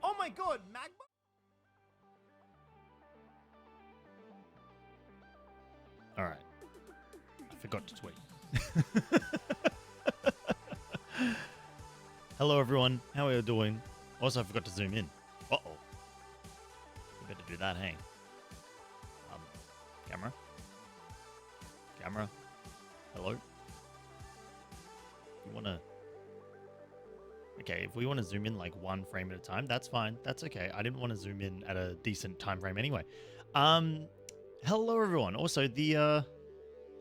Oh my god, Magma? Alright. I forgot to tweet. Hello everyone, how are you doing? Also, I forgot to zoom in. Uh-oh. We better do that, hey? Camera? Camera? Hello? You wanna... Okay, if we want to zoom in like one frame at a time, that's fine. That's okay. I didn't want to zoom in at a decent time frame anyway. Hello everyone. Also, the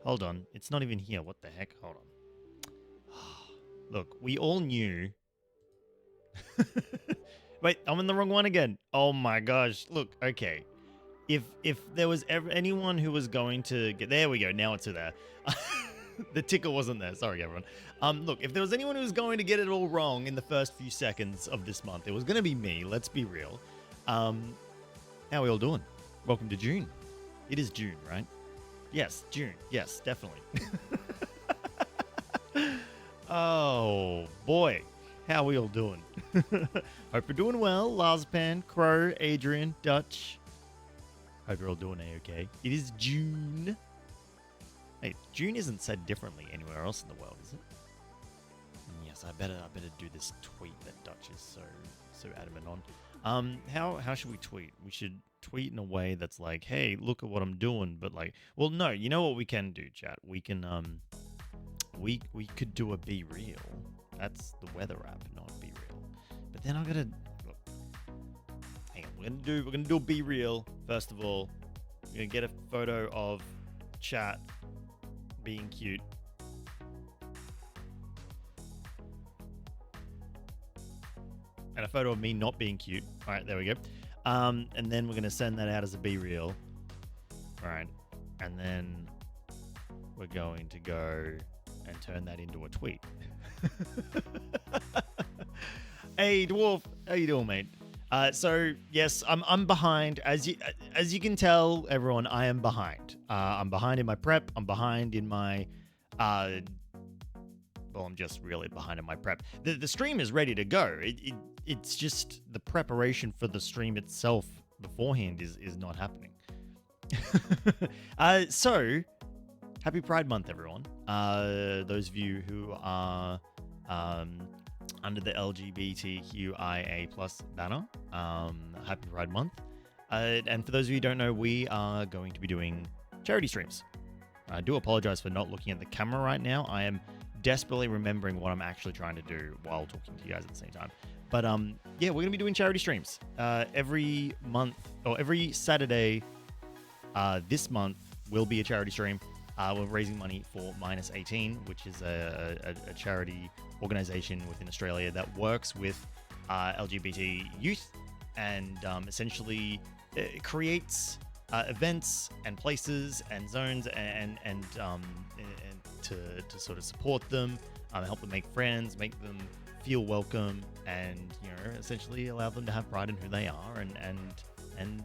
hold on. It's not even here. What the heck? Hold on. Look, we all knew. Wait, I'm in the wrong one again. Oh my gosh. Look, okay. If there was ever anyone who was going to get... There we go. Now it's there. The ticker wasn't there. Sorry, everyone. Look, if there was anyone who was going to get it all wrong in the first few seconds of this month, it was going to be me. Let's be real. How are we all doing? Welcome to June. It is June, right? Yes, June. Yes, definitely. Oh, boy. How are we all doing? Hope you're doing well. Larspan, Crow, Adrian, Dutch. Hope you're all doing A-okay. It is June. Hey, June isn't said differently anywhere else in the world, is it? Yes, I better do this tweet that Dutch is so adamant on. How should we tweet? We should tweet in a way that's like, hey, look at what I'm doing, but like, well, no, you know what we can do, chat? We can we could do a Be Real. That's the weather app, not Be Real. But then I gotta look. Hang on, we're gonna do a Be Real first of all. We're gonna get a photo of chat being cute. And a photo of me not being cute. All right, there we go. And then we're going to send that out as a Be Real. All right. And then we're going to go and turn that into a tweet. Hey, Dwarf. How you doing, mate? So, yes, I'm behind. As you can tell, everyone, I am behind. I'm behind in my prep. I'm behind in my... well, I'm just really behind in my prep. The stream is ready to go. It's just the preparation for the stream itself beforehand is not happening. So, happy Pride Month, everyone. Those of you who are under the LGBTQIA+ banner, happy Pride Month. And for those of you who don't know, we are going to be doing charity streams. I do apologize for not looking at the camera right now. I am desperately remembering what I'm actually trying to do while talking to you guys at the same time. But yeah, we're going to be doing charity streams every month, or every Saturday this month will be a charity stream. We're raising money for Minus 18, which is a charity organization within Australia that works with LGBT youth and essentially creates events and places and zones and to sort of support them, help them make friends, make them feel welcome, and essentially allow them to have pride in who they are and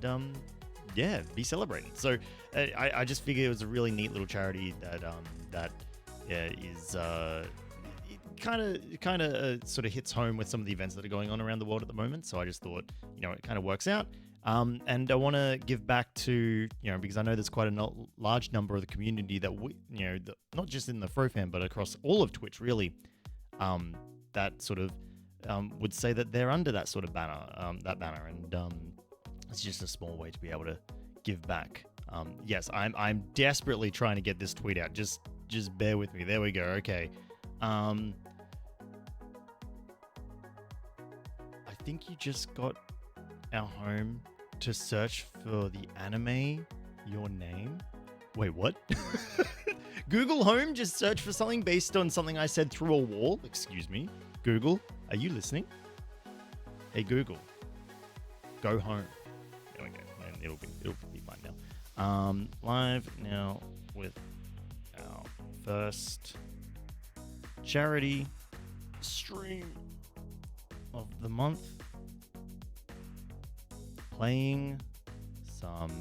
yeah, be celebrated. So I just figured it was a really neat little charity that is kind of sort of hits home with some of the events that are going on around the world at the moment. So I just thought it kind of works out. And I want to give back to, because I know there's quite a large number of the community that we, not just in the Fro fan, but across all of Twitch, really, that sort of would say that they're under that sort of banner, and it's just a small way to be able to give back. Yes, I'm desperately trying to get this tweet out. Just bear with me. There we go. Okay. I think you just got our home to search for the anime Your Name. Wait, what? Google Home just search for something based on something I said through a wall? Excuse me. Google, are you listening? Hey Google, go home. There we go. And it'll be fine now. Live now with our first charity stream of the month. Playing some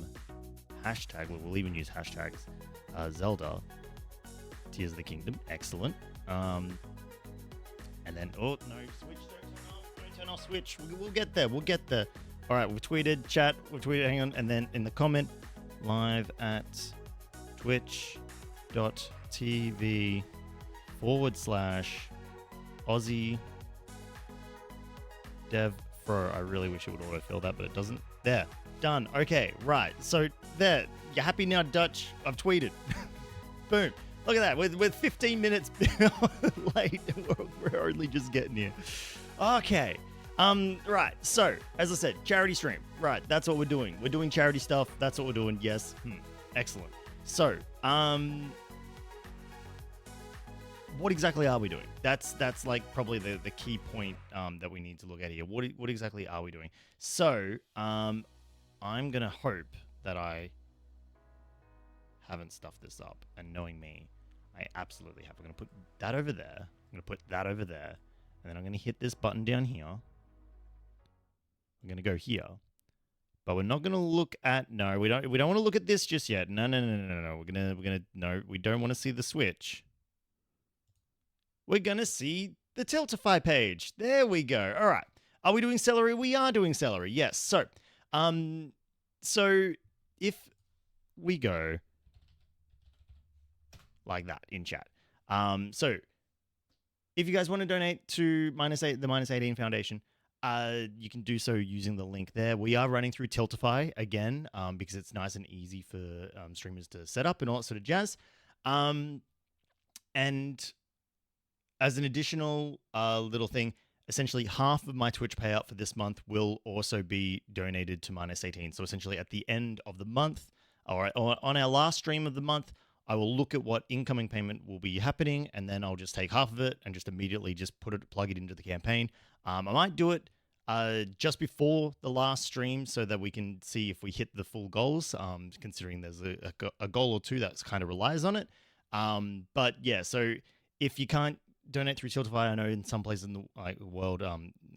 hashtag, we'll even use hashtags, Zelda Tears of the Kingdom. Excellent. And then, oh no, switch, don't turn I'll switch. We'll get there. We'll get there. All right, we've tweeted, chat. We've tweeted, hang on. And then in the comment, live at twitch.tv/AussieDevFro. I really wish it would autofill that, but it doesn't. There. Done. Okay, right. So there. You happy now, Dutch? I've tweeted. Boom. Look at that. We're 15 minutes late. We're only just getting here. Okay. Right. So, as I said, charity stream. Right. That's what we're doing. We're doing charity stuff. That's what we're doing. Yes. Excellent. So, what exactly are we doing? That's like probably the key point that we need to look at here. What exactly are we doing? So, I'm gonna hope that I haven't stuffed this up, and knowing me, I absolutely have. I'm gonna put that over there. I'm gonna put that over there, and then I'm gonna hit this button down here. I'm gonna go here, but we're not gonna look at. No, we don't want to look at this just yet. No. We're gonna no. We don't want to see the Switch. We're gonna see the Tiltify page. There we go. All right. Are we doing celery? We are doing celery. Yes. So, so if we go like that in chat, so if you guys want to donate to the Minus 18 Foundation, you can do so using the link there. We are running through Tiltify again, because it's nice and easy for streamers to set up and all that sort of jazz. And as an additional little thing, essentially half of my Twitch payout for this month will also be donated to Minus 18. So essentially at the end of the month, or on our last stream of the month, I will look at what incoming payment will be happening, and then I'll just take half of it and just immediately just plug it into the campaign. I might do it just before the last stream so that we can see if we hit the full goals, considering there's a goal or two that kind of relies on it. But yeah, so if you can't donate through Tiltify, I know in some places in the world,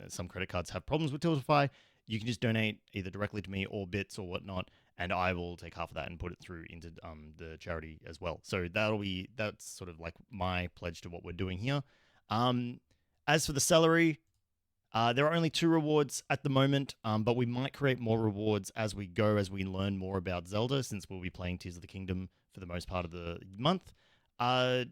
some credit cards have problems with Tiltify. You can just donate either directly to me or bits or whatnot, and I will take half of that and put it through into the charity as well. So that's sort of like my pledge to what we're doing here. As for the celery, there are only 2 rewards at the moment, but we might create more rewards as we go, as we learn more about Zelda, since we'll be playing Tears of the Kingdom for the most part of the month.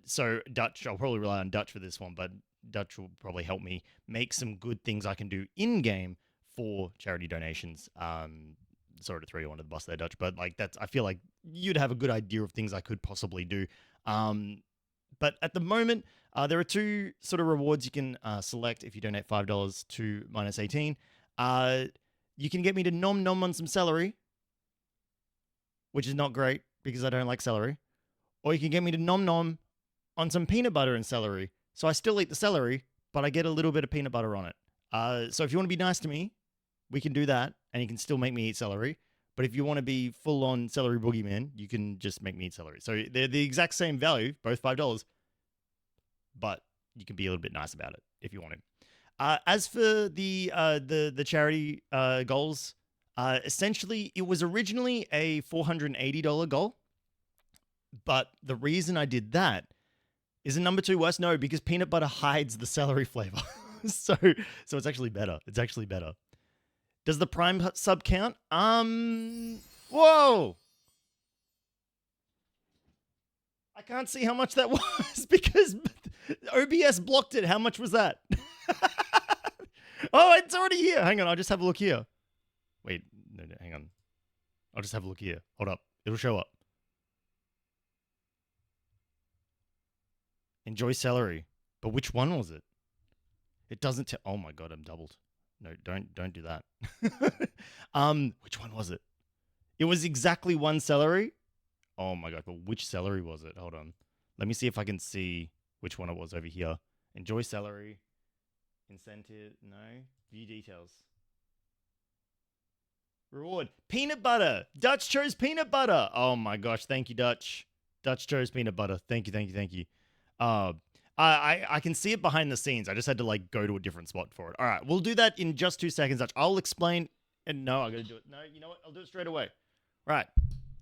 So Dutch, I'll probably rely on Dutch for this one, but Dutch will probably help me make some good things I can do in-game for charity donations. Sorry to throw you under the bus there, Dutch, but like I feel like you'd have a good idea of things I could possibly do. But at the moment, there are 2 sort of rewards you can select if you donate $5 to Minus 18. You can get me to nom nom on some celery, which is not great because I don't like celery. Or you can get me to nom nom on some peanut butter and celery. So I still eat the celery, but I get a little bit of peanut butter on it. So if you want to be nice to me, we can do that, and you can still make me eat celery. But if you want to be full-on celery boogeyman, you can just make me eat celery. So they're the exact same value, both $5, but you can be a little bit nice about it if you want to. As for the charity goals, essentially it was originally a $480 goal, but the reason I did that is a number 2 worse. No, because peanut butter hides the celery flavor. so it's actually better. It's actually better. Does the Prime sub count? Whoa! I can't see how much that was because OBS blocked it. How much was that? Oh, it's already here. Hang on, I'll just have a look here. Wait, no, hang on. I'll just have a look here. Hold up. It'll show up. Enjoy celery. But which one was it? It doesn't tell. Oh my god, I'm doubled. No, don't do that. Which one was it? It was exactly 1 celery. Oh my god, but which celery was it? Hold on. Let me see if I can see which one it was over here. Enjoy celery. Incentive. No. View details. Reward. Peanut butter. Dutch chose peanut butter. Oh my gosh. Thank you, Dutch. Dutch chose peanut butter. Thank you. I can see it behind the scenes. I just had to like go to a different spot for it. All right, we'll do that in just 2 seconds. Dutch. I'll explain. And no, I gotta do it. No, you know what? I'll do it straight away. Right.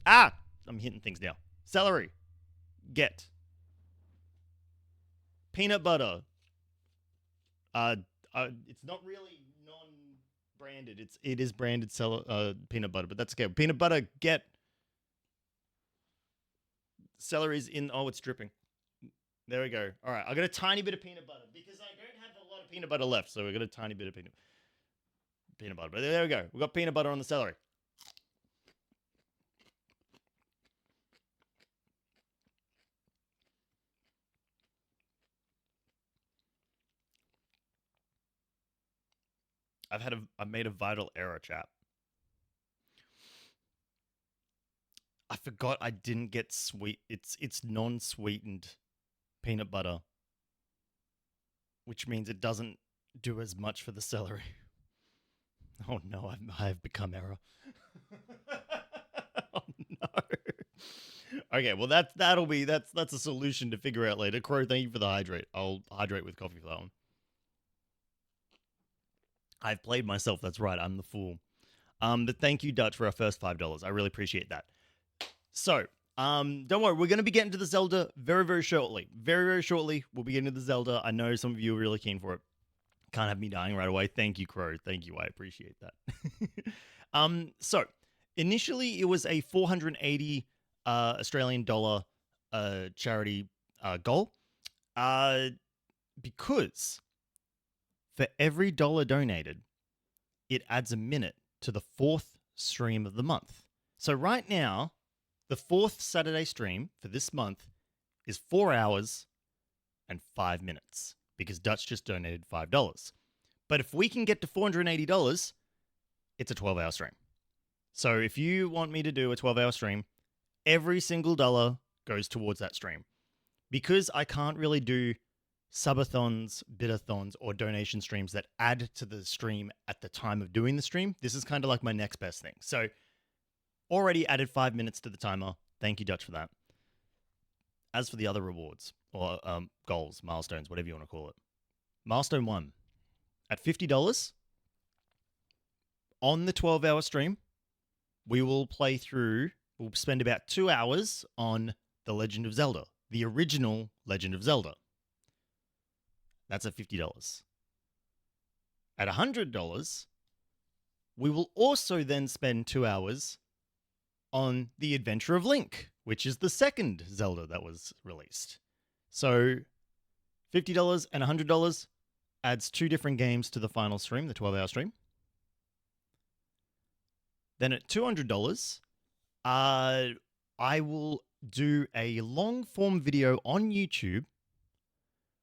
I'm hitting things now. Celery. Get. Peanut butter. It's not really non-branded. It is branded peanut butter, but that's okay. Peanut butter, get celery's in. Oh, it's dripping. There we go. All right, I got a tiny bit of peanut butter because I don't have a lot of peanut butter left, so we got a tiny bit of peanut butter. But there we go. We got peanut butter on the celery. I've made a vital error, chap. I forgot I didn't get sweet. It's non-sweetened peanut butter, which means it doesn't do as much for the celery. Oh no, I've become error. Oh no. Okay, well that's a solution to figure out later. Crow, thank you for the hydrate. I'll hydrate with coffee for that one. I've played myself. That's right. I'm the fool. But thank you, Dutch, for our first $5. I really appreciate that. So, don't worry. We're going to be getting to the Zelda very, very shortly. Very, very shortly, we'll be getting to the Zelda. I know some of you are really keen for it. Can't have me dying right away. Thank you, Crow. Thank you. I appreciate that. So, initially, it was a 480 Australian dollar charity goal. Because for every dollar donated, it adds a minute to the fourth stream of the month. So right now, the fourth Saturday stream for this month is 4 hours and 5 minutes because Dutch just donated $5. But if we can get to $480, it's a 12-hour stream. So if you want me to do a 12-hour stream, every single dollar goes towards that stream. Because I can't really do subathons, bitathons, or donation streams that add to the stream at the time of doing the stream, this is kind of like my next best thing. So already added 5 minutes to the timer. Thank you, Dutch, for that. As for the other rewards, or goals, milestones, whatever you want to call it. Milestone 1. At $50, on the 12-hour stream, we'll spend about 2 hours on The Legend of Zelda, the original Legend of Zelda. That's at $50. At $100, we will also then spend 2 hours on The Adventure of Link, which is the second Zelda that was released. So $50 and $100 adds 2 different games to the final stream, the 12-hour stream. Then at $200, I will do a long-form video on YouTube,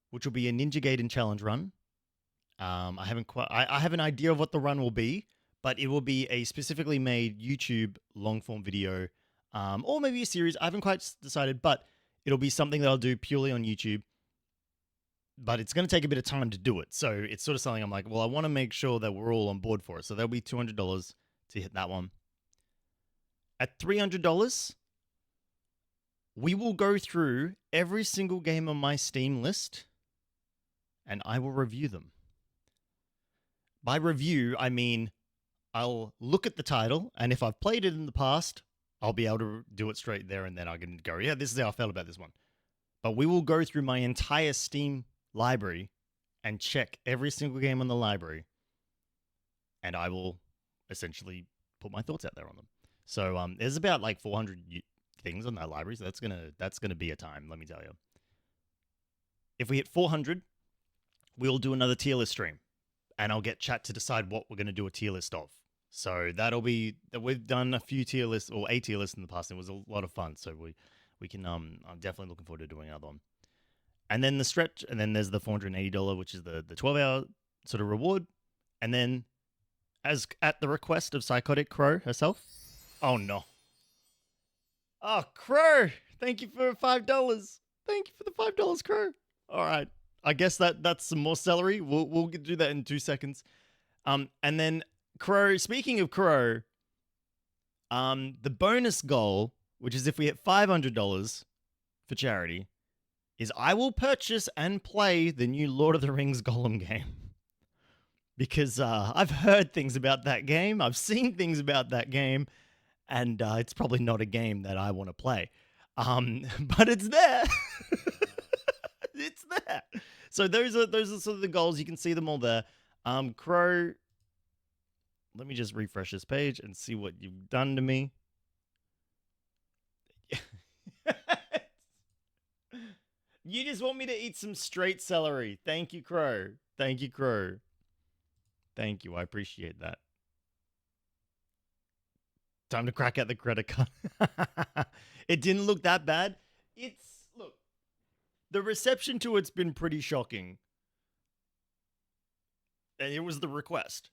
which will be a Ninja Gaiden challenge run. I have an idea of what the run will be, but it will be a specifically made YouTube long-form video, or maybe a series. I haven't quite decided, but it'll be something that I'll do purely on YouTube. But it's going to take a bit of time to do it. So it's sort of something I'm like, well, I want to make sure that we're all on board for it. So there'll be $200 to hit that one. At $300, we will go through every single game on my Steam list, and I will review them. By review, I mean I'll look at the title, and if I've played it in the past, I'll be able to do it straight there, and then I can go, yeah, this is how I felt about this one. But we will go through my entire Steam library and check every single game on the library, and I will essentially put my thoughts out there on them. So there's about like 400 things on that library, so that's gonna be a time, let me tell you. If we hit 400, we'll do another tier list stream, and I'll get chat to decide what we're going to do a tier list of. So we've done a few tier lists, or a tier list in the past, and it was a lot of fun. So we can, I'm definitely looking forward to doing another one. And then there's the $480, which is the 12-hour sort of reward. And then, as at the request of Psychotic Crow herself. Oh no. Oh, Crow! Thank you for $5. Thank you for the $5, Crow. All right. I guess that's some more celery. We'll do that in 2 seconds. And then Crow, speaking of Crow, the bonus goal, which is if we hit $500 for charity, is I will purchase and play the new Lord of the Rings Gollum game. Because I've heard things about that game. I've seen things about that game. And it's probably not a game that I want to play. But it's there. It's there. So those are sort of the goals. You can see them all there. Crow let me just refresh this page and see what you've done to me. You just want me to eat some straight celery. Thank you, Crow. Thank you, Crow. Thank you. I appreciate that. Time to crack out the credit card. It didn't look that bad. Look, the reception to it's been pretty shocking. And it was the request.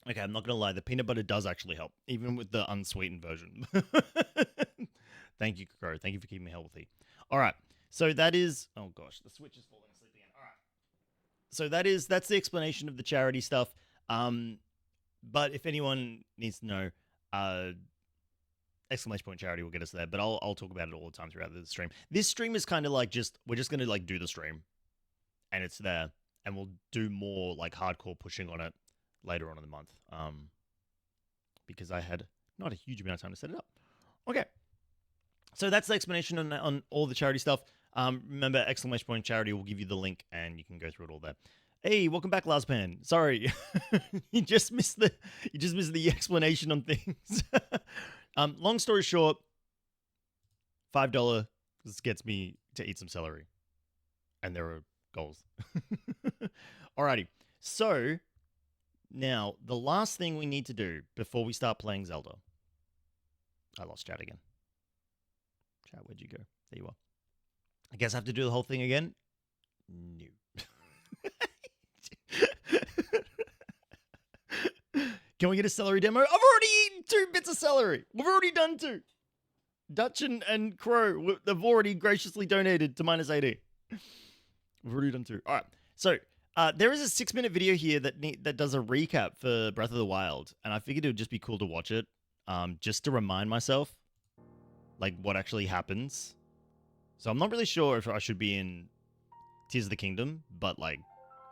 Okay, I'm not going to lie. The peanut butter does actually help, even with the unsweetened version. Thank you, Kokoro. Thank you for keeping me healthy. All right. So that is... Oh, gosh. The Switch is falling asleep again. All right. So that's the explanation of the charity stuff. But if anyone needs to know, exclamation point charity will get us there. But I'll talk about it all the time throughout the stream. This stream is kind of like we're just going to like do the stream. And it's there. And we'll do more like hardcore pushing on it later on in the month, because I had not a huge amount of time to set it up. Okay, so that's the explanation on all the charity stuff. Remember, exclamation point charity will give you the link, and you can go through it all there. Hey, welcome back, Lazpan. Sorry, you just missed the explanation on things. Long story short, $5 gets me to eat some celery, and there are goals. Alrighty, so. Now, the last thing we need to do before we start playing Zelda... I lost chat again. Chat, where'd you go? There you are. I guess I have to do the whole thing again? No. Can we get a celery demo? I've already eaten 2 bits of celery. We've already done 2. Dutch and Crow, they've already graciously donated to -80. We've already done 2. All right, so... there is a 6-minute video here that does a recap for Breath of the Wild, and I figured it would just be cool to watch it, just to remind myself, like, what actually happens. So I'm not really sure if I should be in Tears of the Kingdom, but, like,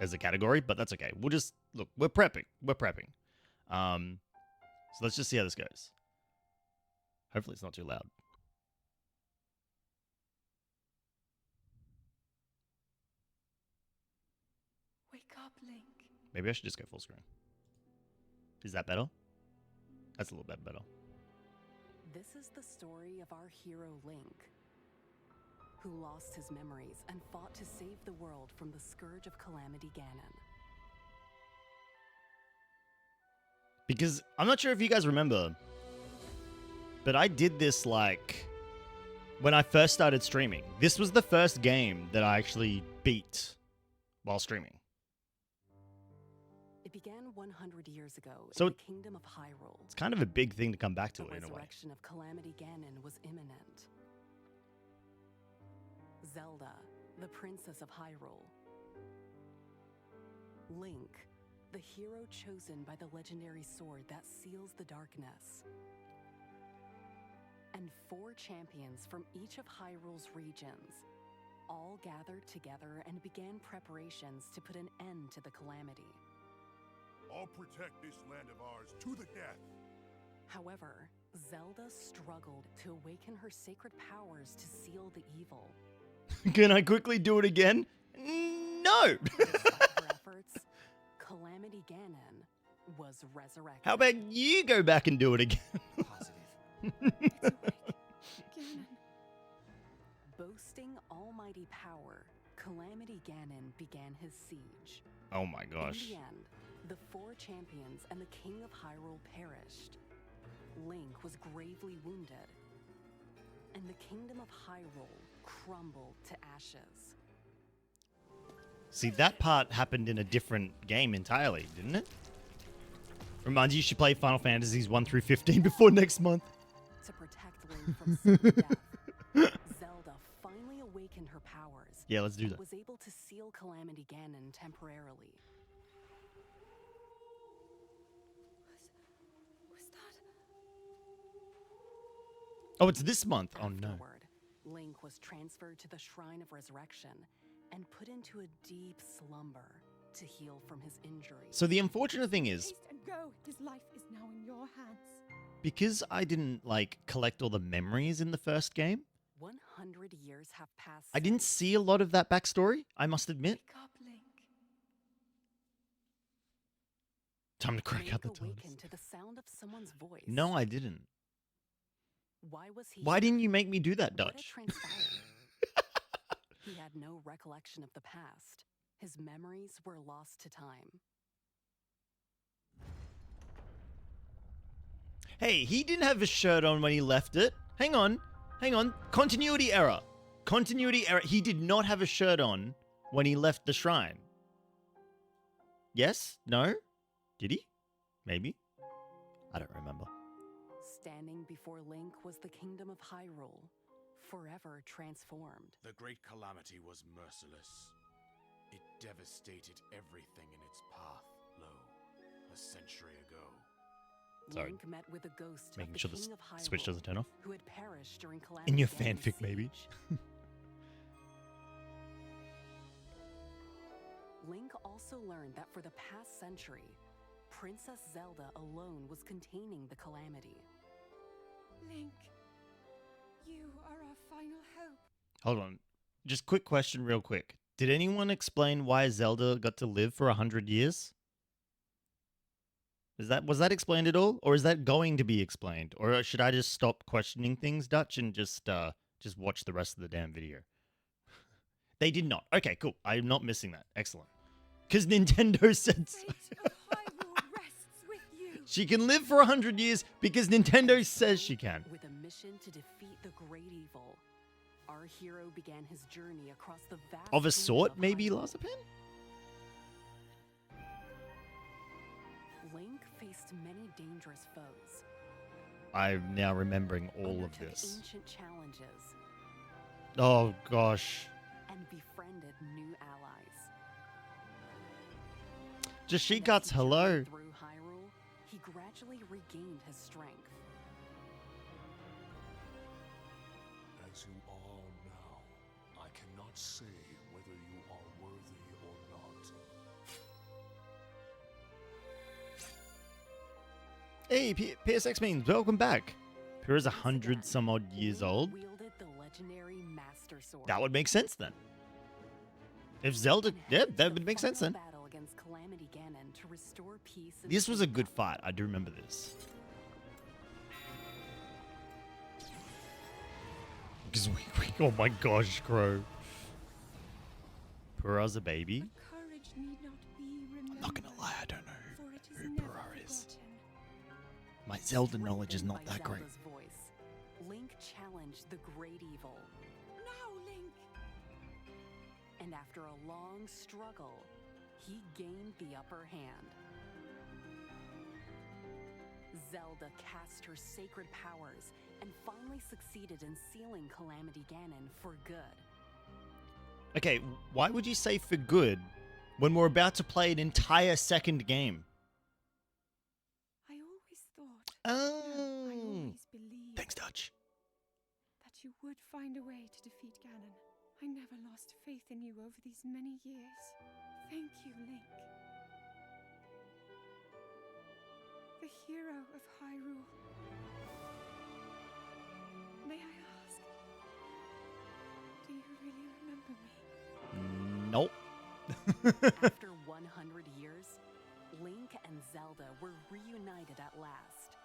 as a category, but that's okay. We'll just, look, we're prepping. So let's just see how this goes. Hopefully it's not too loud. Link. Maybe I should just go full screen. Is that better? That's a little bit better. This is the story of our hero Link, who lost his memories and fought to save the world from the scourge of Calamity Ganon. Because I'm not sure if you guys remember, but I did this like when I first started streaming. This was the first game that I actually beat while streaming. It began 100 years ago So in the kingdom of Hyrule. It's kind of a big thing to come back to The in a way. resurrection of Calamity Ganon was imminent. Zelda, the princess of Hyrule. Link, the hero chosen by the legendary sword that seals the darkness. And 4 champions from each of Hyrule's regions all gathered together and began preparations to put an end to the calamity. I'll protect this land of ours to the death. However, Zelda struggled to awaken her sacred powers to seal the evil. Can I quickly do it again? No! Despite her efforts, Calamity Ganon was resurrected. How about you go back and do it again? It's awake. Ganon. Boasting almighty power, Calamity Ganon began his siege. Oh my gosh. In the end, the 4 champions and the King of Hyrule perished. Link was gravely wounded, and the kingdom of Hyrule crumbled to ashes. See, that part happened in a different game entirely, didn't it? Reminds you should play Final Fantasies 1 through 15 before next month. To protect Link from sudden death, Zelda finally awakened her powers. Yeah, let's do and that. was able to seal Calamity Ganon temporarily. Was that? Oh, it's this month. Oh no. Afterward, Link was transferred to the Shrine of Resurrection and put into a deep slumber to heal from his injuries. So the unfortunate thing is, Haste and go. His life is now in your hands. because I didn't like collect all the memories in the first game, 100 years have passed. I didn't since. see a lot of that backstory, I must admit. Wake up, Link. Time to crack out Link the awakened TARDIS. to the sound of someone's voice. No, I didn't. Why was he? Why didn't you make me do that, What had Dutch? transpired? He had no recollection of the past. His memories were lost to time. Hey, he didn't have a shirt on when he left it. Hang on. Continuity error. Continuity error. He did not have a shirt on when he left the shrine. Yes? No? Did he? Maybe? I don't remember. Standing before Link was the kingdom of Hyrule, forever transformed. The great calamity was merciless. It devastated everything in its path, lo, a century ago. Sorry. Link met with the ghost Making of the sure the king of Hyrule, switch doesn't turn off. who had perished during Calamity In your Ganon's fanfic, maybe. siege. Link also learned that for the past century, Princess Zelda alone was containing the calamity. Link, you are our final hope. Hold on. Just quick question real quick. Did anyone explain why Zelda got to live for 100 years? Was that explained at all? Or is that going to be explained? Or should I just stop questioning things, Dutch, and just watch the rest of the damn video? They did not. Okay, cool. I'm not missing that. Excellent. Because Nintendo said so. Fate of Hyrule rests with you. She can live for 100 years because Nintendo says she can. With a mission to defeat the great evil, our hero began his journey across the vast Of a kingdom sort, of maybe, Hyrule. Lazapin? Link faced many dangerous foes. I'm now remembering all of undertook this. ancient challenges, Oh, gosh. and befriended new allies. Just she And as cuts he hello. journeyed through Hyrule, he gradually regained his strength. As you are now, I cannot say whether you are worthy or not. Hey, PSX means welcome back. Pyrrha's Once 100 again, some odd years Link old. wielded the legendary Master Sword. That would make sense then. If Zelda, and yeah, headed to that the would make sense final then. battle against Calamity Ganon to restore peace in This the was a kingdom. good fight. I do remember this. Because oh my gosh, Crow. Pyrrha's a baby. But courage need not be remembered. I'm not gonna lie, I don't know For it is who never Pyrrha is. forgotten. My Zelda knowledge is Strengthened not by that great. Zelda's voice, Link challenged the great evil, Now, Link! and after a long struggle, he gained the upper hand. Zelda cast her sacred powers and finally succeeded in sealing Calamity Ganon for good. Okay, why would you say for good when we're about to play an entire second game? I always thought, I Oh. always believed Thanks, Dutch. that you would find a way to defeat Ganon. I never lost faith in you over these many years. Thank you, Link. The hero of Hyrule. May I ask, do you really remember me? Nope. After 100 years, Link and Zelda were reunited at last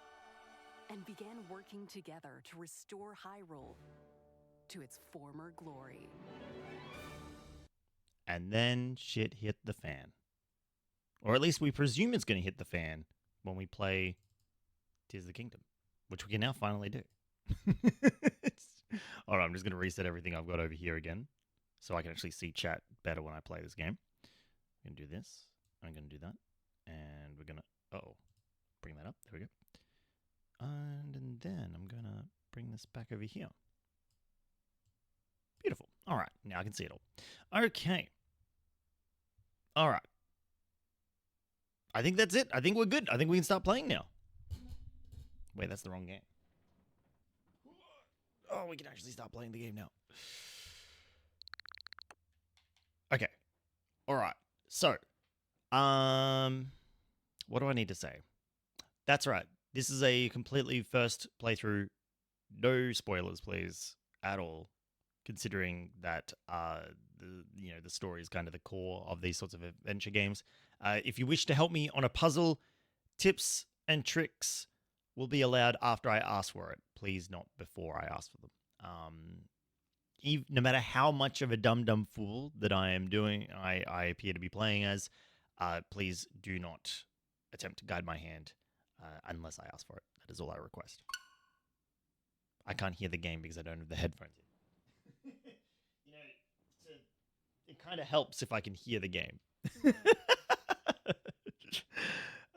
and began working together to restore Hyrule to its former glory. And then shit hit the fan. Or at least we presume it's going to hit the fan when we play Tears of the Kingdom, which we can now finally do. All right, I'm just going to reset everything I've got over here again so I can actually see chat better when I play this game. I'm going to do this. I'm going to do that. And we're going to, bring that up. There we go. And then I'm going to bring this back over here. Beautiful. All right, now I can see it all. Okay. All right. I think that's it. I think we're good. I think we can start playing now. Wait, that's the wrong game. Oh, we can actually start playing the game now. Okay. All right. So, what do I need to say? That's right. this is a completely first playthrough. No spoilers, please, at all. Considering that the story is kind of the core of these sorts of adventure games. If you wish to help me on a puzzle, tips and tricks will be allowed after I ask for it. Please, not before I ask for them. No matter how much of a dumb fool that I am doing, I appear to be playing as, please do not attempt to guide my hand unless I ask for it. That is all I request. I can't hear the game because I don't have the headphones in. It kind of helps if I can hear the game.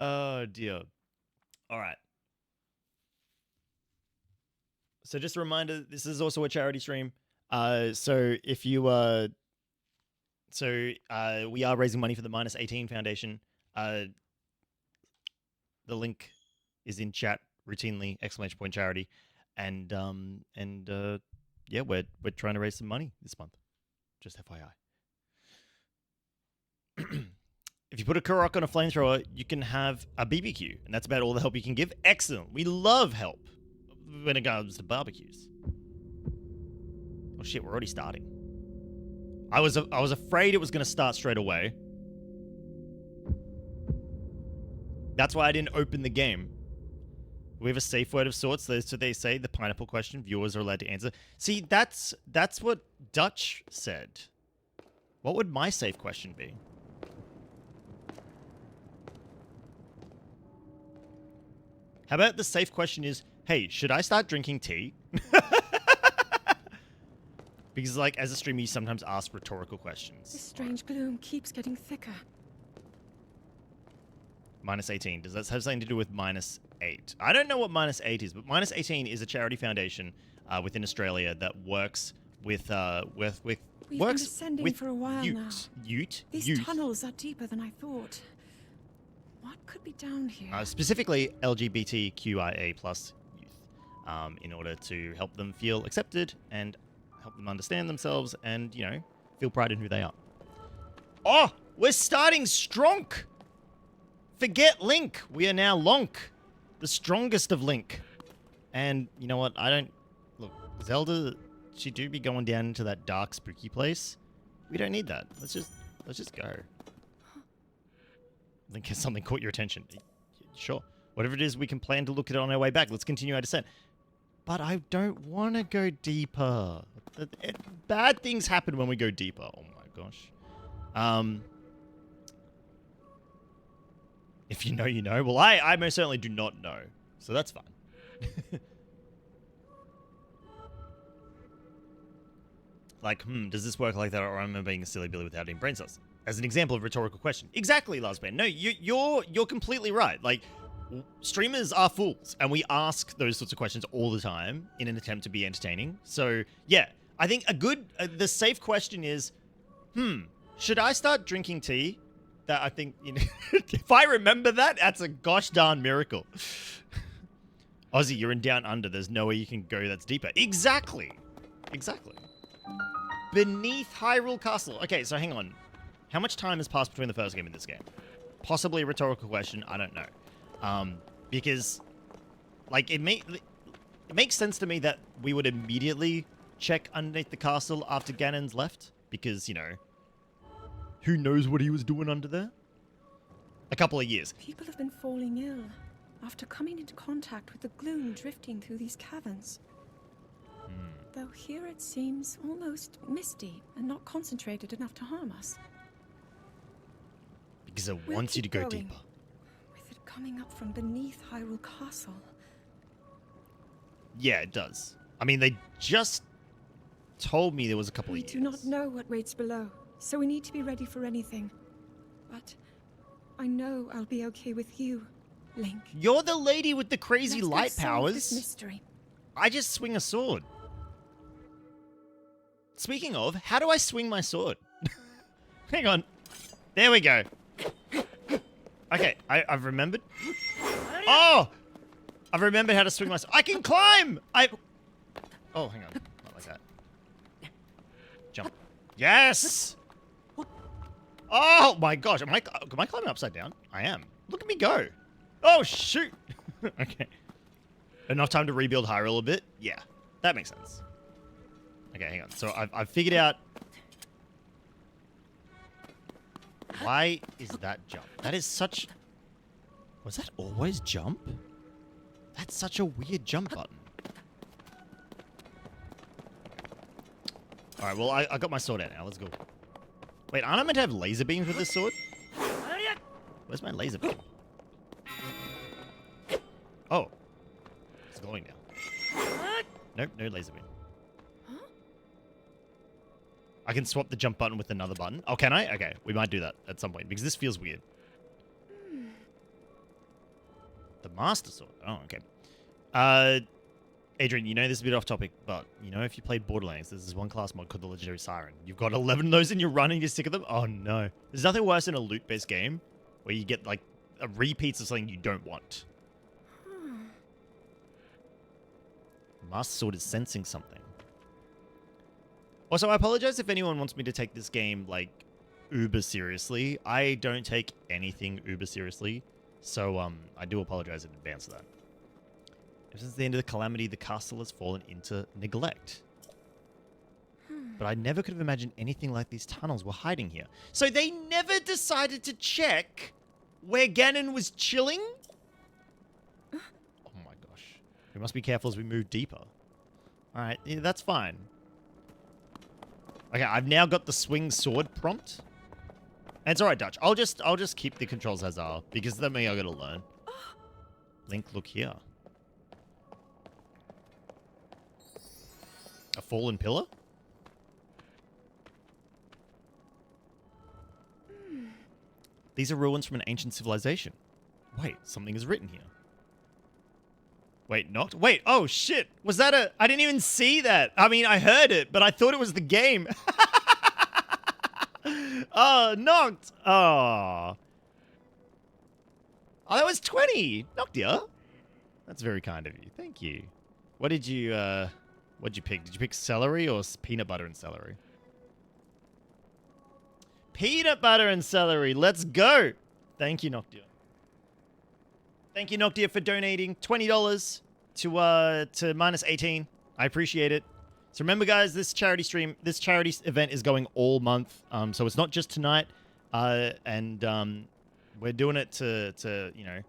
Oh, dear. All right. So just a reminder, this is also a charity stream. So if you we are raising money for the -18 Foundation. The link is in chat routinely, !charity. And yeah, we're trying to raise some money this month. Just FYI. If you put a Kurok on a flamethrower, you can have a BBQ, and that's about all the help you can give. Excellent. We love help when it comes to barbecues. Oh shit, we're already starting. I was afraid it was going to start straight away. That's why I didn't open the game. We have a safe word of sorts. So they say the pineapple question. Viewers are allowed to answer. See, that's what Dutch said. What would my safe question be? How about the safe question is, hey, should I start drinking tea? Because, like, as a streamer, you sometimes ask rhetorical questions. This strange gloom keeps getting thicker. -18. Does that have something to do with -8? I don't know what -8 is, but -18 is a charity foundation within Australia that works with We've been descending for a while now. These These tunnels are deeper than I thought. What could be down here? Specifically LGBTQIA+ youth, in order to help them feel accepted and help them understand themselves and, you know, feel pride in who they are. Oh, we're starting strong. Forget Link. We are now Lonk, the strongest of Link. And you know what? Look, Zelda, she do be going down into that dark, spooky place. We don't need that. Let's just go. Link has something caught your attention. Sure. Whatever it is, we can plan to look at it on our way back. Let's continue our descent. But I don't want to go deeper. Bad things happen when we go deeper. Oh my gosh. If you know, you know. Well, I most certainly do not know. So that's fine. Like, does this work like that, or am I being a silly Billy without any brain cells? As an example of rhetorical question. Exactly, Lasman. No, you're completely right. Like, streamers are fools, and we ask those sorts of questions all the time in an attempt to be entertaining. So, yeah, I think the safe question is, should I start drinking tea? That I think, you know, if I remember that, that's a gosh darn miracle. Aussie, you're in Down Under. There's no way you can go that's deeper. Exactly. Beneath Hyrule Castle. Okay, so hang on. How much time has passed between the first game and this game? Possibly a rhetorical question. I don't know. Because, like, it makes sense to me that we would immediately check underneath the castle after Ganon's left. Because, you know, who knows what he was doing under there? A couple of years. People have been falling ill after coming into contact with the gloom drifting through these caverns. Though here it seems almost misty and not concentrated enough to harm us. Because it wants you to go deeper. With it coming up from beneath Hyrule Castle. Yeah, it does. I mean, they just told me there was a couple of years. We do not know what waits below, so we need to be ready for anything. But I know I'll be okay with you, Link. You're the lady with the crazy Let's light go solve powers. this mystery. I just swing a sword. Speaking of, how do I swing my sword? Hang on. There we go. Okay, I've remembered. Oh! I've remembered how to swing my sword. I can climb! Oh, hang on. Not like that. Jump. Yes! Oh my gosh, am I climbing upside down? I am. Look at me go. Oh, shoot! Okay. Enough time to rebuild Hyrule a bit? Yeah, that makes sense. Okay, hang on. So I've figured out... Why is that jump? That is such... Was that always jump? That's such a weird jump button. Alright, well, I got my sword out now. Let's go. Wait, aren't I meant to have laser beams with this sword? Where's my laser beam? Oh. It's glowing now. Nope, no laser beam. I can swap the jump button with another button. Oh, can I? Okay, we might do that at some point because this feels weird. The Master Sword. Oh, okay. Adrian, you know this is a bit off topic, but you know if you played Borderlands, there's this one class mod called the Legendary Siren. You've got 11 of those in your run and you're sick of them? Oh no. There's nothing worse than a loot-based game where you get like a repeats of something you don't want. The Master Sword is sensing something. Also, I apologize if anyone wants me to take this game like uber seriously. I don't take anything uber seriously, so I do apologize in advance for that. Ever since the end of the calamity, the castle has fallen into neglect. But I never could have imagined anything like these tunnels were hiding here. So they never decided to check where Ganon was chilling? Oh my gosh. We must be careful as we move deeper. Alright, yeah, that's fine. Okay, I've now got the swing sword prompt. And it's alright, Dutch. I'll just keep the controls as are, because that means I gotta learn. Link, look here. A fallen pillar? These are ruins from an ancient civilization. Wait, something is written here. Wait, knocked? Wait, oh shit! Was that a... I didn't even see that! I mean, I heard it, but I thought it was the game. Oh, knocked! Oh. Oh, that was 20! Knocked ya? That's very kind of you. Thank you. What did you, what'd you pick? Did you pick celery or peanut butter and celery? Peanut butter and celery. Let's go. Thank you, Noctia. Thank you, Noctia, for donating $20 to -18. I appreciate it. So remember, guys, this charity event is going all month. So it's not just tonight. And we're doing it to you know,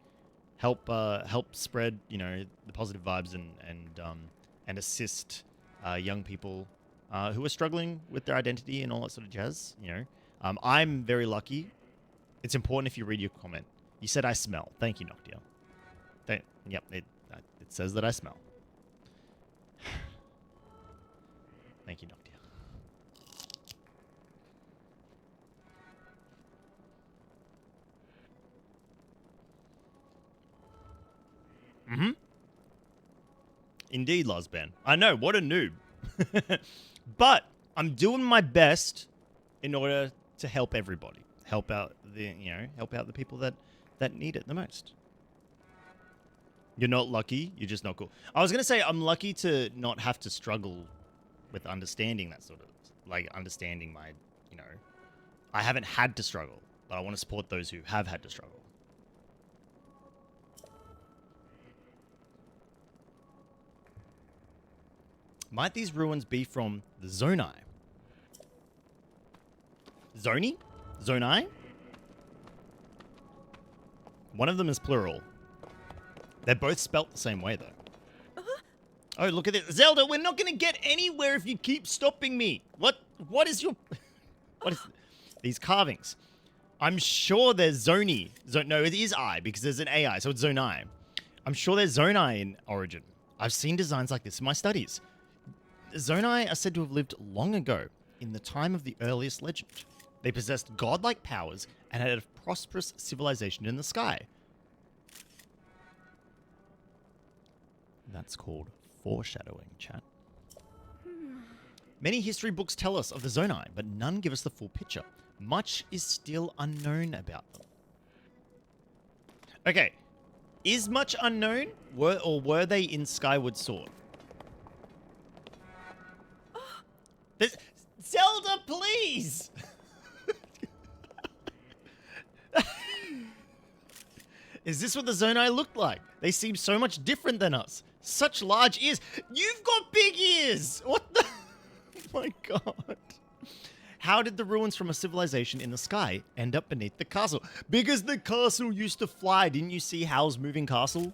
help spread, you know, the positive vibes and assist young people who are struggling with their identity and all that sort of jazz. You know, I'm very lucky. It's important if you read your comment. You said I smell. Thank you, Noctia. Yep, it says that I smell. Thank you, Noctia. Mm-hmm. Indeed, Lozban. I know, what a noob. But I'm doing my best in order to help everybody. Help out the people that need it the most. You're not lucky, you're just not cool. I was going to say I'm lucky to not have to struggle with understanding that sort of, like, understanding my, you know, I haven't had to struggle, but I want to support those who have had to struggle. Might these ruins be from the Zonai? Zoni? Zonai? One of them is plural. They're both spelt the same way, though. Oh, look at this. Zelda, we're not going to get anywhere if you keep stopping me. What is your... What is... These carvings. I'm sure there's Zoni. No, it is I, because there's an AI, so it's Zonai. I'm sure there's Zonai in Origin. I've seen designs like this in my studies. Zonai are said to have lived long ago, in the time of the earliest legend. They possessed godlike powers and had a prosperous civilization in the sky. That's called foreshadowing, chat. Many history books tell us of the Zonai, but none give us the full picture. Much is still unknown about them. Okay, is much unknown? Were they in Skyward Sword? Zelda, please! Is this what the Zonai looked like? They seem so much different than us. Such large ears. You've got big ears! What the? Oh my god. How did the ruins from a civilization in the sky end up beneath the castle? Because the castle used to fly. Didn't you see Hal's moving castle?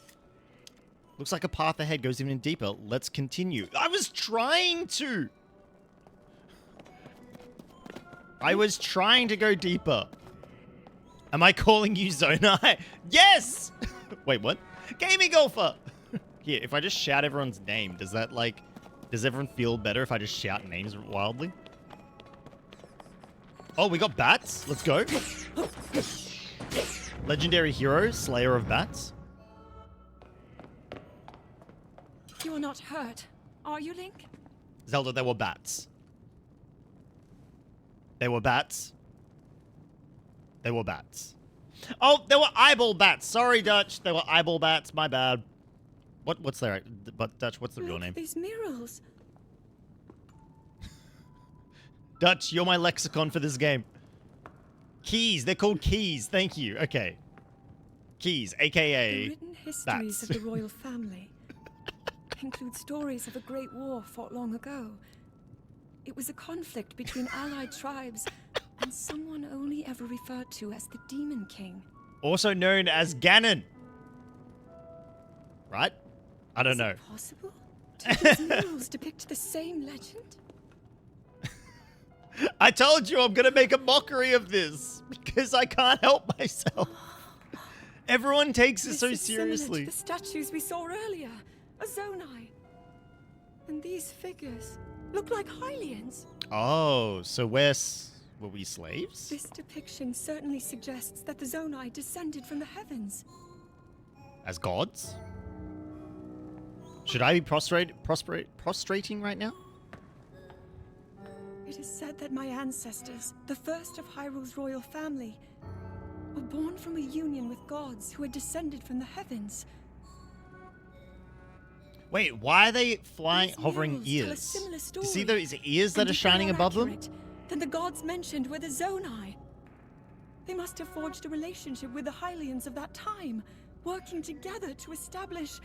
Looks like a path ahead goes even deeper. Let's continue. I was trying to. I was trying to go deeper. Am I calling you Zonai? Yes! Wait, what? Gaming Golfer! Here, if I just shout everyone's name, does that, like... Does everyone feel better if I just shout names wildly? Oh, we got bats. Let's go. Legendary hero, Slayer of Bats. You are not hurt, are you, Link? Zelda, there were bats. They were bats. They were bats. Oh, they were eyeball bats. Sorry, Dutch. They were eyeball bats. My bad. What's their... But Dutch, what's the real name? These murals. Dutch, you're my lexicon for this game. Keys. They're called keys. Thank you. Okay. Keys, a.k.a. The written histories bats. of the royal family include stories of a great war fought long ago. It was a conflict between allied tribes and someone only ever referred to as the Demon King. Also known as Ganon. Right? I don't know. Is it possible? Do these murals depict the same legend? I told you I'm going to make a mockery of this because I can't help myself. Everyone takes it so This is similar seriously. to the statues we saw earlier. A Zonai. And these figures look like Hylians. Oh, so were we slaves? This depiction certainly suggests that the Zonai descended from the heavens. As gods? Should I be prostrating right now? It is said that my ancestors, the first of Hyrule's royal family, were born from a union with gods who had descended from the heavens. Wait, why are they flying, These hovering murals tell a ears? similar You story. see those ears that And are if they shining above them? accurate, then the gods mentioned were the Zonai. They must have forged a relationship with the Hylians of that time, working together to establish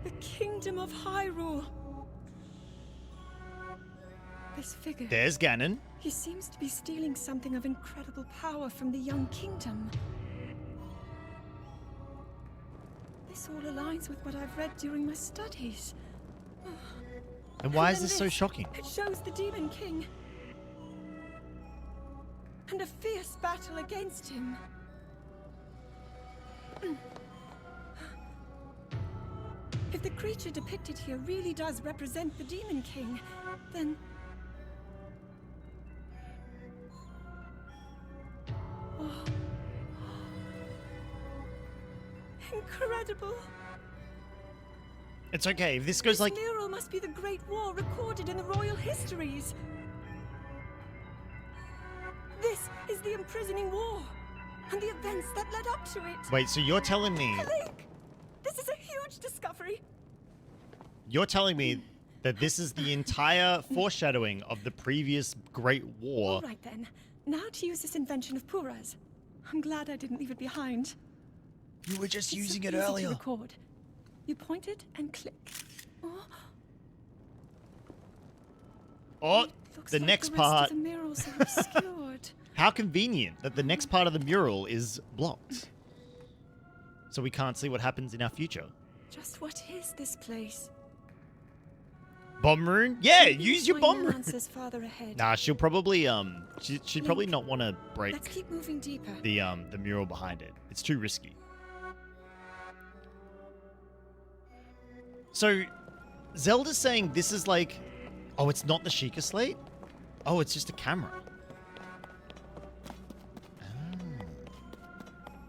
the Kingdom of Hyrule. This figure, There's Ganon. he seems to be stealing something of incredible power from the young kingdom. This all aligns with what I've read during my studies. And why is then this so shocking? It shows the Demon King. And a fierce battle against him. If the creature depicted here really does represent the Demon King, then... Oh. Incredible. It's okay. If this goes This like... mural must be the Great War recorded in the royal histories. This is the imprisoning war, and the events that led up to it. Wait, so you're telling me... Link, this is a huge discovery. You're telling me that this is the entire foreshadowing of the previous Great War. All right then. Now to use this invention of Pura's. I'm glad I didn't leave it behind. You were just It's using so it easy to earlier. record. You point it and click. Oh, Oh, looks the like next the rest part. of the murals are obscured. How convenient that the next part of the mural is blocked. So we can't see what happens in our future. Just what is this place? Bomb rune? Yeah, Maybe use you'll your find bomb more rune. answers farther ahead. Nah, she'll probably she'd probably Link, not want to break Let's keep moving deeper. the mural behind it. It's too risky. So Zelda's saying this is like, oh, it's not the Sheikah Slate? Oh, it's just a camera.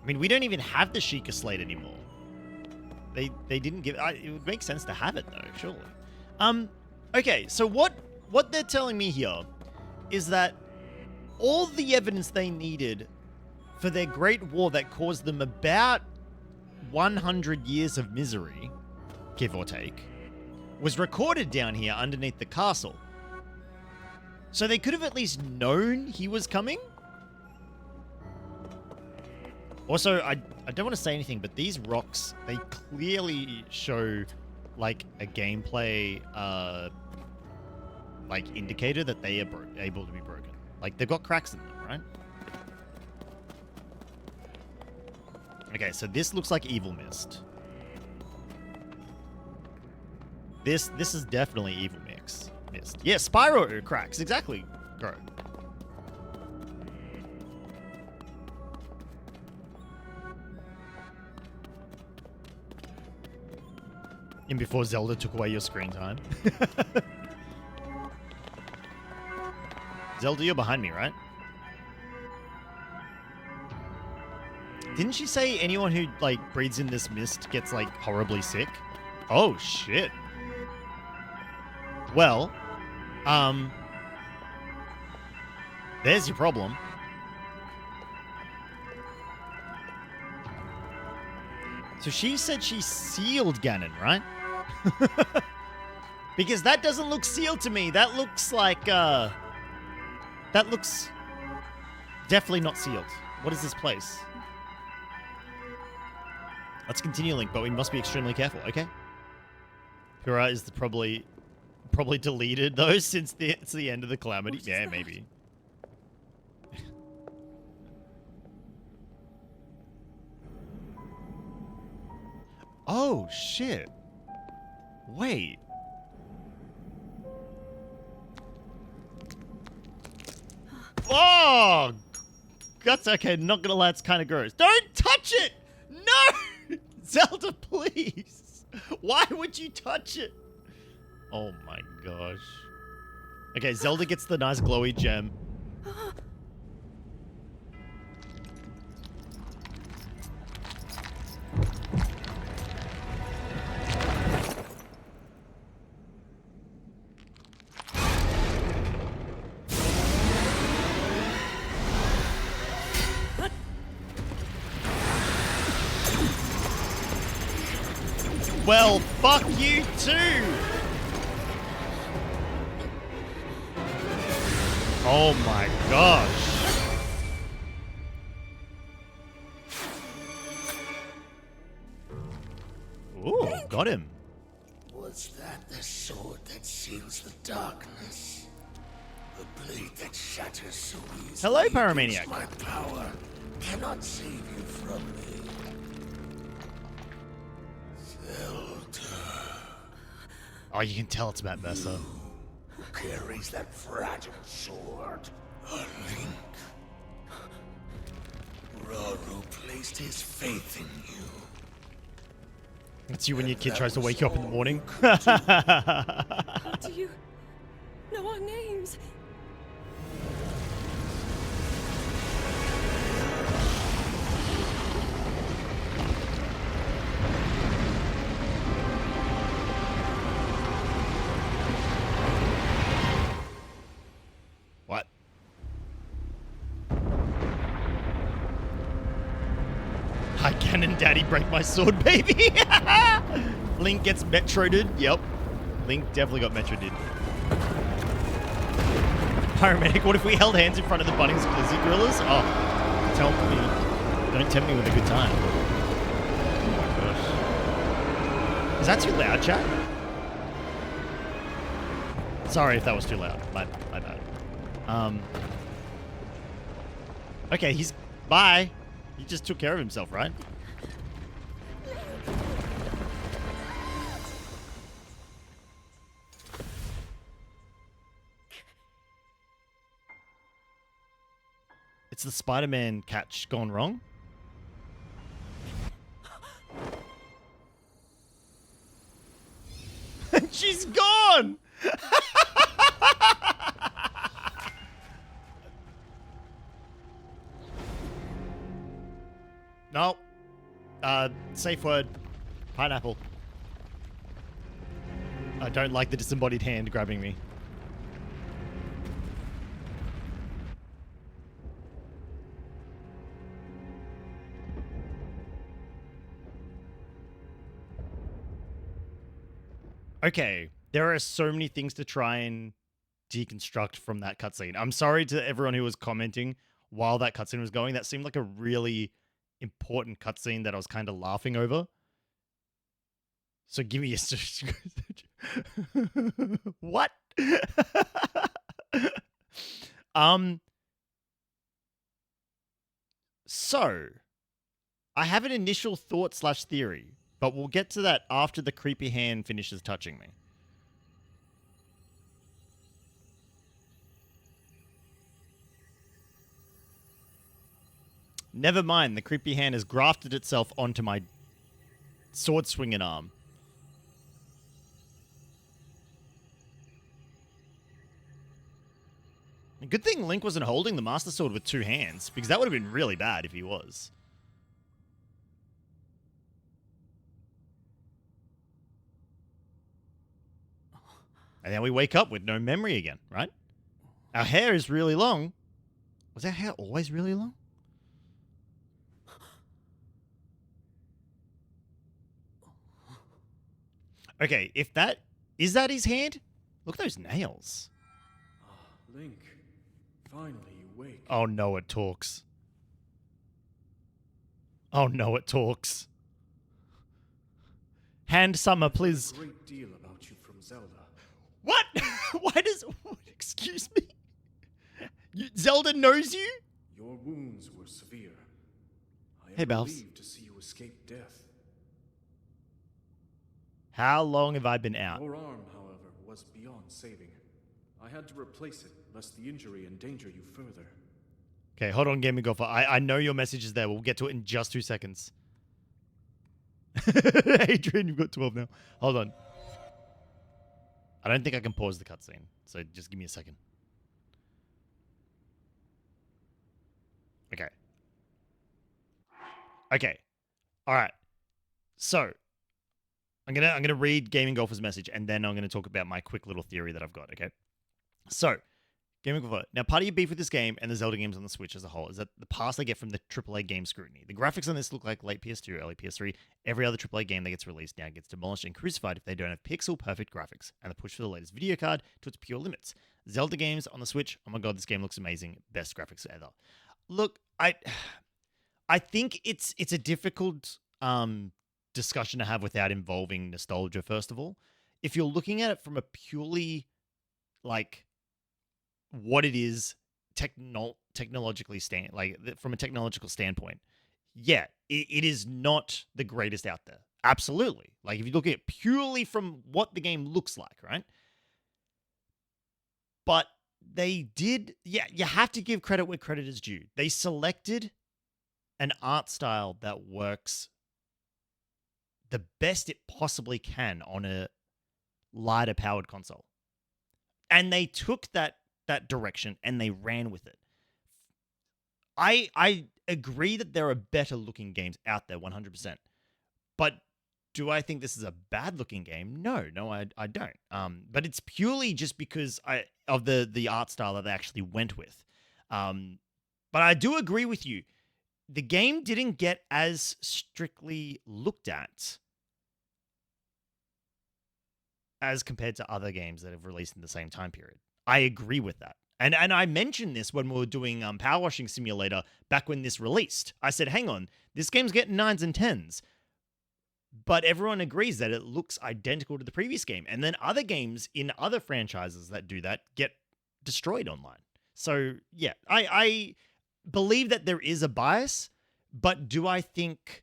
I mean, we don't even have the Sheikah Slate anymore. They didn't give it would make sense to have it though, surely. Okay, so what they're telling me here is that all the evidence they needed for their great war that caused them about 100 years of misery, give or take, was recorded down here underneath the castle. So they could have at least known he was coming? Also, I don't want to say anything, but these rocks, they clearly show like a gameplay like indicator that they are able to be broken. Like they've got cracks in them, right? Okay, so this looks like Evil Mist. This is definitely Evil Mist. Yeah, Spyro cracks, exactly. Bro. And before Zelda took away your screen time. Zelda, you're behind me, right? Didn't she say anyone who, like, breathes in this mist gets, like, horribly sick? Oh, shit. Well, there's your problem. So she said she sealed Ganon, right? Because that doesn't look sealed to me. That looks like, that looks definitely not sealed. What is this place? Let's continue, Link, but we must be extremely careful, okay? Pura is probably deleted, though, since it's the end of the Calamity. Yeah, maybe. Oh, shit. Wait. Oh! That's okay. Not gonna lie, it's kind of gross. Don't touch it! No! Zelda, please! Why would you touch it? Oh my gosh. Okay, Zelda gets the nice glowy gem. Well, fuck you too! Oh my gosh. Ooh, got him. Was that the sword that seals the darkness? The blade that shatters so easily. Hello, Pyromaniac. My power cannot save you from me. Zelda. Oh, you can tell it's Matt Besser. Who carries that fragile sword? A Link. Raru placed his faith in you. It's you when your kid tries to wake you up in the morning. How do you know our names? What? I can and Daddy break my sword, baby. Link gets Metroided. Yep. Link definitely got Metroided. Paramedic, what if we held hands in front of the Bunnings Glizzy Gorillas? Oh, tell me. Don't tempt me with a good time. Oh my gosh. Is that too loud, chat? Sorry if that was too loud. My bad. Okay, he's... Bye. He just took care of himself, right? It's the Spider-Man catch gone wrong? She's gone! No. Safe word. Pineapple. I don't like the disembodied hand grabbing me. Okay, there are so many things to try and deconstruct from that cutscene. I'm sorry to everyone who was commenting while that cutscene was going. That seemed like a really important cutscene that I was kind of laughing over. So give me a... What? So, I have an initial thought / theory, but we'll get to that after the creepy hand finishes touching me. Never mind, the creepy hand has grafted itself onto my sword-swinging arm. Good thing Link wasn't holding the Master Sword with 2 hands, because that would have been really bad if he was. And then we wake up with no memory again, right? Our hair is really long. Was our hair always really long? Okay, if that... Is that his hand? Look at those nails. Link, finally you wake. Oh no, it talks. Oh no, it talks. Hand Summer, please. A great deal about you from Zelda. What? Why does... Excuse me? Zelda knows you? Your wounds were severe. I am Hey, Bells. relieved to see you escape death. How long have I been out? Your arm, however, was beyond saving. I had to replace it, lest the injury endanger you further. Okay, hold on, Gaming Golfer. I know your message is there. We'll get to it in just 2 seconds. Adrian, you've got 12 now. Hold on. I don't think I can pause the cutscene, so just give me a second. Okay. Okay. All right. So, I'm gonna read Gaming Golfer's message, and then I'm gonna talk about my quick little theory that I've got. Okay. So, Gaming Golfer. Now, part of your beef with this game and the Zelda games on the Switch as a whole is that the pass they get from the AAA game scrutiny. The graphics on this look like late PS2, early PS3. Every other AAA game that gets released now gets demolished and crucified if they don't have pixel-perfect graphics, and the push for the latest video card to its pure limits. Zelda games on the Switch, oh my god, this game looks amazing. Best graphics ever. Look, I think it's a difficult discussion to have without involving nostalgia, first of all. If you're looking at it from a purely, like, what it is technologically from a technological standpoint, yeah, it is not the greatest out there. Absolutely. Like, if you look at it purely from what the game looks like, right? But they did, yeah, you have to give credit where credit is due. They selected an art style that works the best it possibly can on a lighter powered console. And they took that direction and they ran with it. I agree that there are better looking games out there, 100%. But do I think this is a bad looking game? No, I don't. But it's purely just because of the art style that they actually went with. But I do agree with you. The game didn't get as strictly looked at as compared to other games that have released in the same time period. I agree with that. And I mentioned this when we were doing Power Washing Simulator back when this released. I said, hang on, this game's getting 9s and 10s. But everyone agrees that it looks identical to the previous game. And then other games in other franchises that do that get destroyed online. So, yeah, I believe that there is a bias, but do I think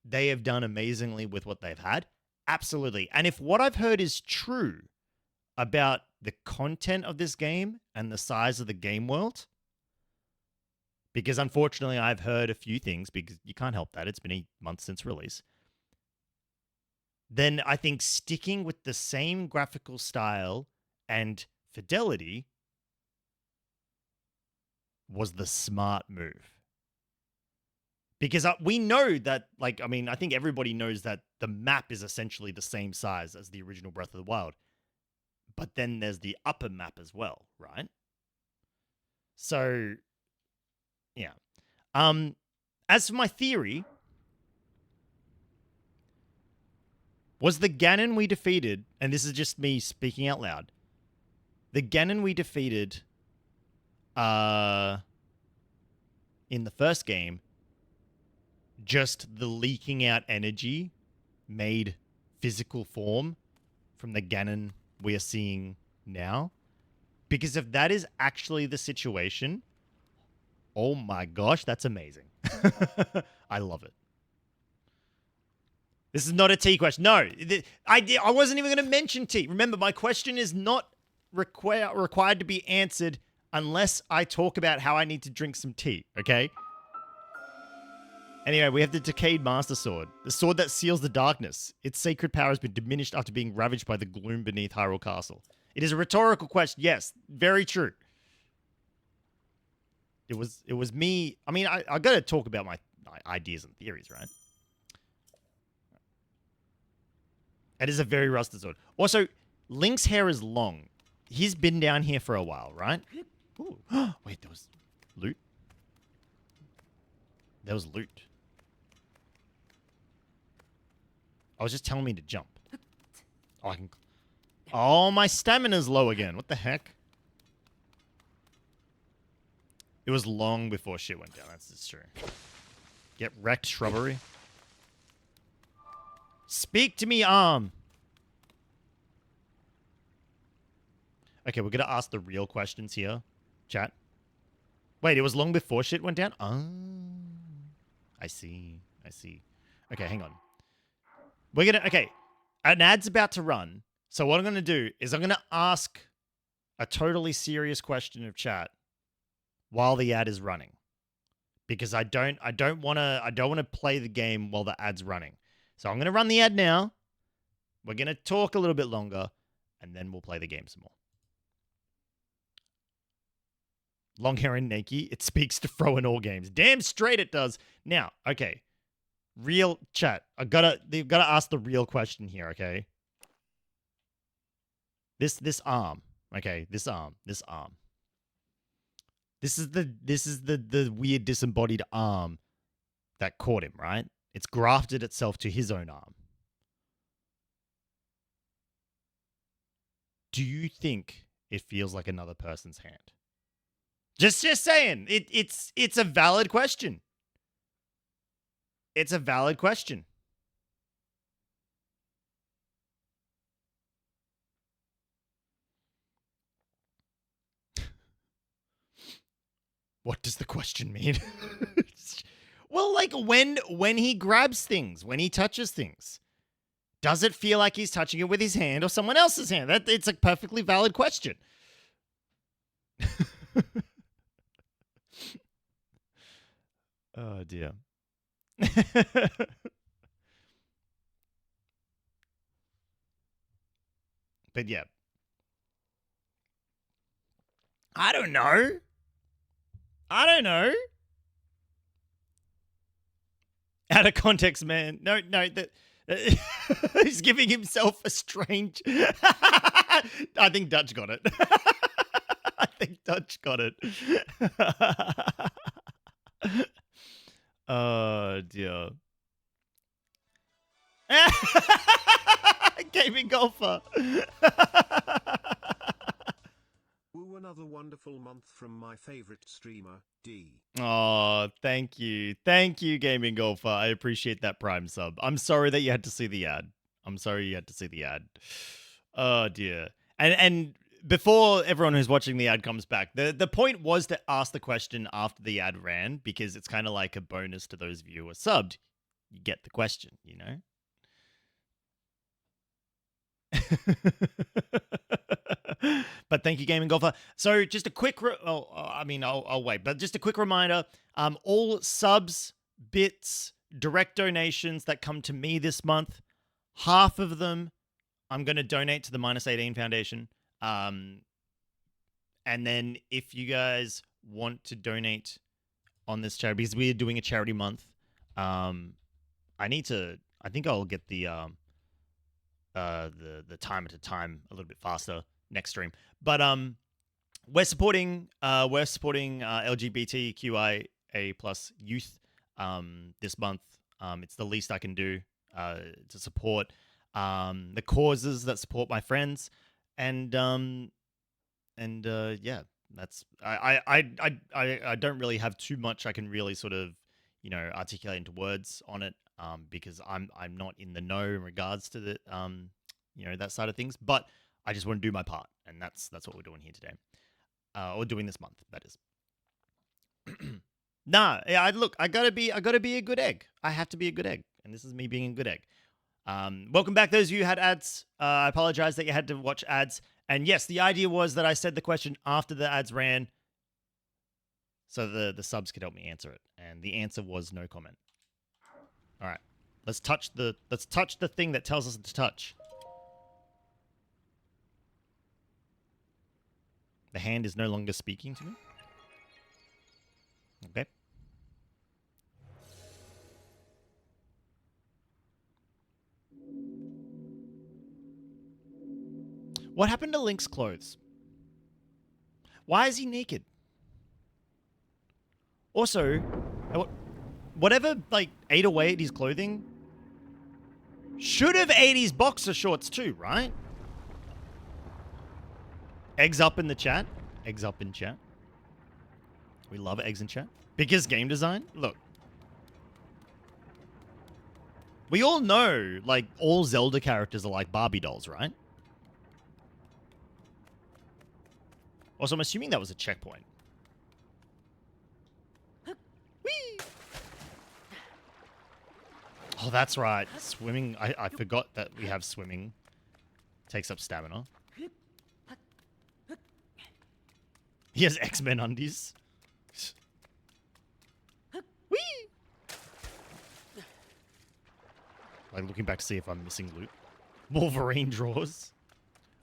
they have done amazingly with what they've had? Absolutely. And if what I've heard is true about the content of this game and the size of the game world, because unfortunately I've heard a few things, because you can't help that, it's been a month since release, then I think sticking with the same graphical style and fidelity was the smart move. Because we know that, like, I mean, I think everybody knows that the map is essentially the same size as the original Breath of the Wild. But then there's the upper map as well, right? So, yeah. As for my theory, was the Ganon we defeated, and this is just me speaking out loud, the Ganon we defeated in the first game, just the leaking out energy made physical form from the Ganon we are seeing now. Because if that is actually the situation, oh my gosh, that's amazing. I love it. This is not a tea question. No, I wasn't even going to mention tea. Remember, my question is not required to be answered unless I talk about how I need to drink some tea, okay? Anyway, we have the Decayed Master Sword, the sword that seals the darkness. Its sacred power has been diminished after being ravaged by the gloom beneath Hyrule Castle. It is a rhetorical question. Yes, very true. It was me. I mean, I got to talk about my ideas and theories, right? It is a very rusted sword. Also, Link's hair is long. He's been down here for a while, right? Ooh. Wait, there was loot? There was loot. I was just telling me to jump. Oh, I can... Oh, my stamina's low again. What the heck? It was long before shit went down. That's just true. Get wrecked, shrubbery. Speak to me, arm. Okay, we're going to ask the real questions here. Chat. Wait, it was long before shit went down? Oh. I see. I see. Okay, hang on. We're going to... Okay. An ad's about to run. So what I'm going to do is I'm going to ask a totally serious question of chat while the ad is running. Because I don't want to play the game while the ad's running. So I'm going to run the ad now. We're going to talk a little bit longer and then we'll play the game some more. Long hair and naked, it speaks to Fro in all games. Damn straight it does. Now, okay. Real chat. They've gotta ask the real question here, okay? This arm. Okay, this arm. This is the weird disembodied arm that caught him, right? It's grafted itself to his own arm. Do you think it feels like another person's hand? Just saying. It's a valid question. It's a valid question. What does the question mean? Well, like when he grabs things, when he touches things, does it feel like he's touching it with his hand or someone else's hand? It's a perfectly valid question. Oh dear. But yeah. I don't know. Out of context, man. No, that he's giving himself a strange... I think Dutch got it. Oh, dear. Gaming golfer. Ooh, another wonderful month from my favorite streamer, D. Oh, thank you. Thank you, Gaming Golfer. I appreciate that Prime sub. I'm sorry that you had to see the ad. Oh, dear. And before everyone who's watching the ad comes back, the point was to ask the question after the ad ran, because it's kind of like a bonus to those of you who are subbed. You get the question, you know? But thank you, Gaming Golfer. So just a quick, I'll wait, but just a quick reminder, all subs, bits, direct donations that come to me this month, half of them I'm going to donate to the -18 Foundation. And then if you guys want to donate on this charity, because we're doing a charity month, I think I'll get the timer to time a little bit faster next stream. But we're supporting LGBTQIA+ youth this month. It's the least I can do to support the causes that support my friends, and yeah, that's I don't really have too much I can really sort of articulate into words on it, because I'm not in the know in regards to the that side of things. But I just want to do my part, and that's what we're doing here today, or doing this month. That is. Nah, yeah. I gotta be a good egg. I have to be a good egg, and this is me being a good egg. Welcome back, those of you who had ads. I apologize that you had to watch ads. And yes, the idea was that I said the question after the ads ran, so the subs could help me answer it. And the answer was no comment. All right, let's touch the thing that tells us to touch. The hand is no longer speaking to me. Okay. What happened to Link's clothes? Why is he naked? Also, whatever ate away at his clothing should have ate his boxer shorts too, right? Eggs up in the chat. Eggs up in chat. We love eggs in chat. Biggest game design? Look. We all know, all Zelda characters are like Barbie dolls, right? Also, I'm assuming that was a checkpoint. Whee! Oh, that's right. Swimming. I forgot that we have swimming. Takes up stamina. He has X-Men undies. Whee! Looking back to see if I'm missing loot. Wolverine drawers.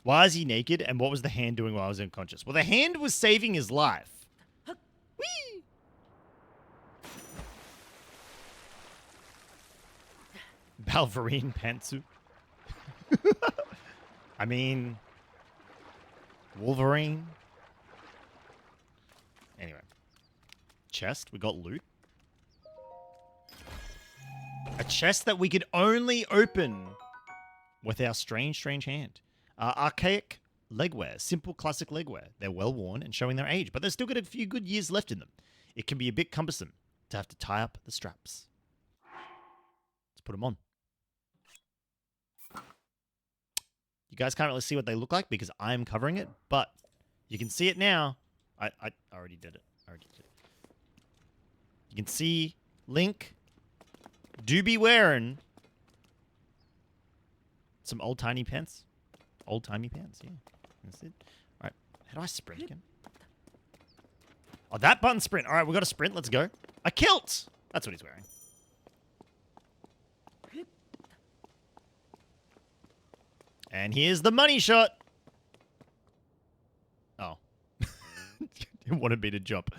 Why is he naked, and what was the hand doing while I was unconscious? Well, the hand was saving his life. Whee! Balverine pantsuit. I mean, Wolverine. Anyway. Chest. We got loot. A chest that we could only open with our strange hand. Archaic legwear. Simple classic legwear. They're well worn and showing their age, but they've still got a few good years left in them. It can be a bit cumbersome to have to tie up the straps. Let's put them on. You guys can't really see what they look like because I'm covering it, but you can see it now. I already did it. You can see Link do be wearing some old-timey pants. Old-timey pants, yeah. That's it. All right. How do I sprint again? Oh, that button sprint. All right, we got to sprint. Let's go. A kilt! That's what he's wearing. And here's the money shot. Oh. It wanted me to jump.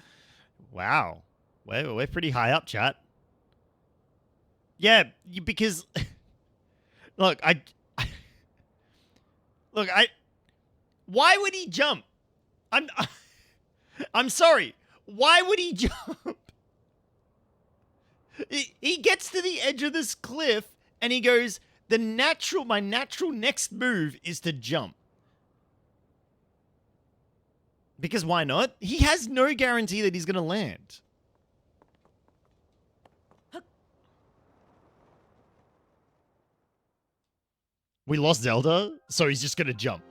Wow. We're pretty high up, chat. Yeah, because... Look, why would he jump? I'm sorry. Why would he jump? He gets to the edge of this cliff and he goes, my natural next move is to jump. Because why not? He has no guarantee that he's going to land. We lost Zelda, so he's just going to jump.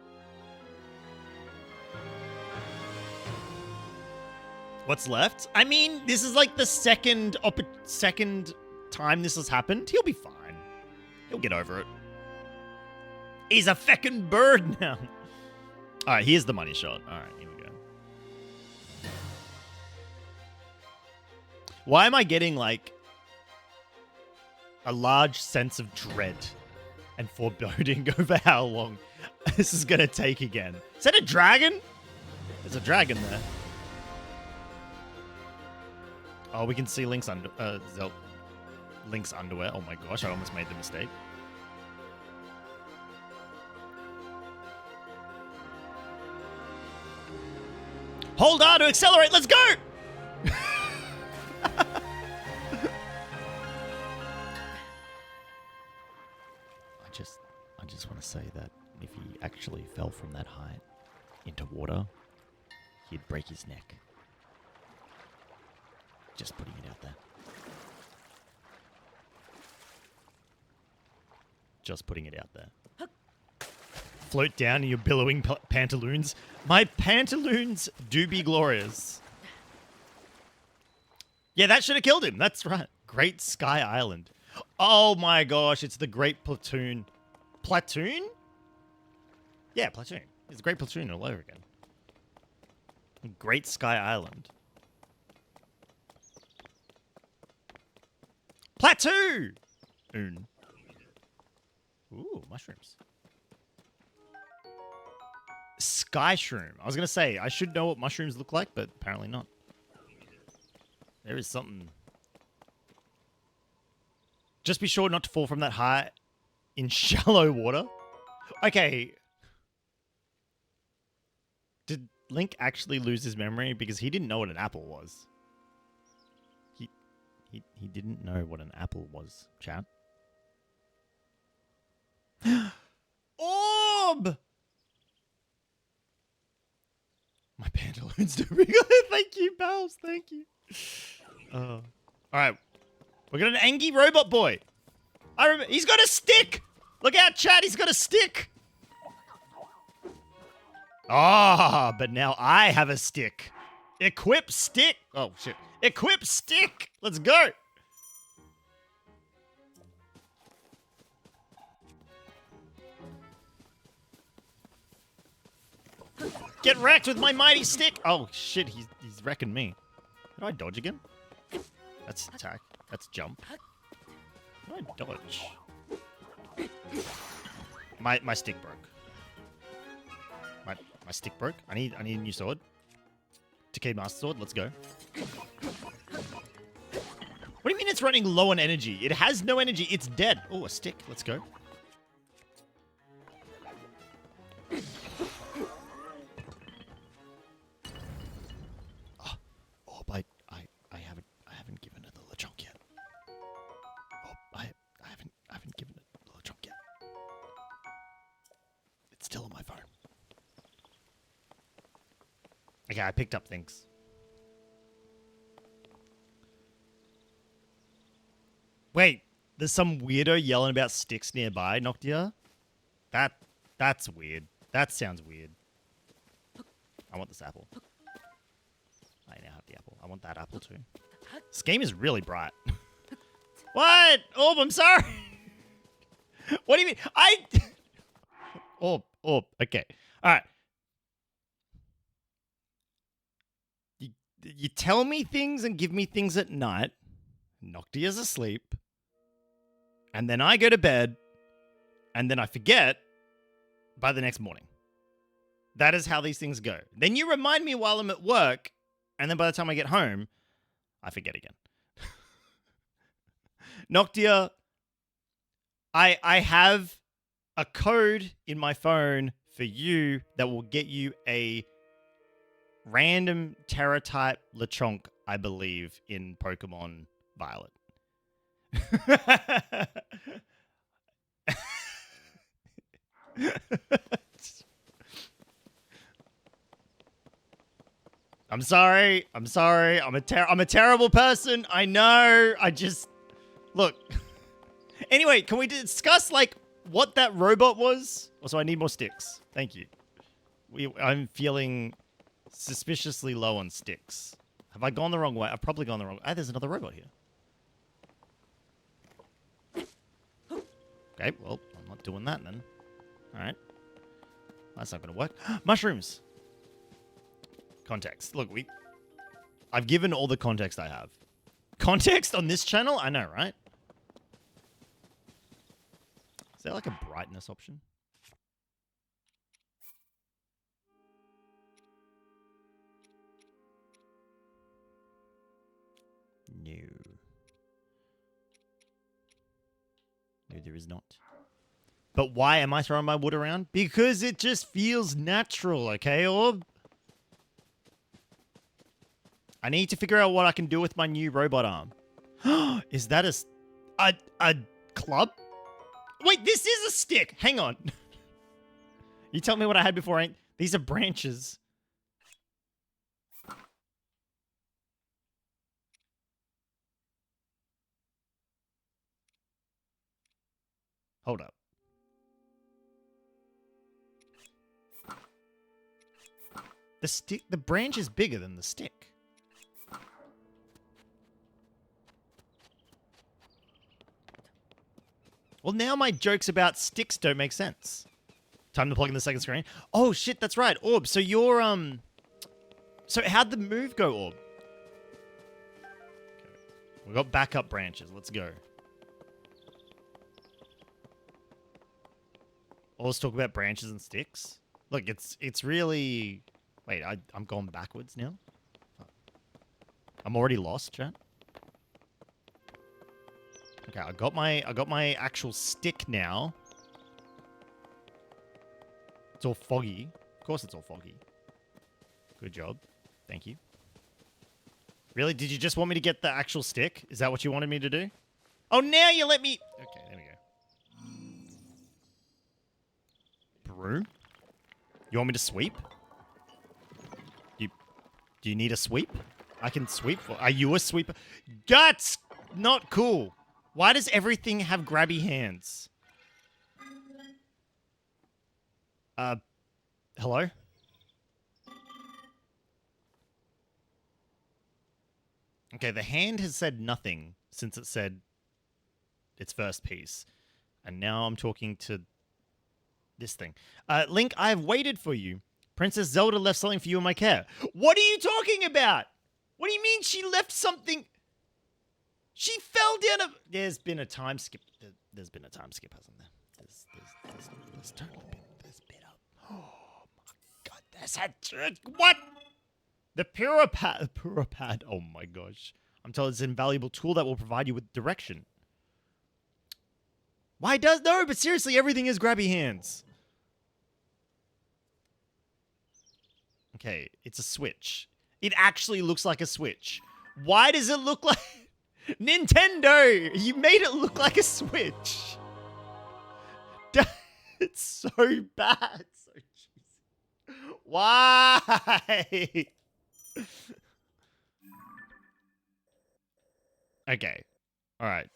What's left? I mean, this is like the second time this has happened. He'll be fine. He'll get over it. He's a feckin' bird now. All right, here's the money shot. All right, here we go. Why am I getting, like, a large sense of dread and foreboding over how long this is going to take again? Is that a dragon? There's a dragon there. Oh, we can see Link's Link's underwear. Oh my gosh, I almost made the mistake. Hold on to accelerate. Let's go! I just want to say that if he actually fell from that height into water, he'd break his neck. Just putting it out there. Just putting it out there. Float down in your billowing pantaloons. My pantaloons do be glorious. Yeah, that should have killed him. That's right. Great Sky Island. Oh my gosh, it's the Great Platoon. Platoon? Yeah, Platoon. It's Great Platoon all over again. Great Sky Island. Plateau! Ooh, mushrooms. Sky shroom. I was going to say, I should know what mushrooms look like, but apparently not. There is something. Just be sure not to fall from that height in shallow water. Okay. Did Link actually lose his memory? Because he didn't know what an apple was. He didn't know what an apple was, chat. Orb! My pantaloons do be good. Thank you, pals. Thank you. All right. We got an angry robot boy. I remember. He's got a stick. Look out, chat. He's got a stick. Ah, but now I have a stick. Equip stick. Oh, shit. Equip stick. Let's go. Get wrecked with my mighty stick. Oh, shit. He's wrecking me. How do I dodge again? That's attack. That's jump. How do I dodge? My stick broke. My stick broke. I need a new sword. Decayed Master Sword. Let's go. What do you mean it's running low on energy? It has no energy. It's dead. Oh, a stick. Let's go. I haven't given it the LeChonk yet. Oh, I haven't given it the LeChonk yet. It's still on my phone. Okay, I picked up things. Wait, there's some weirdo yelling about sticks nearby, Noctia? That's weird. That sounds weird. I want this apple. I now have the apple. I want that apple too. This game is really bright. What? Orb, I'm sorry. What do you mean? Orb. Okay. All right. You tell me things and give me things at night. Noctia's asleep. And then I go to bed. And then I forget by the next morning. That is how these things go. Then you remind me while I'm at work. And then by the time I get home, I forget again. Noctia, I have a code in my phone for you that will get you a random Terra type LeChonk, I believe, in Pokemon Violet. I'm sorry. I'm a terrible person. I know. I just look. Anyway, can we discuss like what that robot was? Also, I need more sticks. Thank you. I'm feeling suspiciously low on sticks. Have I gone the wrong way? I've probably gone the wrong way. Ah, there's another robot here. Okay, well, I'm not doing that then. All right. That's not going to work. Mushrooms. Context. Look, I've given all the context I have. Context on this channel? I know, right? Is there like a brightness option? No. No, there is not. But why am I throwing my wood around? Because it just feels natural, okay, Orb? I need to figure out what I can do with my new robot arm. Is that a club? Wait, this is a stick. Hang on. You tell me what I had before. These are branches. Hold up. The branch is bigger than the stick. Well, now my jokes about sticks don't make sense. Time to plug in the second screen. Oh, shit, that's right. Orb, so you're, So how'd the move go, Orb? Okay. We've got backup branches. Let's go. Oh, let's talk about branches and sticks. Look, it's really... Wait, I'm going backwards now? I'm already lost, chat. Okay, I got my actual stick now. It's all foggy. Of course it's all foggy. Good job. Thank you. Really? Did you just want me to get the actual stick? Is that what you wanted me to do? Oh, now you let me... Okay, there we go. Broom? You want me to sweep? Do you need a sweep? I can sweep. Are you a sweeper? That's not cool. Why does everything have grabby hands? Hello? Okay, the hand has said nothing since it said its first piece. And now I'm talking to this thing. Link, I have waited for you. Princess Zelda left something for you in my care. What are you talking about? What do you mean she left something? She fell down a... There's been a time skip. There's been a time skip, hasn't there? There's totally been... There's been a... Oh my god, there's a... What? The Purapad. Oh my gosh. I'm told it's an invaluable tool that will provide you with direction. Why does... No, but seriously, everything is grabby hands. Okay, it's a Switch. It actually looks like a Switch. Why does it look like... Nintendo! You made it look like a Switch. It's so bad. So cheesy. Why? Okay. All right.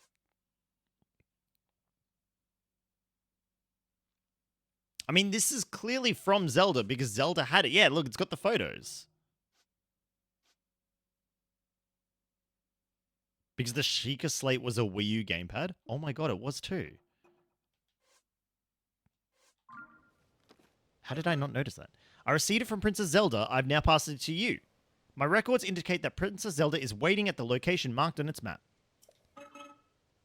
I mean, this is clearly from Zelda because Zelda had it. Yeah, look, it's got the photos. Because the Sheikah Slate was a Wii U gamepad? Oh my god, it was too. How did I not notice that? I received it from Princess Zelda. I've now passed it to you. My records indicate that Princess Zelda is waiting at the location marked on its map.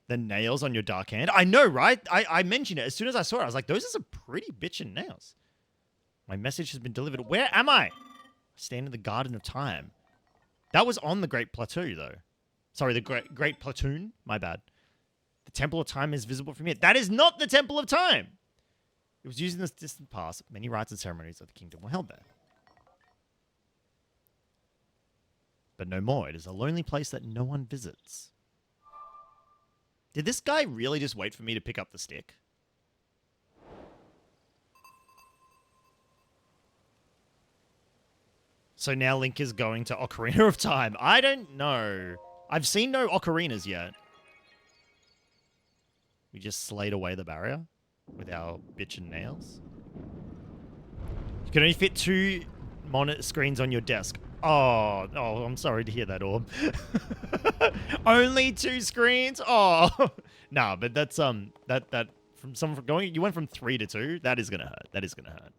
The nails on your dark hand? I know, right? I mentioned it. As soon as I saw it, I was like, those are some pretty bitchin' nails. My message has been delivered. Where am I? I stand in the Garden of Time. That was on the Great Plateau, though. Sorry, the Great Platoon. My bad. The Temple of Time is visible from here. That is not the Temple of Time! It was used in this distant past. Many rites and ceremonies of the kingdom were held there. But no more. It is a lonely place that no one visits. Did this guy really just wait for me to pick up the stick? So now Link is going to Ocarina of Time. I don't know. I've seen no ocarinas yet. We just slayed away the barrier with our bitchin' nails. You can only fit 2 monitor screens on your desk. Oh, I'm sorry to hear that, Orb. Only 2 screens? Oh. Nah, but that's that from someone going, you went from 3 to 2. That is gonna hurt. That is gonna hurt.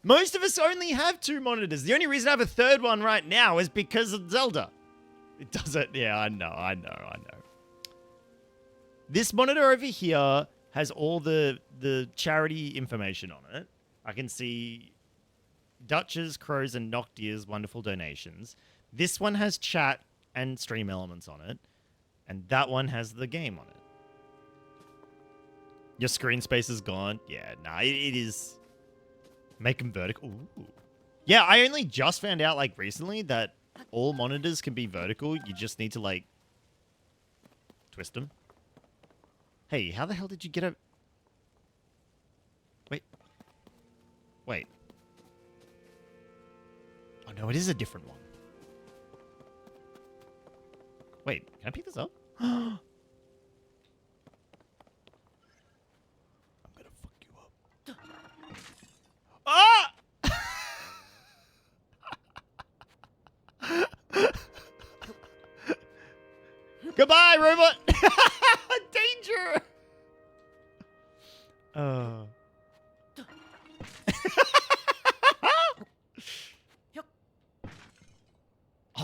Most of us only have 2 monitors. The only reason I have a 3rd one right now is because of Zelda. It doesn't... Yeah, I know. This monitor over here has all the charity information on it. I can see Dutch's, Crow's, and Noctia's wonderful donations. This one has chat and stream elements on it. And that one has the game on it. Your screen space is gone. Yeah, nah, it is... Make them vertical. Ooh. Yeah, I only just found out, like, recently that all monitors can be vertical. You just need to, like, twist them. Hey, how the hell did you get a... Wait. Oh, no, it is a different one. Wait, can I pick this up? Goodbye, robot! Danger! Oh,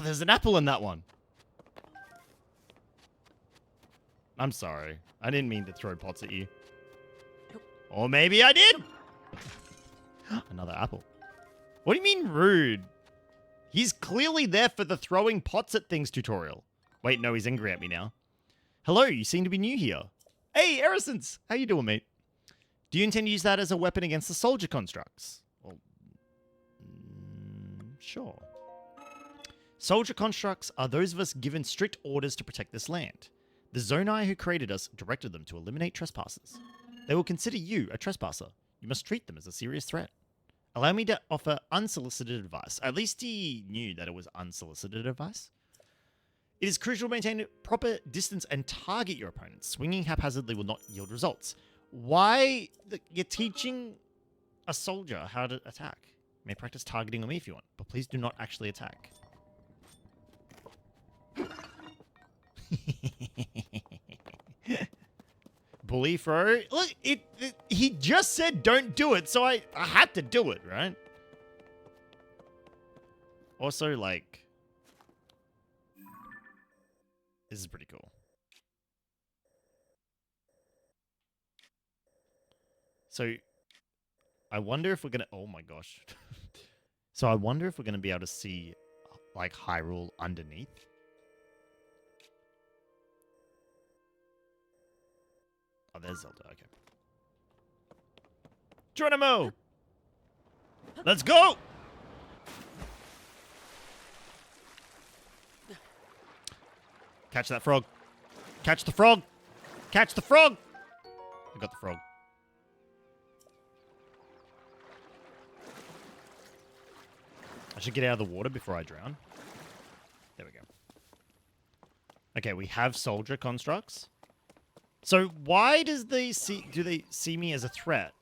there's an apple in that one. I'm sorry. I didn't mean to throw pots at you. Or maybe I did! Another apple. What do you mean rude? He's clearly there for the throwing pots at things tutorial. Wait, no, he's angry at me now. Hello, you seem to be new here. Hey, Erisons! How you doing, mate? Do you intend to use that as a weapon against the soldier constructs? Well, sure. Soldier constructs are those of us given strict orders to protect this land. The Zonai who created us directed them to eliminate trespassers. They will consider you a trespasser. You must treat them as a serious threat. Allow me to offer unsolicited advice. At least he knew that it was unsolicited advice. It is crucial to maintain proper distance and target your opponents. Swinging haphazardly will not yield results. Why? You're teaching a soldier how to attack. You may practice targeting on me if you want, but please do not actually attack. Bully Fro. Look, he just said don't do it, so I had to do it, right? Also, like, this is pretty cool. So, I wonder if we're gonna. Oh my gosh. So I wonder if we're gonna be able to see, like, Hyrule underneath. Oh, there's Zelda. Okay. Geronimo! Let's go! Catch that frog. Catch the frog! Catch the frog! I got the frog. I should get out of the water before I drown. There we go. Okay, we have soldier constructs. So why do they see me as a threat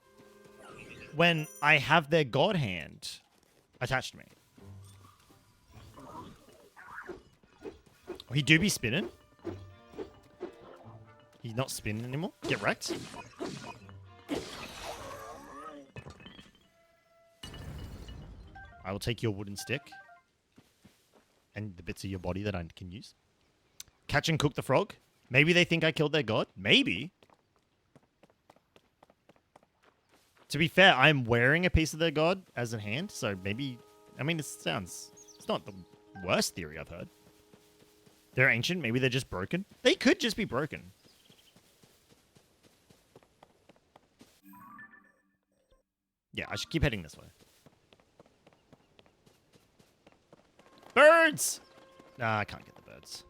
when I have their god hand attached to me? Oh, he do be spinning? He's not spinning anymore? Get wrecked? I will take your wooden stick and the bits of your body that I can use. Catch and cook the frog. Maybe they think I killed their god. Maybe. To be fair, I'm wearing a piece of their god as a hand, so maybe... I mean, it's not the worst theory I've heard. They're ancient. Maybe they're just broken. They could just be broken. Yeah, I should keep heading this way. Birds! Nah, I can't get the birds.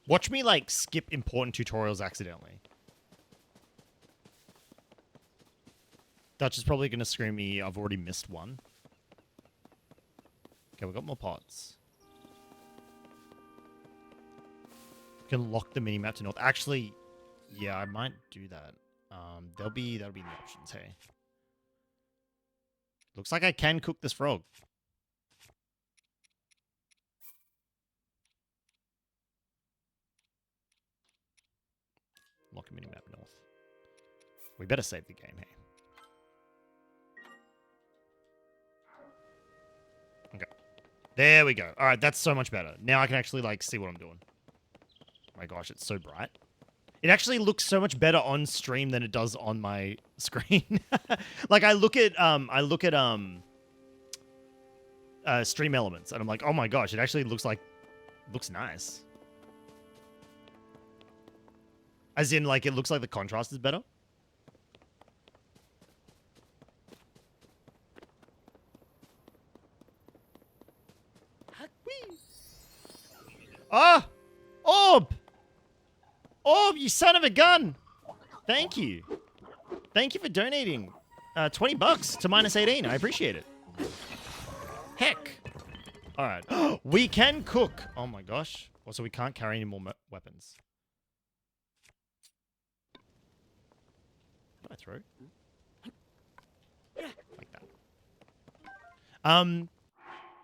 Watch me, like, skip important tutorials accidentally. Dutch is probably going to scream me, I've already missed one. Okay, we've got more pots. We can lock the minimap to north. Actually, yeah, I might do that. That'll be in the options, hey. Looks like I can cook this frog. Lock a minimap north. We better save the game, hey. Okay. There we go. Alright, that's so much better. Now I can actually, like, see what I'm doing. Oh my gosh, it's so bright. It actually looks so much better on stream than it does on my screen. Like, I look at stream elements, and I'm like, oh my gosh, it actually looks nice. As in, like, it looks like the contrast is better. Ah! Orb! Orb, you son of a gun! Thank you. Thank you for donating 20 bucks to -18. I appreciate it. Heck. Alright. We can cook. Oh my gosh. Also, we can't carry any more weapons. What did I throw? Like that.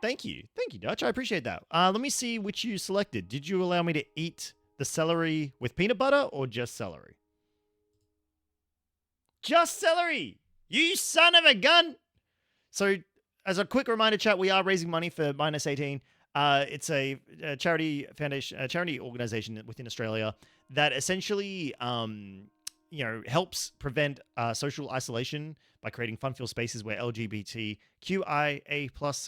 Thank you, Dutch. I appreciate that. Let me see which you selected. Did you allow me to eat the celery with peanut butter or just celery? Just celery! You son of a gun! So, as a quick reminder, chat, we are raising money for Minus 18. It's a charity foundation, a charity organization within Australia that essentially, helps prevent social isolation by creating fun-filled spaces where LGBTQIA+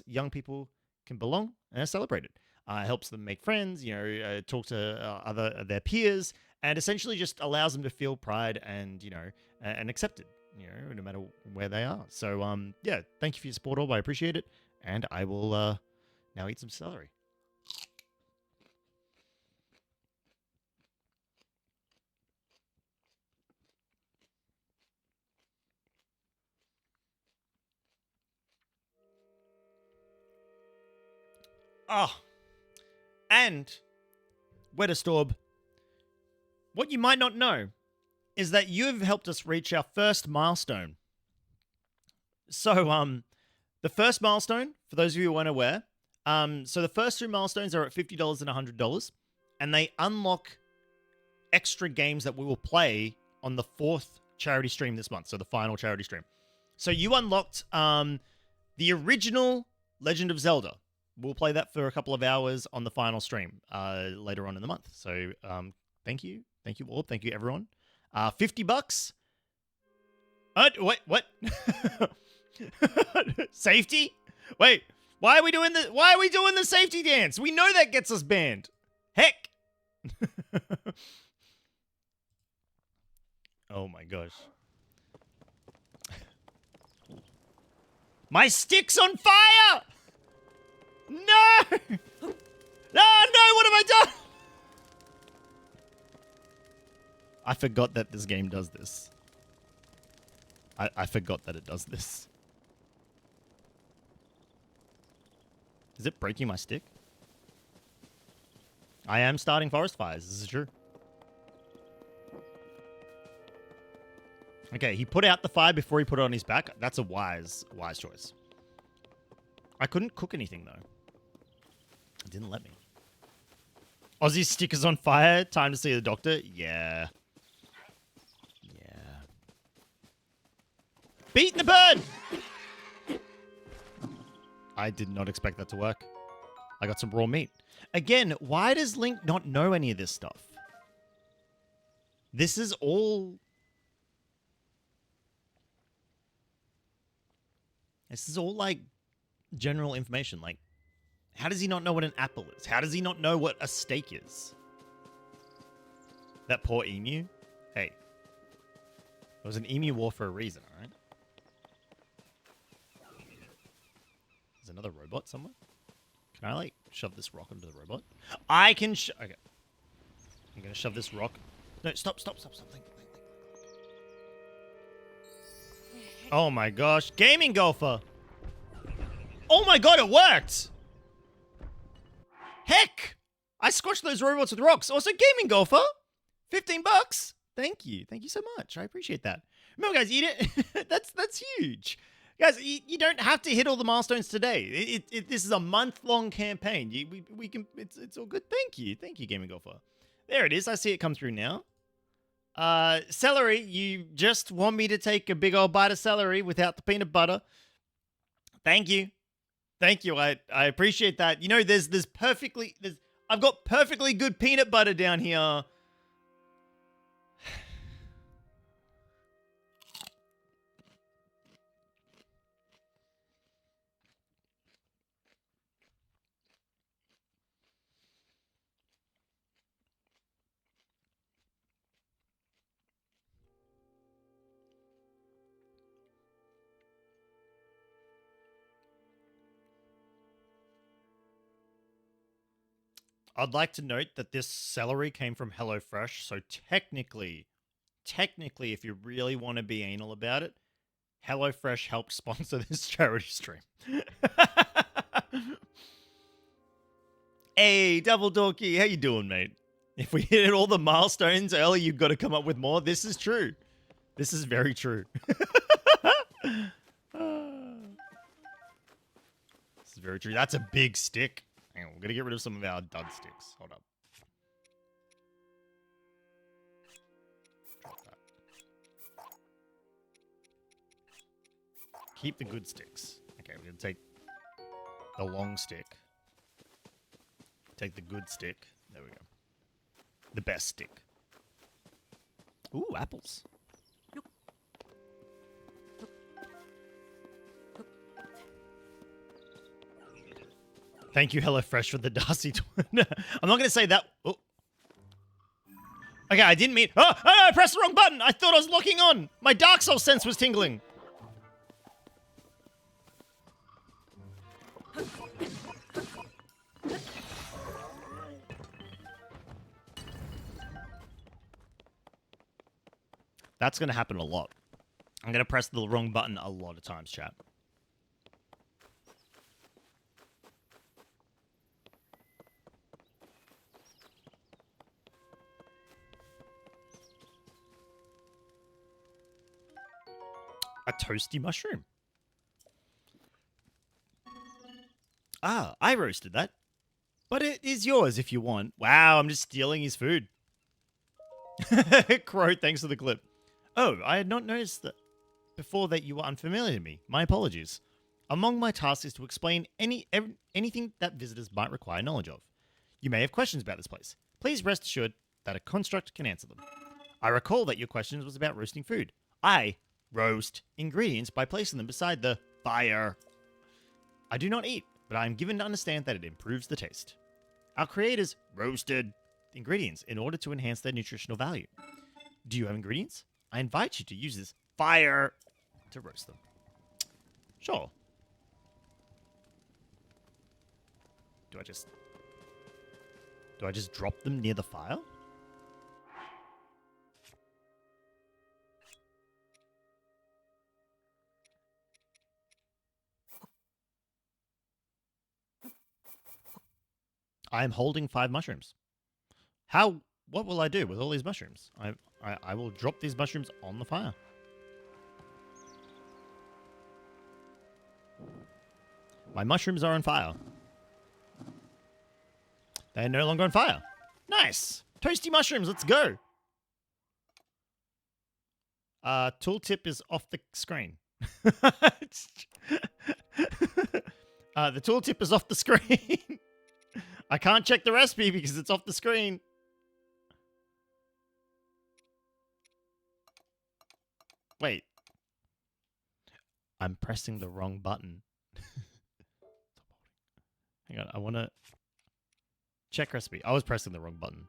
young people can belong and are celebrated. Helps them make friends, talk to their peers, and essentially just allows them to feel pride and and accepted, no matter where they are. So yeah, thank you for your support, Orb. I appreciate it, and I will now eat some celery. Oh, and Wetterstorb, what you might not know is that you've helped us reach our first milestone. So, the first milestone, for those of you who aren't aware, so the first 2 milestones are at $50 and $100, and they unlock extra games that we will play on the 4th charity stream this month, so the final charity stream. So you unlocked the original Legend of Zelda. We'll play that for a couple of hours on the final stream later on in the month. So thank you all, thank you everyone. $50. Wait, what? Safety? Wait, why are we doing the safety dance? We know that gets us banned. Heck. Oh my gosh. My stick's on fire! No! No, what have I done? I forgot that this game does this. I forgot that it does this. Is it breaking my stick? I am starting forest fires, this is true. Okay, he put out the fire before he put it on his back. That's a wise choice. I couldn't cook anything, though. It didn't let me. Aussie's stick is on fire. Time to see the doctor. Yeah. Yeah. Beat the bird! I did not expect that to work. I got some raw meat. Again, why does Link not know any of this stuff? This is all... This is all, like, general information. Like, how does he not know what an apple is? How does he not know what a steak is? That poor emu? Hey. It was an emu war for a reason, alright? There's another robot somewhere? Can I, like, shove this rock into the robot? I can okay. I'm gonna shove this rock. No, stop. Think. Oh my gosh. Gaming golfer! Oh my god, it worked! Heck! I squashed those robots with rocks. Also, gaming golfer! $15? Thank you. Thank you so much. I appreciate that. Remember, guys, that's huge. Guys, you don't have to hit all the milestones today. This is a month-long campaign. We can. It's all good. Thank you, gaming golfer. There it is. I see it come through now. Celery. You just want me to take a big old bite of celery without the peanut butter. Thank you. I appreciate that. You know, I've got perfectly good peanut butter down here. I'd like to note that this celery came from HelloFresh, so technically, if you really want to be anal about it, HelloFresh helped sponsor this charity stream. Hey, Double Dorky, how you doing, mate? If we hit all the milestones early, you've got to come up with more. This is true. This is very true. This is is very true. That's a big stick. Hang on, we're going to get rid of some of our dud sticks. Hold up. Drop that. Keep the good sticks. Okay, we're going to take the long stick. Take the good stick. There we go. The best stick. Ooh, apples. Thank you, HelloFresh, for the Darcy twin. I'm not going to say that. Oh. Okay, I didn't mean... Oh, no, I pressed the wrong button. I thought I was locking on. My Dark Souls sense was tingling. That's going to happen a lot. I'm going to press the wrong button a lot of times, chat. A toasty mushroom. Ah, I roasted that. But it is yours if you want. Wow, I'm just stealing his food. Crow, thanks for the clip. Oh, I had not noticed that before that you were unfamiliar to me. My apologies. Among my tasks is to explain anything that visitors might require knowledge of. You may have questions about this place. Please rest assured that a construct can answer them. I recall that your question was about roasting food. I roast ingredients by placing them beside the fire. I do not eat, but I am given to understand that it improves the taste. Our creators roasted ingredients in order to enhance their nutritional value. Do you have ingredients? I invite you to use this fire to roast them. Sure. Do I just drop them near the fire? I am holding 5 mushrooms. What will I do with all these mushrooms? I will drop these mushrooms on the fire. My mushrooms are on fire. They are no longer on fire. Nice! Toasty mushrooms, let's go! Tooltip is off the screen. The tooltip is off the screen. I can't check the recipe because it's off the screen. Wait. I'm pressing the wrong button. Hang on, I want to check recipe. I was pressing the wrong button.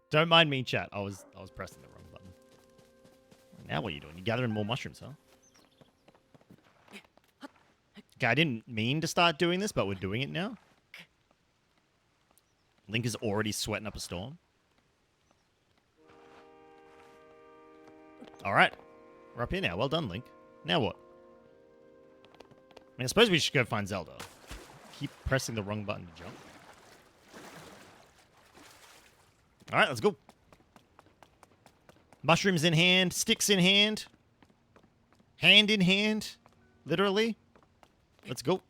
Don't mind me, chat. I was pressing the wrong button. Now what are you doing? You're gathering more mushrooms, huh? Okay, I didn't mean to start doing this, but we're doing it now. Link is already sweating up a storm. Alright. We're up here now. Well done, Link. Now what? I mean, I suppose we should go find Zelda. Keep pressing the wrong button to jump. Alright, let's go. Mushrooms in hand. Sticks in hand. Hand in hand. Literally. Let's go.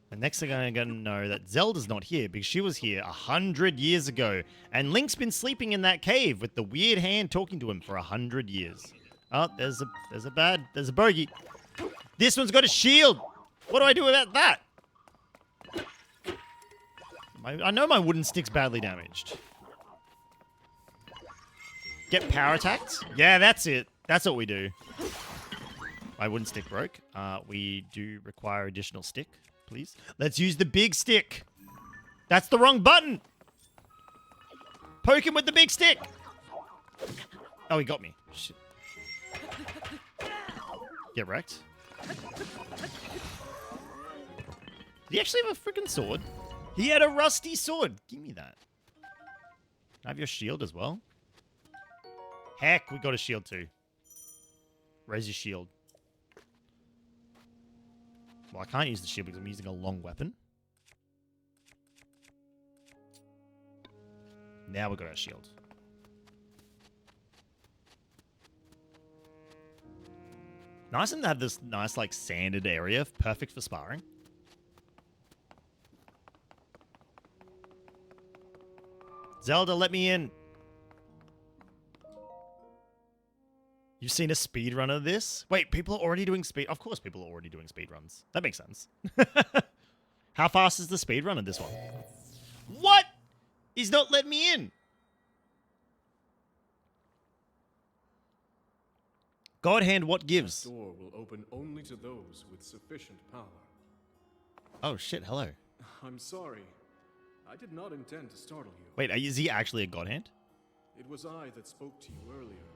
The next thing I'm going to know that Zelda's not here because she was here 100 years ago. And Link's been sleeping in that cave with the weird hand talking to him for 100 years. Oh, there's a bogey. This one's got a shield. What do I do about that? I know my wooden stick's badly damaged. Get power attacked? Yeah, that's it. That's what we do. My wooden stick broke. We do require additional stick, please. Let's use the big stick. That's the wrong button. Poke him with the big stick. Oh, he got me. Shit. Get wrecked. Did he actually have a freaking sword? He had a rusty sword. Give me that. I have your shield as well. Heck, we got a shield too. Raise your shield. Well, I can't use the shield because I'm using a long weapon. Now we got our shield. Nice and to have this nice, like, sanded area, perfect for sparring. Zelda, let me in. You've seen a speedrun of this? Wait, people are already doing speed... Of course people are already doing speedruns. That makes sense. How fast is the speedrun of this one? What? He's not letting me in. God hand, what gives? The door will open only to those with sufficient power. Oh shit, hello. I'm sorry. I did not intend to startle you. Wait, is he actually a god hand? It was I that spoke to you earlier.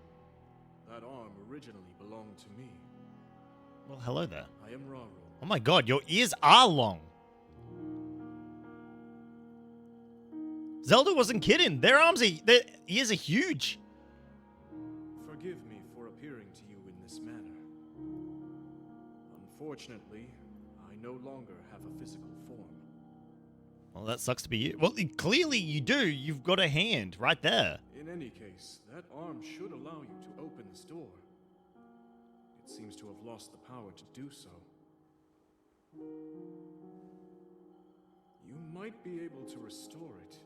That arm originally belonged to me. Well, hello there. I am Raru. Oh my god, your ears are long. Zelda wasn't kidding. Their ears are huge. Forgive me for appearing to you in this manner. Unfortunately, I no longer have a physical form. Well, that sucks to be you. Well, clearly you do. You've got a hand right there. In any case, that arm should allow you to open this door. It seems to have lost the power to do so. You might be able to restore it,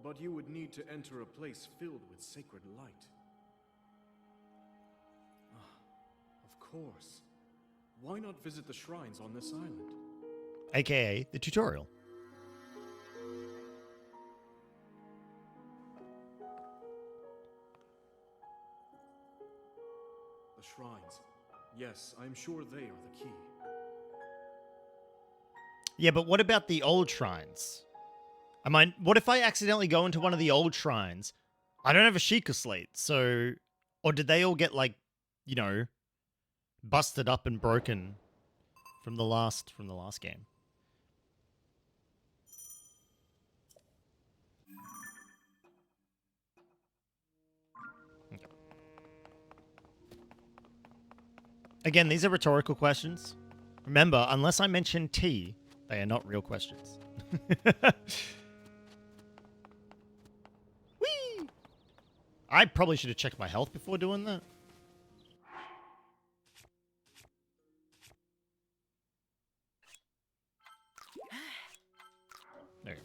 but you would need to enter a place filled with sacred light. Of course. Why not visit the shrines on this island? AKA the tutorial. The shrines. Yes, I'm sure they are the key. Yeah, but what about the old shrines? What if I accidentally go into one of the old shrines? I don't have a Sheikah slate, so... Or did they all get, like, you know, busted up and broken from the last game? Okay. Again, these are rhetorical questions. Remember, unless I mention tea, they are not real questions. Whee! I probably should have checked my health before doing that. There.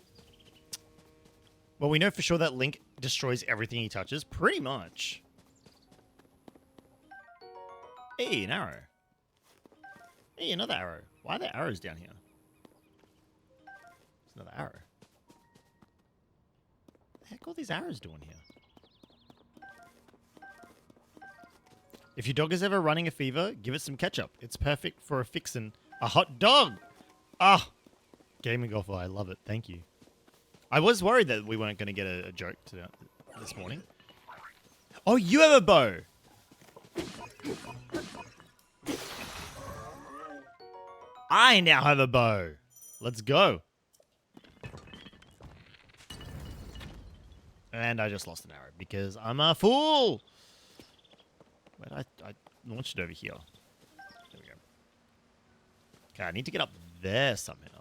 Well, we know for sure that Link destroys everything he touches. Pretty much. Hey, an arrow. Hey, another arrow. Why are there arrows down here? There's another arrow. What the heck are all these arrows doing here? If your dog is ever running a fever, give it some ketchup. It's perfect for a fixin' a hot dog. Ah, gaming offer. I love it. Thank you. I was worried that we weren't going to get a joke this morning. Oh, you have a bow. I now have a bow. Let's go. And I just lost an arrow because I'm a fool. Wait, I launched it over here. There we go. Okay, I need to get up there somehow.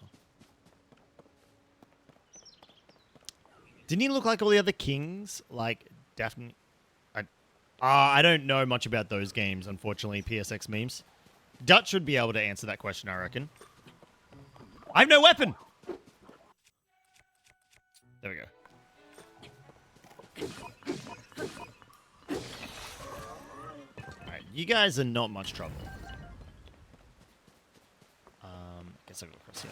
Didn't he look like all the other kings? Like, Daphne? I don't know much about those games, unfortunately, PSX memes. Dutch should be able to answer that question, I reckon. I have no weapon! There we go. Alright, you guys are not much trouble. Guess I'll go across here.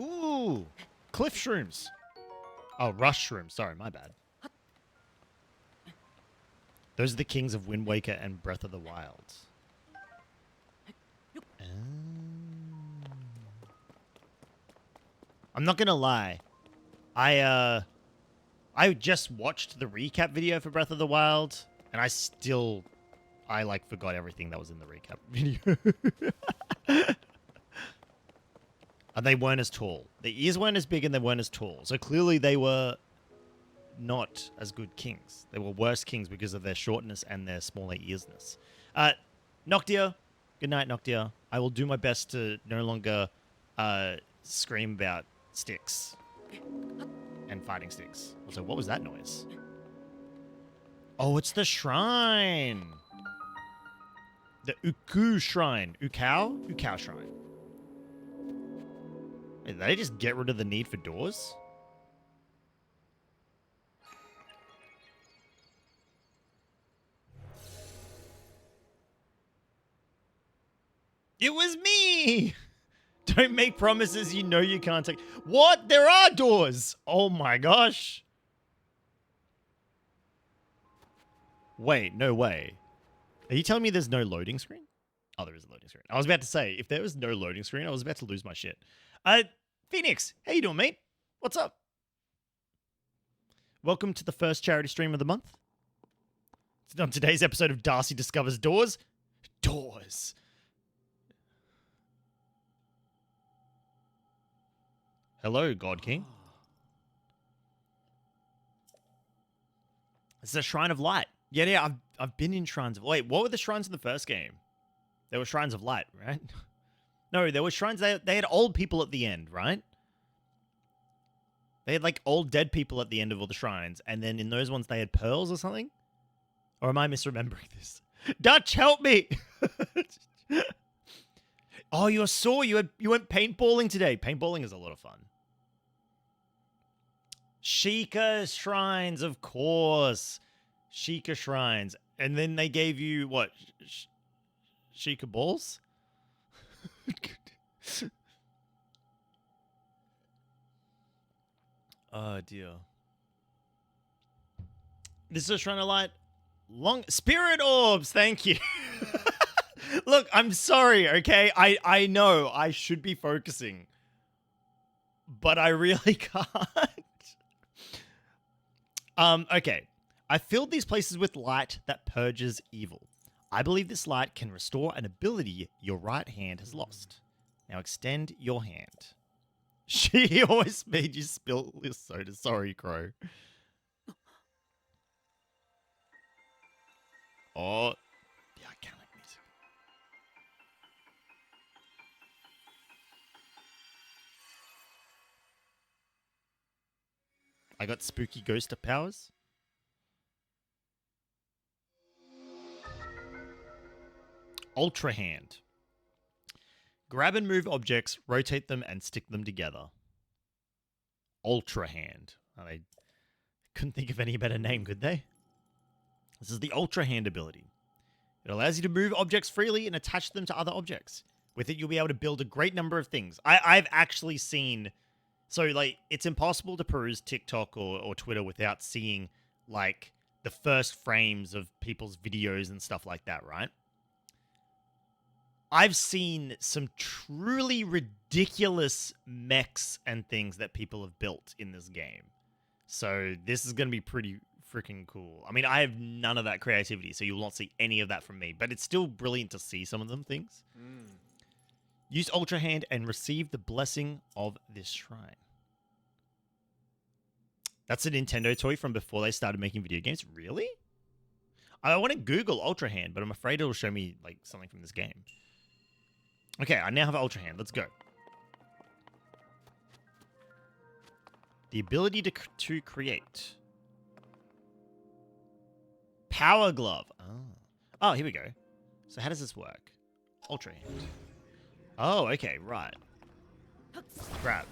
Ooh! Cliff shrooms! Oh, rush shrooms. Sorry, my bad. Those are the kings of Wind Waker and Breath of the Wild. I'm not gonna lie. I just watched the recap video for Breath of the Wild, and I like forgot everything that was in the recap video. And they weren't as tall. The ears weren't as big and they weren't as tall. So clearly they were not as good kings. They were worse kings because of their shortness and their smaller earsness. Noctia. Good night, Noctia. I will do my best to no longer scream about sticks. and fighting sticks. Also, what was that noise? Oh, it's the shrine. The Uku shrine. Ukao? Ukao shrine. Did they just get rid of the need for doors? It was me! Don't make promises you know you can't take. What? There are doors! Oh my gosh. Wait, no way. Are you telling me there's no loading screen? Oh, there is a loading screen. I was about to say, if there was no loading screen, I was about to lose my shit. Phoenix, how you doing, mate? What's up? Welcome to the first charity stream of the month. On today's episode of Darcy Discovers Doors. Doors. Hello, God King. It's a Shrine of Light. Yeah, I've been in Shrines of... Wait, what were the shrines in the first game? There were Shrines of Light, right? No, there were shrines... They had old people at the end, right? They had, like, old dead people at the end of all the shrines. And then in those ones, they had pearls or something? Or am I misremembering this? Dutch, help me! Oh, you're sore. You went paintballing today. Paintballing is a lot of fun. Sheikah shrines, of course. Sheikah shrines. And then they gave you, what? Sheikah balls? Oh, dear. This is a Shrine of Light. Spirit orbs, thank you. Look, I'm sorry, okay? I know I should be focusing. But I really can't. Okay. I filled these places with light that purges evil. I believe this light can restore an ability your right hand has lost. Now extend your hand. She always made you spill your soda. Sorry, Crow. Oh. Yeah, I can't like music. I got spooky ghost powers. Ultra Hand. Grab and move objects, rotate them, and stick them together. Ultra Hand. Oh, they couldn't think of any better name, could they? This is the Ultra Hand ability. It allows you to move objects freely and attach them to other objects. With it, you'll be able to build a great number of things. I've actually seen... So, like, it's impossible to peruse TikTok or Twitter without seeing, like, the first frames of people's videos and stuff like that, right? I've seen some truly ridiculous mechs and things that people have built in this game. So this is going to be pretty freaking cool. I mean, I have none of that creativity, so you will not see any of that from me. But it's still brilliant to see some of them things. Use Ultra Hand and receive the blessing of this shrine. That's a Nintendo toy from before they started making video games? Really? I want to Google Ultra Hand, but I'm afraid it'll show me like something from this game. Okay, I now have Ultra Hand. Let's go. The ability to create. Power Glove. Oh, here we go. So how does this work? Ultra Hand. Oh, okay, right. Grab.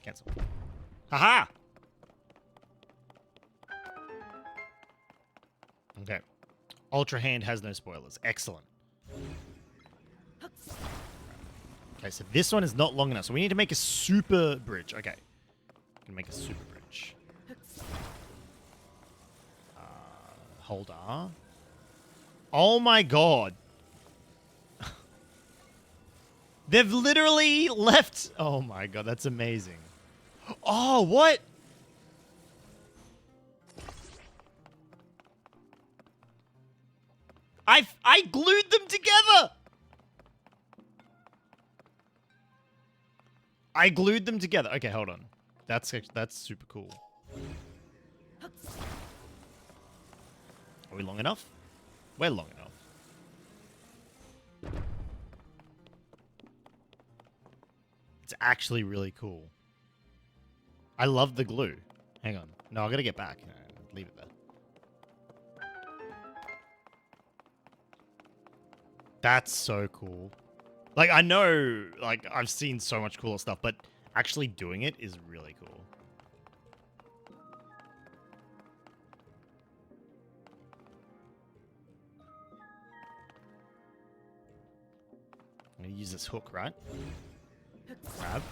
Cancel. Haha! Okay. Ultra Hand has no spoilers. Excellent. Okay, so this one is not long enough. So we need to make a super bridge. Okay. We can make a super bridge. Hold R. Oh my god. They've literally left... Oh my god, that's amazing. Oh, what? I glued them together. I glued them together. Okay, hold on. That's super cool. Are we long enough? We're long enough. It's actually really cool. I love the glue. Hang on. No, I gotta get back. No, leave it there. That's so cool. Like, I know, like, I've seen so much cooler stuff, but actually doing it is really cool. I'm gonna use this hook, right? Grab.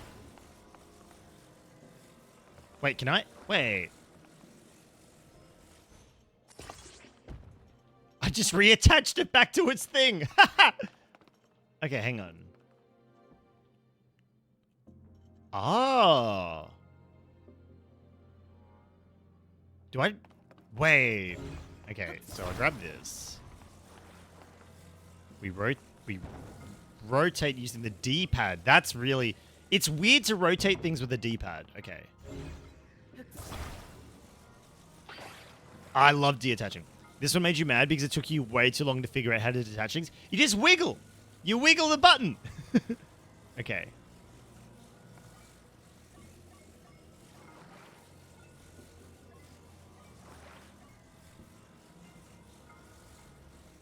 Wait, can I? Wait. I just reattached it back to its thing. Okay, hang on. Oh. Do I? Wait. Okay, so I grab this. We rotate using the D-pad. That's really... It's weird to rotate things with the D-pad. Okay. I love detaching. This one made you mad because it took you way too long to figure out how to detach things. You just wiggle. You wiggle the button. Okay.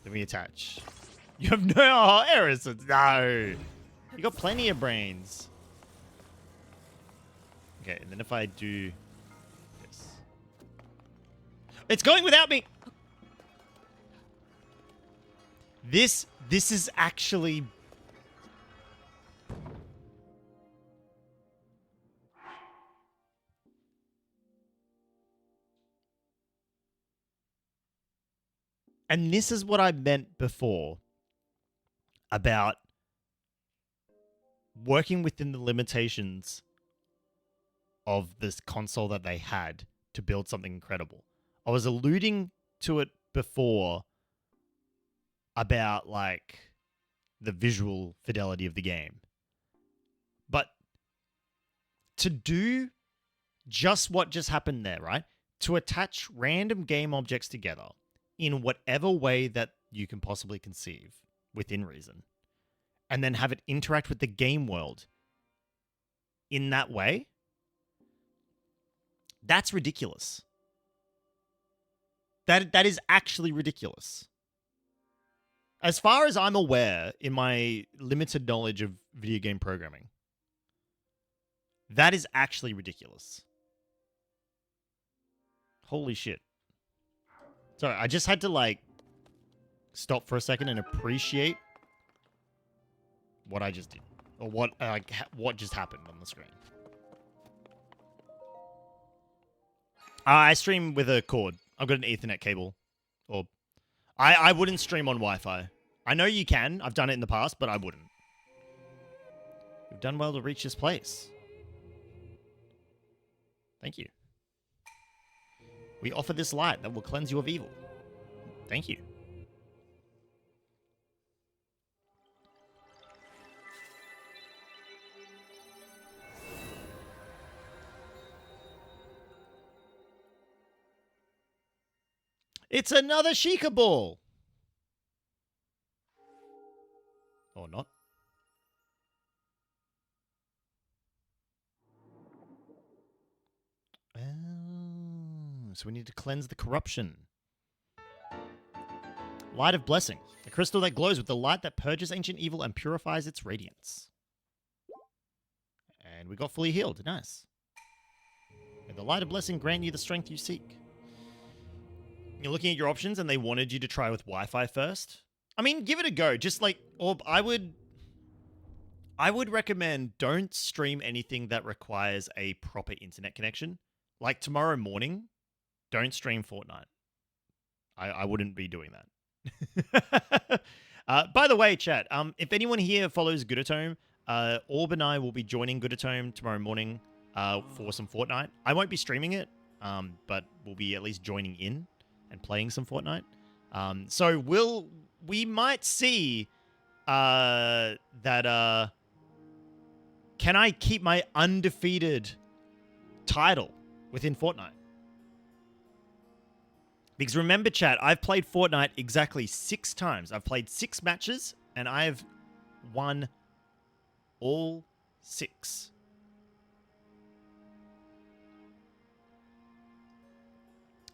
Then we attach. You have no errors. No. You got plenty of brains. Okay, and then if I do this. It's going without me. This is actually... And this is what I meant before about working within the limitations of this console that they had to build something incredible. I was alluding to it before about, like, the visual fidelity of the game. But to do just what just happened there, right? To attach random game objects together in whatever way that you can possibly conceive within reason, and then have it interact with the game world in that way, that's ridiculous. That is actually ridiculous. As far as I'm aware, in my limited knowledge of video game programming, that is actually ridiculous. Holy shit. Sorry, I just had to, like, stop for a second and appreciate what I just did. Or what just happened on the screen. I stream with a cord. I've got an Ethernet cable. Or I wouldn't stream on Wi-Fi. I know you can. I've done it in the past, but I wouldn't. You've done well to reach this place. Thank you. We offer this light that will cleanse you of evil. Thank you. It's another Sheikah ball. Or not. So we need to cleanse the corruption. Light of Blessing. A crystal that glows with the light that purges ancient evil and purifies its radiance. And we got fully healed. Nice. May the Light of Blessing grant you the strength you seek. You're looking at your options and they wanted you to try with Wi-Fi first. I mean, give it a go. Just like, or I would recommend don't stream anything that requires a proper internet connection. Like tomorrow morning, don't stream Fortnite. I wouldn't be doing that. By the way, chat, if anyone here follows Goodatome, Orb and I will be joining Goodatome tomorrow morning for some Fortnite. I won't be streaming it, but we'll be at least joining in and playing some Fortnite. So we might see that can I keep my undefeated title within Fortnite? Because remember, chat, I've played Fortnite exactly 6 times. I've played 6 matches, and I've won all 6.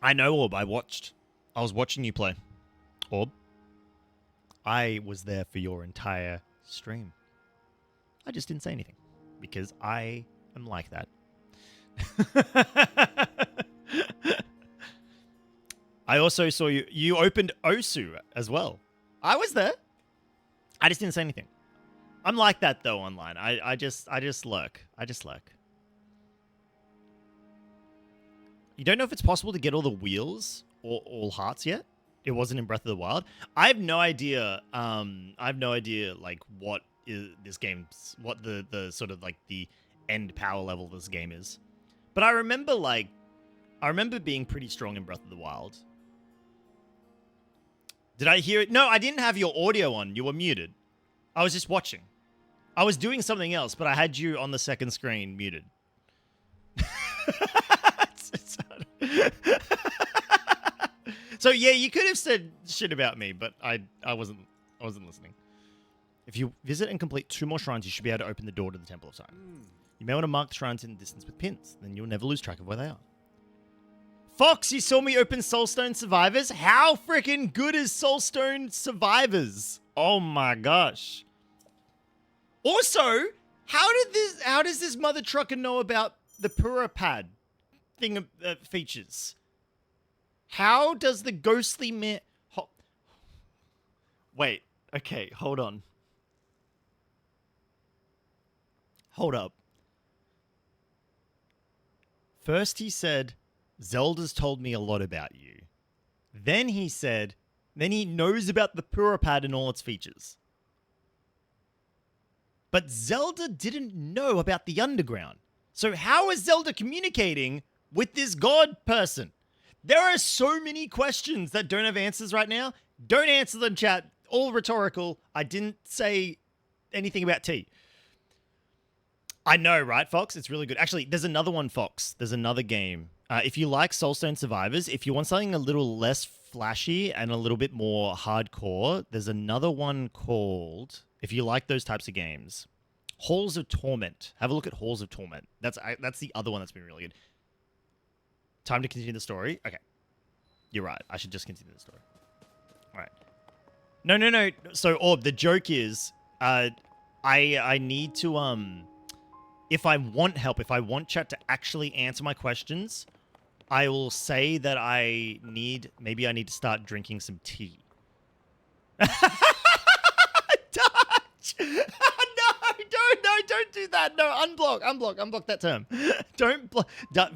I know, Orb. I was watching you play. Orb, I was there for your entire stream. I just didn't say anything because I am like that. I also saw you. You opened Osu as well. I was there. I just didn't say anything. I'm like that though online. I just lurk. I just lurk. You don't know if it's possible to get all the wheels or all hearts yet? It wasn't in Breath of the Wild. I have no idea. Like what is this game's, what the sort of like the end power level of this game is. But I remember being pretty strong in Breath of the Wild. Did I hear it? No, I didn't have your audio on. You were muted. I was just watching. I was doing something else, but I had you on the second screen muted. So yeah, you could have said shit about me, but I wasn't listening. If you visit and complete 2 more shrines, you should be able to open the door to the Temple of Time. You may want to mark the shrines in the distance with pins, then you'll never lose track of where they are. Fox, you saw me open Soulstone Survivors? How freaking good is Soulstone Survivors? Oh my gosh. Also, how does this mother trucker know about the Purapad thing features? How does the ghostly man... Wait, okay, hold on. Hold up. First he said, Zelda's told me a lot about you. Then he said, then he knows about the Purapad and all its features. But Zelda didn't know about the underground. So how is Zelda communicating with this god person? There are so many questions that don't have answers right now. Don't answer them, chat. All rhetorical. I didn't say anything about tea. I know, right, Fox? It's really good. Actually, there's another one, Fox. There's another game. If you like Soulstone Survivors, if you want something a little less flashy and a little bit more hardcore, there's another one called, if you like those types of games, Halls of Torment. Have a look at Halls of Torment. That's the other one that's been really good. Time to continue the story? Okay. You're right. I should just continue the story. All right. No. So, Orb, the joke is, I need to, if I want help, if I want chat to actually answer my questions, I will say that maybe I need to start drinking some tea. Dutch! Don't do that. No, unblock that term. Don't block.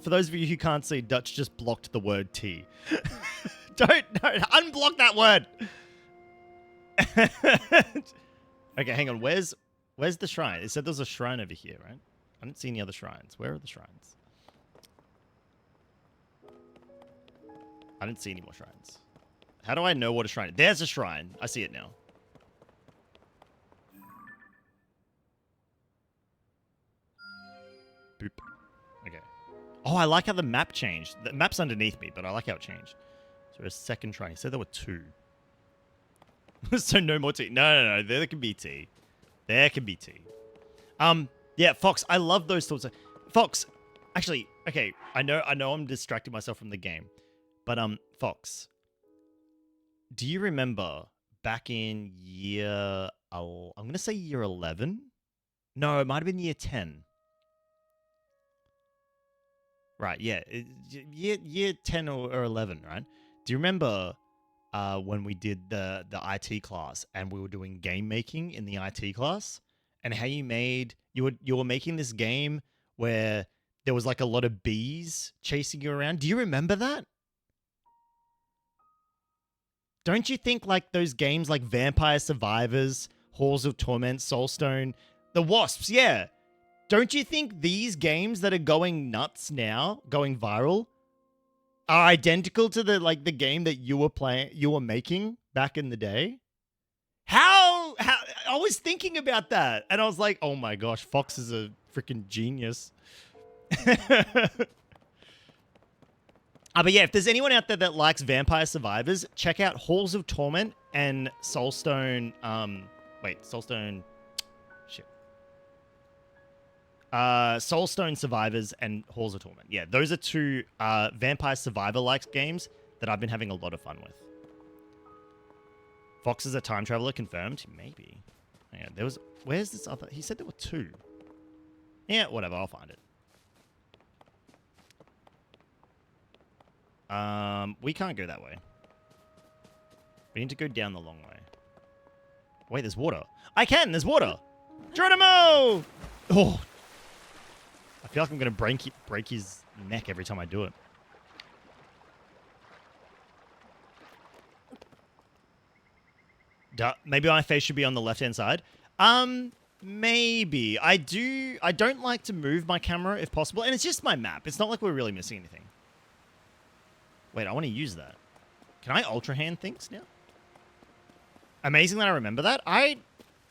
For those of you who can't see, Dutch just blocked the word tea. Don't unblock that word. Okay, hang on. Where's the shrine? It said there's a shrine over here, right? I didn't see any other shrines. Where are the shrines? I didn't see any more shrines. How do I know what a shrine is? There's a shrine. I see it now. Boop. Okay. Oh, I like how the map changed. The map's underneath me, but I like how it changed. So a second shrine. He said there were 2. So no more tea. No. There can be tea. There can be tea. Yeah, Fox, I love those sorts of... Fox, actually, okay, I know I'm distracting myself from the game, but, Fox, do you remember back in year... I'm going to say year 11? No, it might have been year 10. Right, yeah, year 10 or 11, right? Do you remember when we did the IT class and we were doing game making in the IT class? And how you were making this game where there was like a lot of bees chasing you around. Do you remember that? Don't you think like those games like Vampire Survivors, Halls of Torment, Soulstone, the Wasps, yeah. Don't you think these games that are going nuts now, going viral, are identical to the game that you were making back in the day? How I was thinking about that and I was like, oh my gosh, Fox is a freaking genius. But yeah, if there's anyone out there that likes Vampire Survivors, check out Halls of Torment and Soulstone. Soulstone. Shit. Soulstone Survivors and Halls of Torment. Yeah, those are two Vampire Survivor-like games that I've been having a lot of fun with. Fox is a time traveler, confirmed? Maybe. Hang on, there was... Where's this other... He said there were two. Yeah, whatever, I'll find it. We can't go that way. We need to go down the long way. Wait, there's water. I can! There's water! Geronimo! Oh! I feel like I'm going to break his neck every time I do it. Maybe my face should be on the left-hand side. Maybe. I don't like to move my camera if possible. And it's just my map. It's not like we're really missing anything. Wait, I want to use that. Can I ultra hand things now? Amazing that I remember that.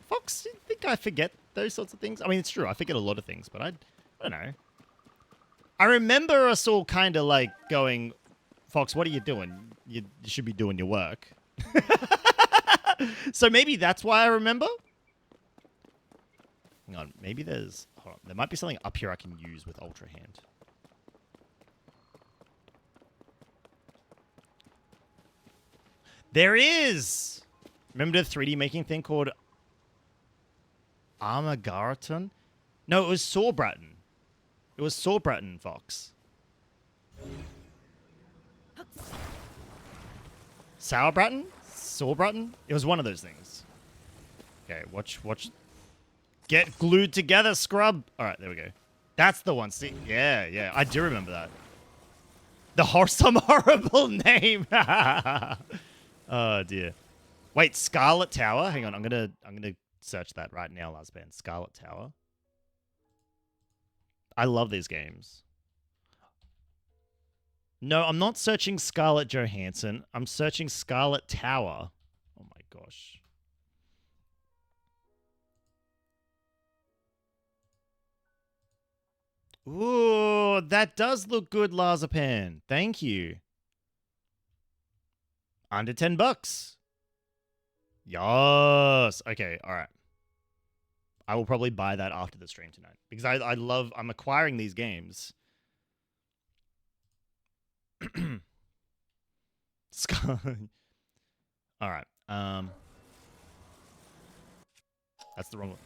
Fox, I think I forget those sorts of things. I mean, it's true. I forget a lot of things, but I don't know. I remember us all kind of like going, Fox, what are you doing? You should be doing your work. So maybe that's why I remember. Hang on. Maybe there's... Hold on. There might be something up here I can use with ultra hand. There is! Remember the 3D making thing called Armagaraton? No, it was Sauerbraten. It was Sauerbraten, Fox. Sauerbraten? Sauerbraten? It was one of those things. Okay, watch. Get glued together, scrub! Alright, there we go. That's the one. See? Yeah. I do remember that. Some horrible name! Oh dear. Wait, Scarlet Tower? Hang on, I'm gonna search that right now, last band. Scarlet Tower. I love these games. No, I'm not searching Scarlett Johansson. I'm searching Scarlet Tower. Oh my gosh. Ooh, that does look good, Lazapan. Thank you. Under $10. Yes. Okay, all right. I will probably buy that after the stream tonight. Because I'm acquiring these games. Alright. That's the wrong one.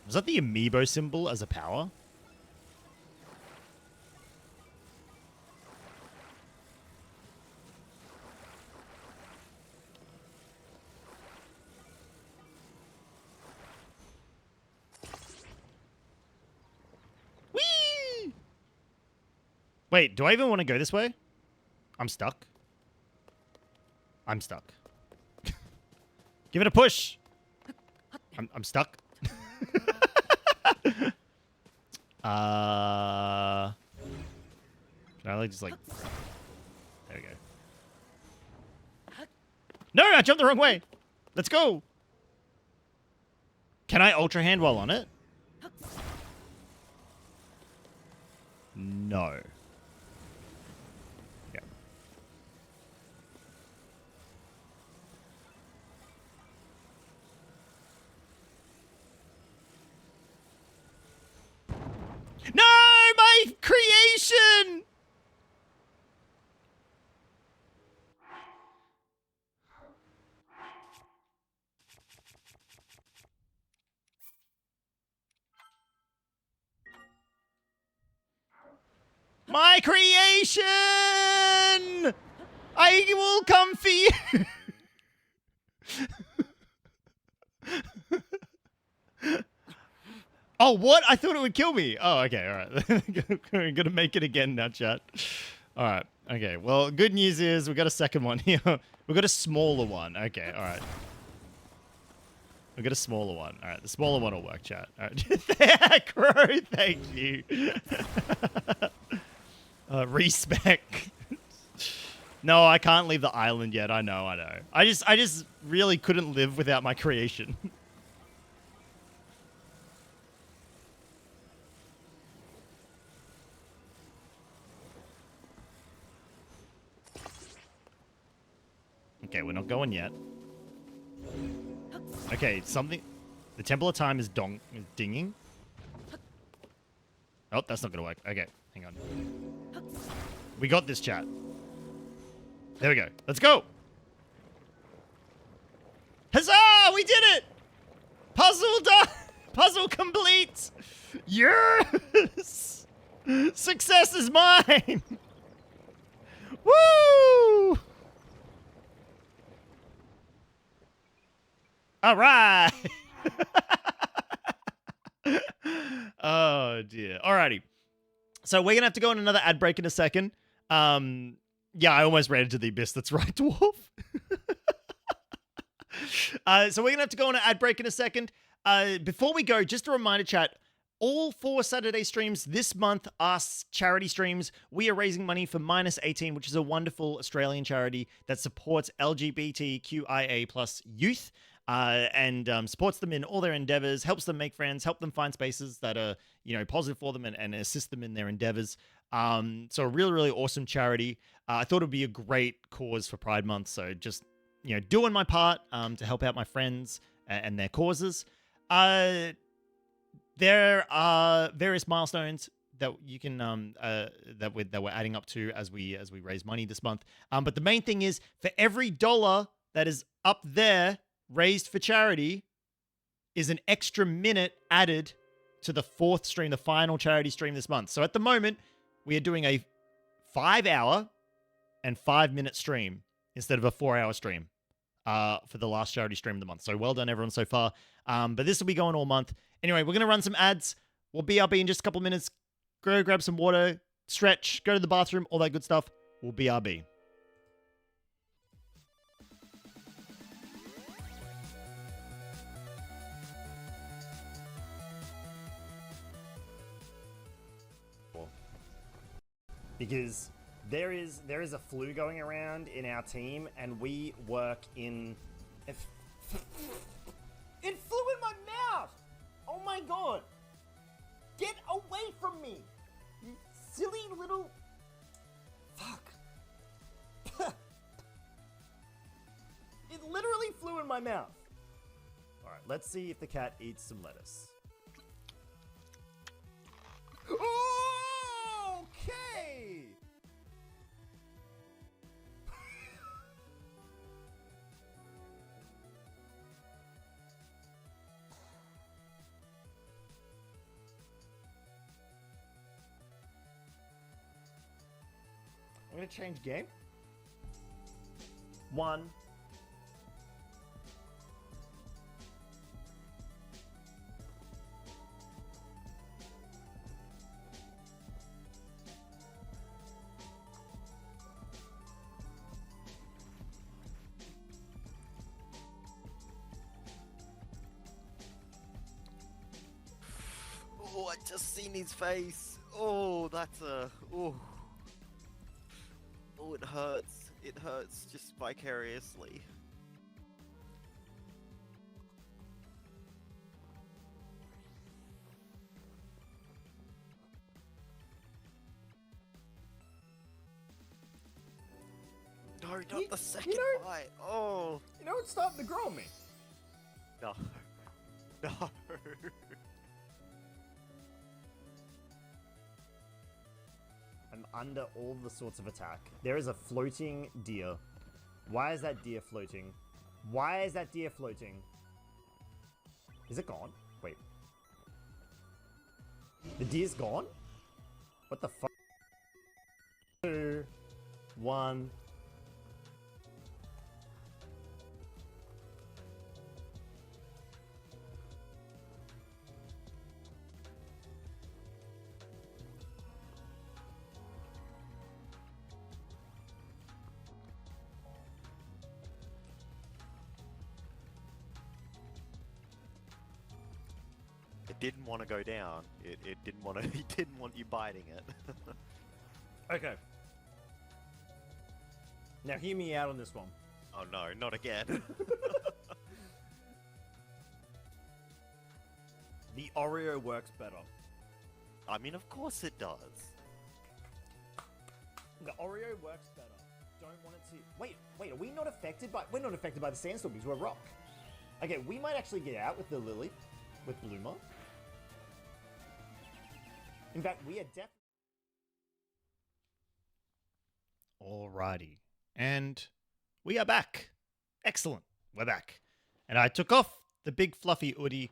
Was that the amiibo symbol as a power? Whee! Wait, do I even want to go this way? I'm stuck. I'm stuck. Give it a push. I'm stuck. Can I like just like... There we go. No, I jumped the wrong way. Let's go. Can I ultra hand while on it? No. Yeah. No, my creation! My creation! I will come for you! Oh, what? I thought it would kill me. Oh, okay, all right. I'm going to make it again now, chat. All right, okay. Well, good news is we got a second one here. We got a smaller one. Okay, all right. We got a smaller one. All right, the smaller one will work, chat. All right. Crow, thank you. Respec. No, I can't leave the island yet. I know. I just really couldn't live without my creation. Okay, we're not going yet. Okay, something... The Temple of Time is dinging. Oh, that's not going to work. Okay, hang on. We got this, chat. There we go. Let's go! Huzzah! We did it! Puzzle done! Puzzle complete! Yes! Success is mine! Woo! All right! Oh, dear. Alrighty. So we're going to have to go on another ad break in a second. Yeah, I almost ran into the abyss. That's right, Dwarf. So we're going to have to go on an ad break in a second. Before we go, just a reminder, chat, all 4 Saturday streams this month are charity streams. We are raising money for Minus 18, which is a wonderful Australian charity that supports LGBTQIA plus youth and supports them in all their endeavors, helps them make friends, help them find spaces that are, positive for them and assist them in their endeavors. So a really, really awesome charity. I thought it would be a great cause for Pride Month. So just, doing my part to help out my friends and their causes. There are various milestones that you can that we're adding up to as we raise money this month. But the main thing is, for every dollar that is up there raised for charity, is an extra minute added to the 4th stream, the final charity stream this month. So at the moment, we are doing a 5-hour and 5-minute stream instead of a 4-hour stream for the last charity stream of the month. So well done, everyone, so far. But this will be going all month. Anyway, we're going to run some ads. We'll BRB in just a couple minutes. Go grab some water, stretch, go to the bathroom, all that good stuff. We'll BRB. Because there is a flu going around in our team, and we work in... It flew in my mouth! Oh my god! Get away from me! You silly little... Fuck. It literally flew in my mouth. Alright, let's see if the cat eats some lettuce. Okay! I'm gonna change game. 1. Oh, I just seen his face. Oh, that's a... Oh. Oh, it hurts. It hurts just vicariously. No, not the second bite. Oh. You know, it's starting to grow on me. No. No. I'm under all the sorts of attack. There is a floating deer. Why is that deer floating? Why is that deer floating? Is it gone? Wait. The deer's gone? What the fuck? 2, 1. It didn't want to go down. It didn't want to. It didn't want you biting it. Okay. Now hear me out on this one. Oh no, not again. The Oreo works better. I mean, of course it does. The Oreo works better. don't want it to... Wait, are we not affected by... We're not affected by the sandstorm because we're rock. Okay, we might actually get out with the Lily. With Bloomer. In fact, we are definitely... Alrighty. And we are back. Excellent. We're back. And I took off the big fluffy hoodie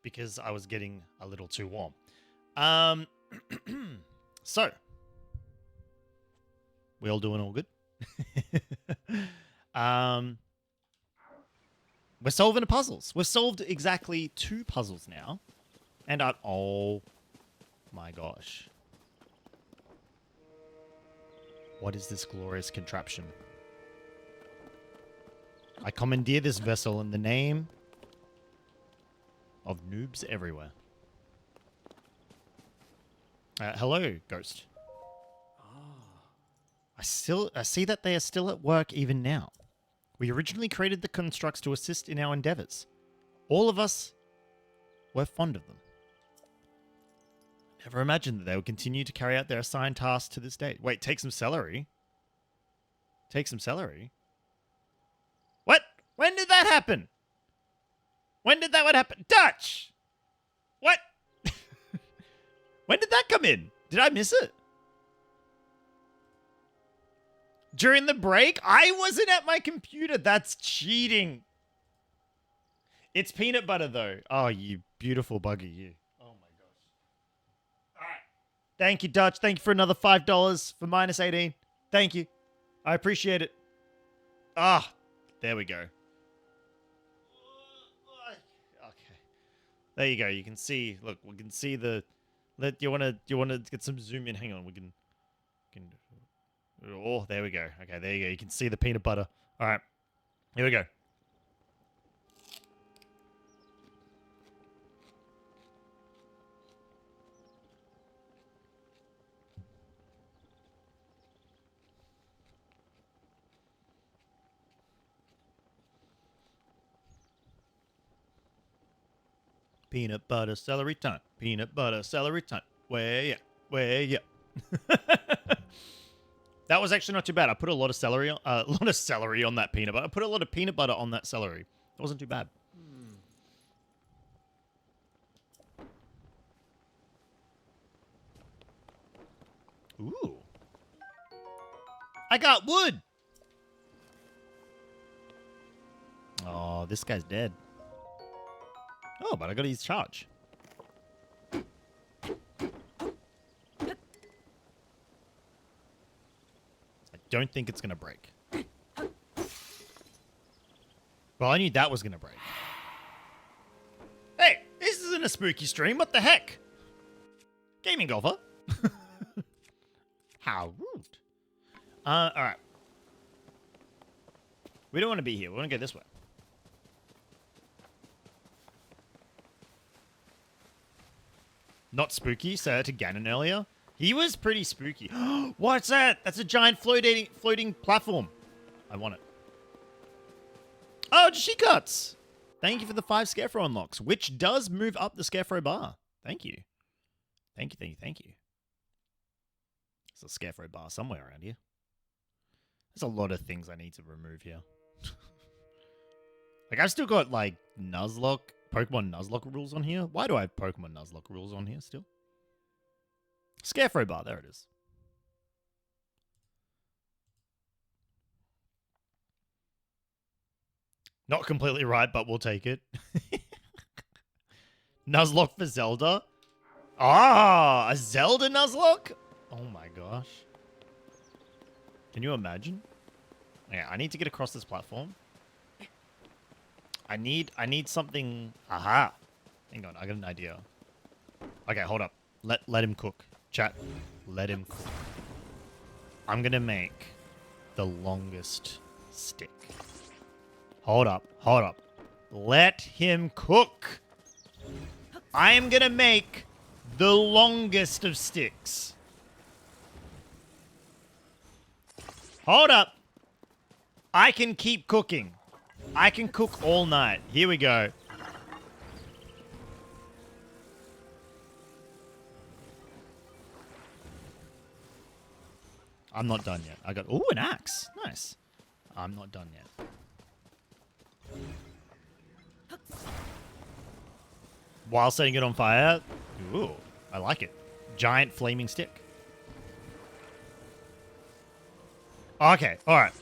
because I was getting a little too warm. So. We all doing all good? We're solving the puzzles. We've solved exactly 2 puzzles now. And oh my gosh. What is this glorious contraption? I commandeer this vessel in the name of noobs everywhere. Hello, Ghost. I see that they are still at work even now. We originally created the constructs to assist in our endeavors. All of us were fond of them. Never imagined that they would continue to carry out their assigned tasks to this day. Wait, take some celery? Take some celery? What? When did that happen? When did that happen? Dutch! What? When did that come in? Did I miss it? During the break? I wasn't at my computer. That's cheating. It's peanut butter, though. Oh, you beautiful bugger, you. Oh, my gosh. All right. Thank you, Dutch. Thank you for another $5 for minus 18. Thank you. I appreciate it. Ah, there we go. Okay. There you go. You can see, look, we can see the... You want to get some zoom in? Hang on. We can... Oh, there we go. Okay, there you go. You can see the peanut butter. All right. Here we go. Peanut butter celery time. Peanut butter celery time. Where ya? Where ya? That was actually not too bad. I put a lot of celery on, that peanut butter. I put a lot of peanut butter on that celery. It wasn't too bad. Ooh. I got wood. Oh, this guy's dead. Oh, but I gotta use charge. Don't think it's gonna break. Well, I knew that was gonna break. Hey, this isn't a spooky stream. What the heck? Gaming golfer. How rude. All right. We don't want to be here. We want to go this way. Not spooky. Say that to Ganon earlier. He was pretty spooky. What's that? That's a giant floating platform. I want it. Oh, she cuts. Thank you for the 5 Scarecrow unlocks, which does move up the Scarecrow bar. Thank you. Thank you, thank you, thank you. There's a Scarecrow bar somewhere around here. There's a lot of things I need to remove here. Like, I've still got, like, Nuzlocke, Pokemon Nuzlocke rules on here. Why do I have Pokemon Nuzlocke rules on here still? Scarecrow bar, there it is. Not completely right, but we'll take it. Nuzlocke for Zelda? Ah, a Zelda Nuzlocke? Oh my gosh. Can you imagine? Yeah, I need to get across this platform. I need something. Aha. Hang on, I got an idea. Okay, hold up. Let him cook. Chat, let him cook. I'm gonna make the longest stick. Hold up, hold up. Let him cook. I am gonna make the longest of sticks. Hold up. I can keep cooking. I can cook all night. Here we go. I'm not done yet. I got... Ooh, an axe. Nice. I'm not done yet. While setting it on fire. Ooh, I like it. Giant flaming stick. Okay, alright.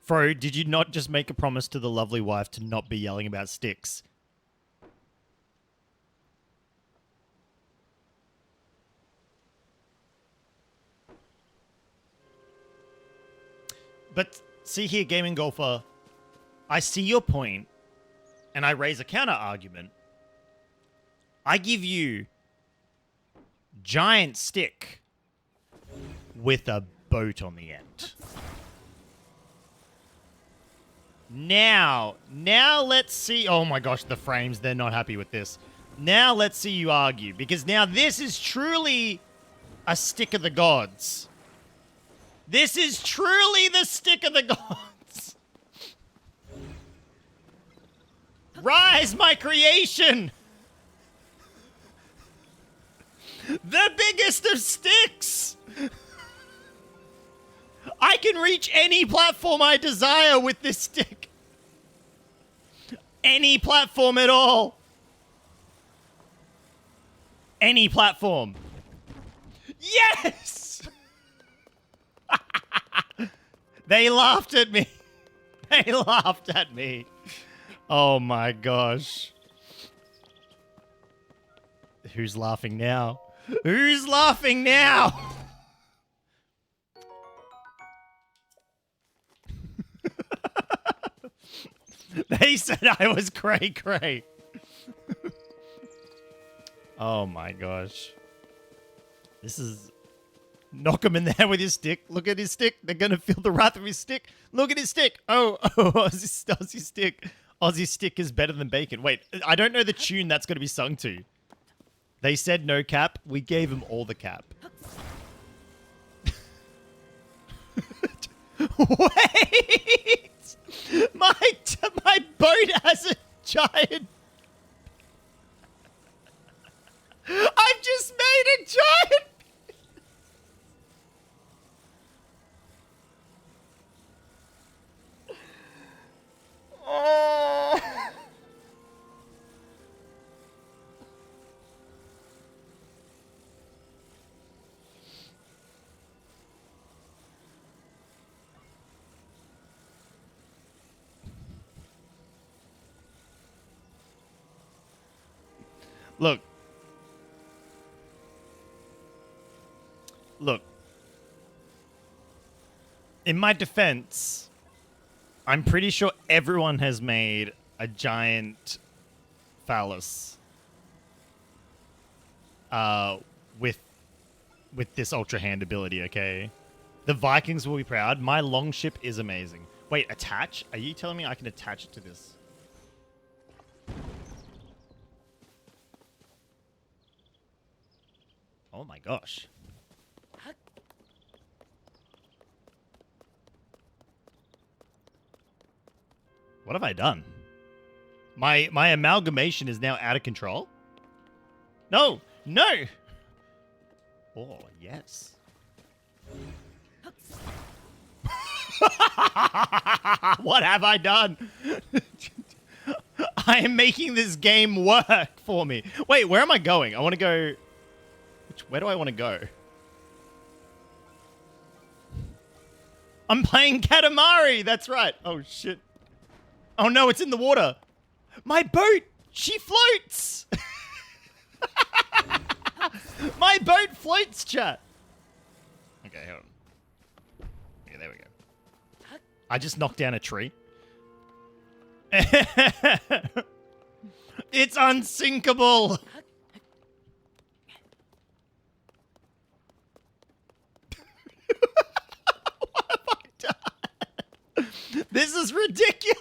Fro, did you not just make a promise to the lovely wife to not be yelling about sticks? But see here, Gaming Golfer, I see your point, and I raise a counter argument. I give you giant stick with a boat on the end. Now let's see. Oh my gosh, the frames, they're not happy with this. Now let's see you argue, because now this is truly a stick of the gods. This is truly the stick of the gods. Rise, my creation! The biggest of sticks! I can reach any platform I desire with this stick. Any platform at all. Any platform. Yes! They laughed at me. They laughed at me. Oh my gosh. Who's laughing now? Who's laughing now? They said I was cray-cray. Oh my gosh. This is... Knock him in there with his stick. Look at his stick. They're going to feel the wrath of his stick. Look at his stick. Oh, Aussie stick. Aussie stick is better than bacon. Wait, I don't know the tune that's going to be sung to. They said no cap. We gave him all the cap. Wait! My boat has a giant... I've just made a giant... Oh. Look. In my defense, I'm pretty sure everyone has made a giant phallus with this ultra hand ability, okay? The Vikings will be proud. My longship is amazing. Wait, attach? Are you telling me I can attach it to this? Oh my gosh. What have I done? My amalgamation is now out of control? No! No! Oh, yes. What have I done? I am making this game work for me. Wait, where am I going? I want to go... Where do I want to go? I'm playing Katamari! That's right. Oh, shit. Oh no, it's in the water. My boat! She floats! My boat floats, chat! Okay, hold on. Okay, there we go. I just knocked down a tree. It's unsinkable! What have I done? This is ridiculous!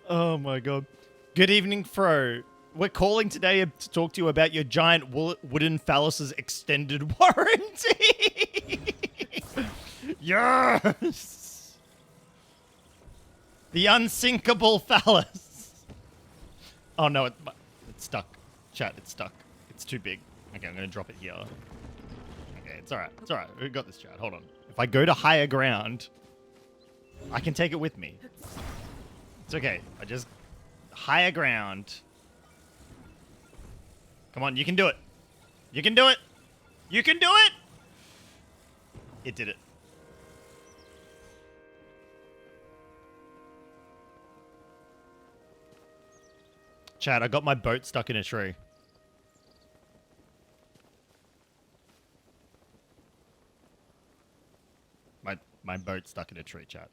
Oh my god. Good evening, Fro. We're calling today to talk to you about your giant wooden phallus's extended warranty. Yes! The unsinkable phallus. Oh no, it's stuck. Chat, it's stuck. It's too big. Okay, I'm gonna drop it here. Okay, It's alright. It's alright. We got this, chat. Hold on. If I go to higher ground, I can take it with me. It's okay. I just... Higher ground. Come on, you can do it. You can do it. You can do it! It did it. Chat, I got my boat stuck in a tree. My boat stuck in a tree, chat.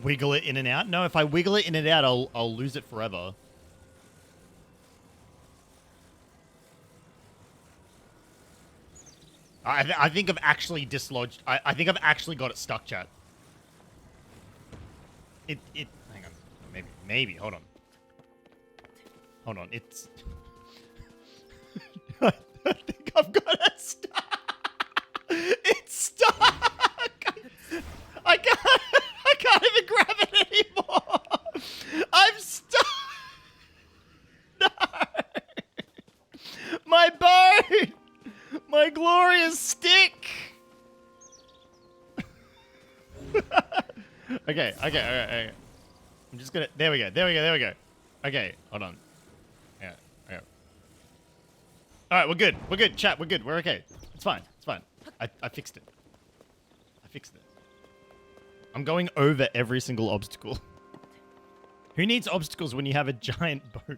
Wiggle it in and out? No, if I wiggle it in and out, I'll lose it forever. I think I've actually dislodged... I think I've actually got it stuck, chat. Hang on. Maybe. Hold on. Hold on. It's... I think I've got it stuck. It's stuck. I can't even grab it anymore. I'm stuck. No. My boat. My glorious stick. Okay. I'm just gonna... There we go. Okay, hold on. Yeah. Alright, we're good. Chat, we're good. We're okay. It's fine. I fixed it. I'm going over every single obstacle. Who needs obstacles when you have a giant boat?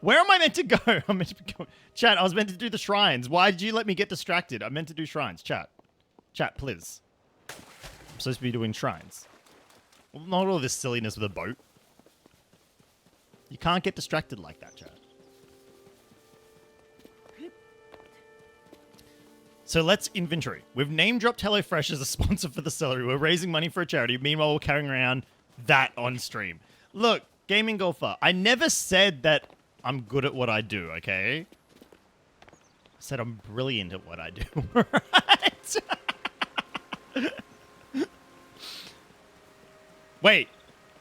Where am I meant to go? I'm meant to be going... Chat, I was meant to do the shrines. Why did you let me get distracted? I'm meant to do shrines. Chat, please. I'm supposed to be doing shrines. Well, not all this silliness with a boat. You can't get distracted like that, chat. So let's inventory. We've name-dropped HelloFresh as a sponsor for the celery. We're raising money for a charity. Meanwhile, we're carrying around that on stream. Look, Gaming Golfer, I never said that I'm good at what I do, okay? I said I'm brilliant at what I do, right? Wait,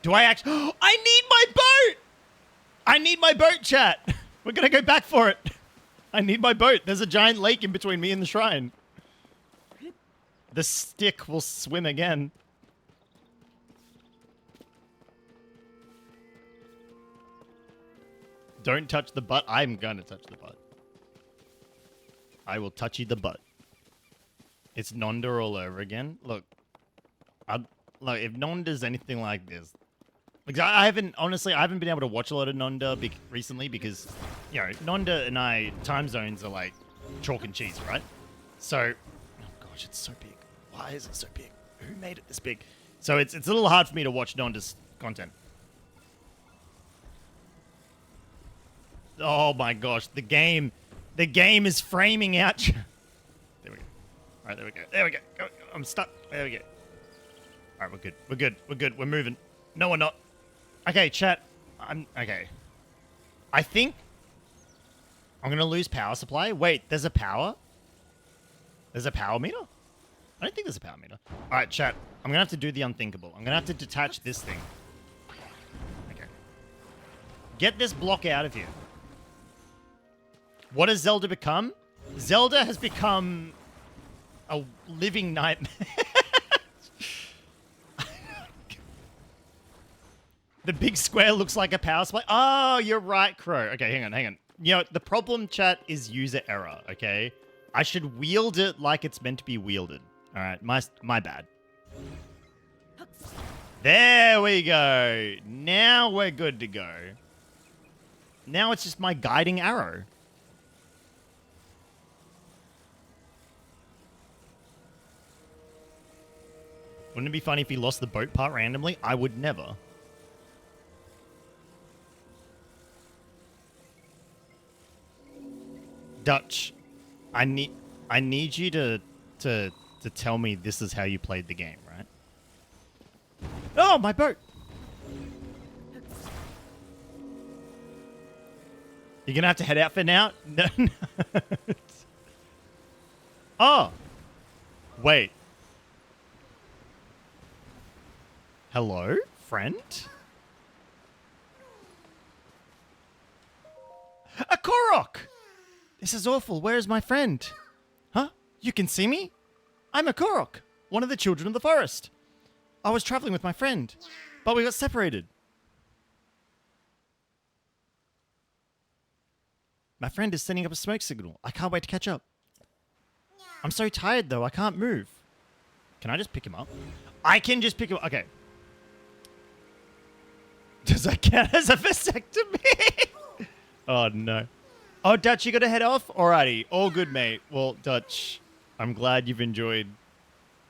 do I actually... I need my boat! I need my boat, chat. We're going to go back for it. I need my boat. There's a giant lake in between me and the shrine. The stick will swim again. Don't touch the butt. I'm going to touch the butt. I will touch you the butt. It's Nonda all over again. Look, if Nonda's anything like this... Like, I haven't been able to watch a lot of Nonda recently because, you know, Nonda and I, time zones are like chalk and cheese, right? So, oh gosh, it's so big. Why is it so big? Who made it this big? So it's a little hard for me to watch Nonda's content. Oh my gosh, the game is framing out. There we go. All right, there we go. Go. I'm stuck. There we go. All right, we're good. We're moving. No, we're not. Okay, chat. Okay. I think I'm going to lose power supply. Wait, there's a power? There's a power meter? I don't think there's a power meter. All right, chat. I'm going to have to do the unthinkable. I'm going to have to detach this thing. Okay. Get this block out of here. What has Zelda become? Zelda has become a living nightmare. The big square looks like a power supply. Oh, you're right, Crow. Okay, hang on. You know, the problem, chat, is user error, okay? I should wield it like it's meant to be wielded. All right, my bad. There we go. Now we're good to go. Now it's just my guiding arrow. Wouldn't it be funny if he lost the boat part randomly? I would never. Dutch, I need you to tell me this is how you played the game, right? Oh, my boat! You're gonna have to head out for now? No. Oh! Wait. Hello, friend? This is awful. Where is my friend? Huh? You can see me? I'm a Korok, one of the children of the forest. I was traveling with my friend, but we got separated. My friend is sending up a smoke signal. I can't wait to catch up. I'm so tired, though. I can't move. Can I just pick him up? I can just pick him up. Okay. Does that count as a vasectomy? Oh, no. Oh, Dutch, you got to head off? Alrighty. All good, mate. Well, Dutch, I'm glad you've enjoyed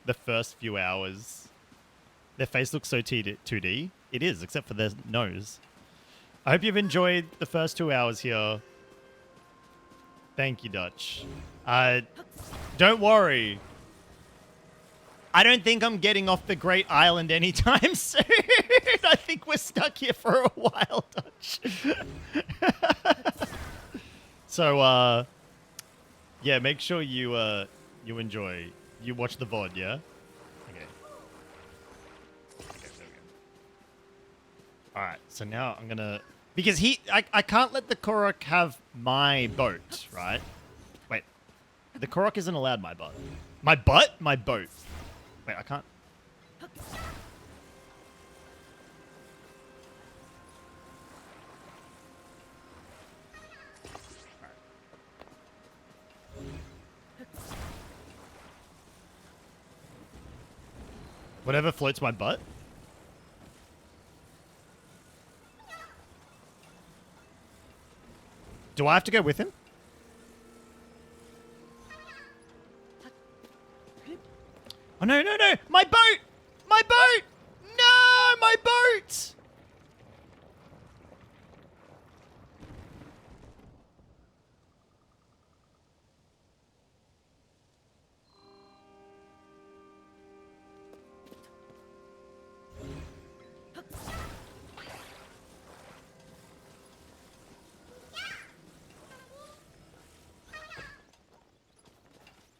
the first few hours. Their face looks so 2D. It is, except for their nose. I hope you've enjoyed the first 2 hours here. Thank you, Dutch. Don't worry. I don't think I'm getting off the Great Island anytime soon. I think we're stuck here for a while, Dutch. So, yeah, make sure you enjoy. You watch the VOD, yeah? Okay. Okay, there we go. Alright, so now I'm gonna... Because I can't let the Korok have my boat, right? Wait. The Korok isn't allowed my butt. My butt? My boat. Wait, I can't... Whatever floats my butt. Do I have to go with him? Oh, no, no, no! My boat! My boat! No! My boat!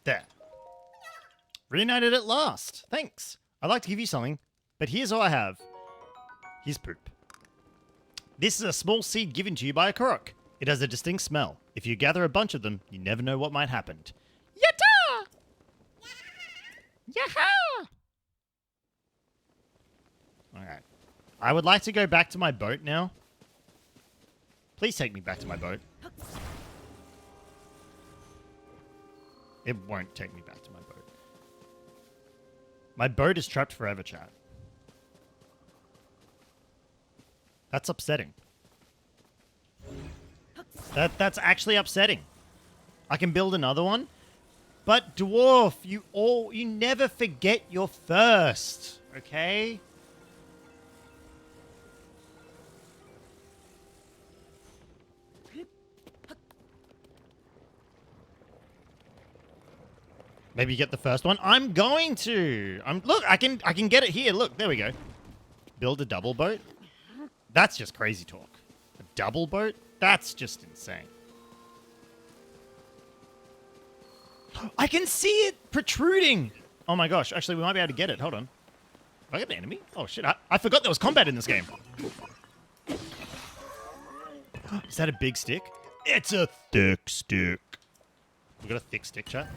There. Reunited at last. Thanks. I'd like to give you something, but here's all I have. Here's poop. This is a small seed given to you by a Korok. It has a distinct smell. If you gather a bunch of them, you never know what might happen. Yatta! Yaha! Alright. I would like to go back to my boat now. Please take me back to my boat. It won't take me back to my boat. My boat is trapped forever, chat. That's upsetting. That's actually upsetting. I can build another one. But Dwarf, you never forget your first, okay? Maybe you get the first one. I'm going to. Look, I can get it here. Look, there we go. Build a double boat. That's just crazy talk. A double boat? That's just insane. I can see it protruding. Oh my gosh. Actually, we might be able to get it. Hold on. Have I got an enemy? Oh shit. I forgot there was combat in this game. Is that a big stick? It's a thick stick. We got a thick stick, chat.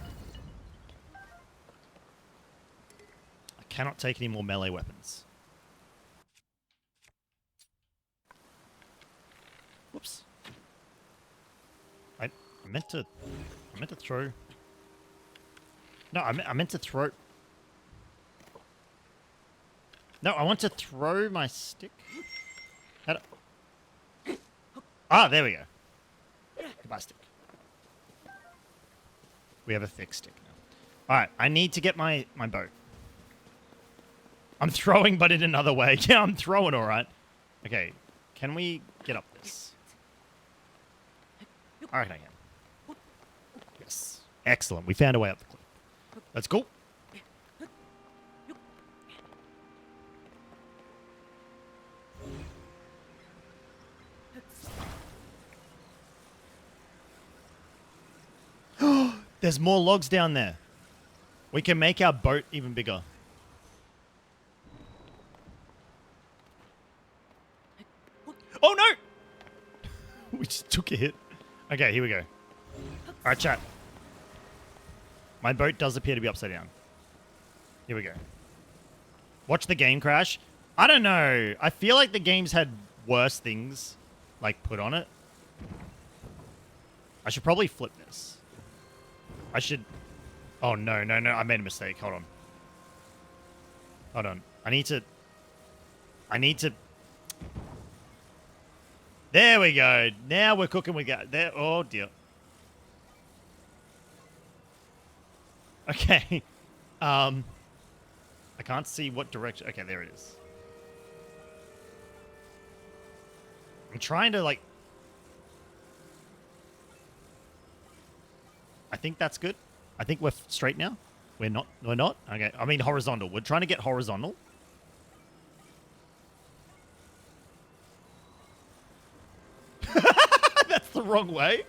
Cannot take any more melee weapons. Whoops. I meant to throw. No, I meant to throw. No, I want to throw my stick. Ah, there we go. Goodbye, stick. We have a thick stick now. Alright, I need to get my boat. I'm throwing, but in another way. Yeah, I'm throwing, all right. Okay, can we get up this? I reckon I can. Yes. Excellent. We found a way up the cliff. Let's go. There's more logs down there. We can make our boat even bigger. Oh no! We just took a hit. Okay, here we go. Alright, chat. My boat does appear to be upside down. Here we go. Watch the game crash. I don't know. I feel like the game's had worse things, like, put on it. I should probably flip this. I should... Oh, no. I made a mistake. Hold on. I need to... There we go. Now we're cooking with gas. There. Oh, dear. Okay. I can't see what direction. Okay, there it is. I'm trying to, like... I think that's good. I think we're straight now. We're not. Okay, I mean horizontal. We're trying to get horizontal. That's the wrong way.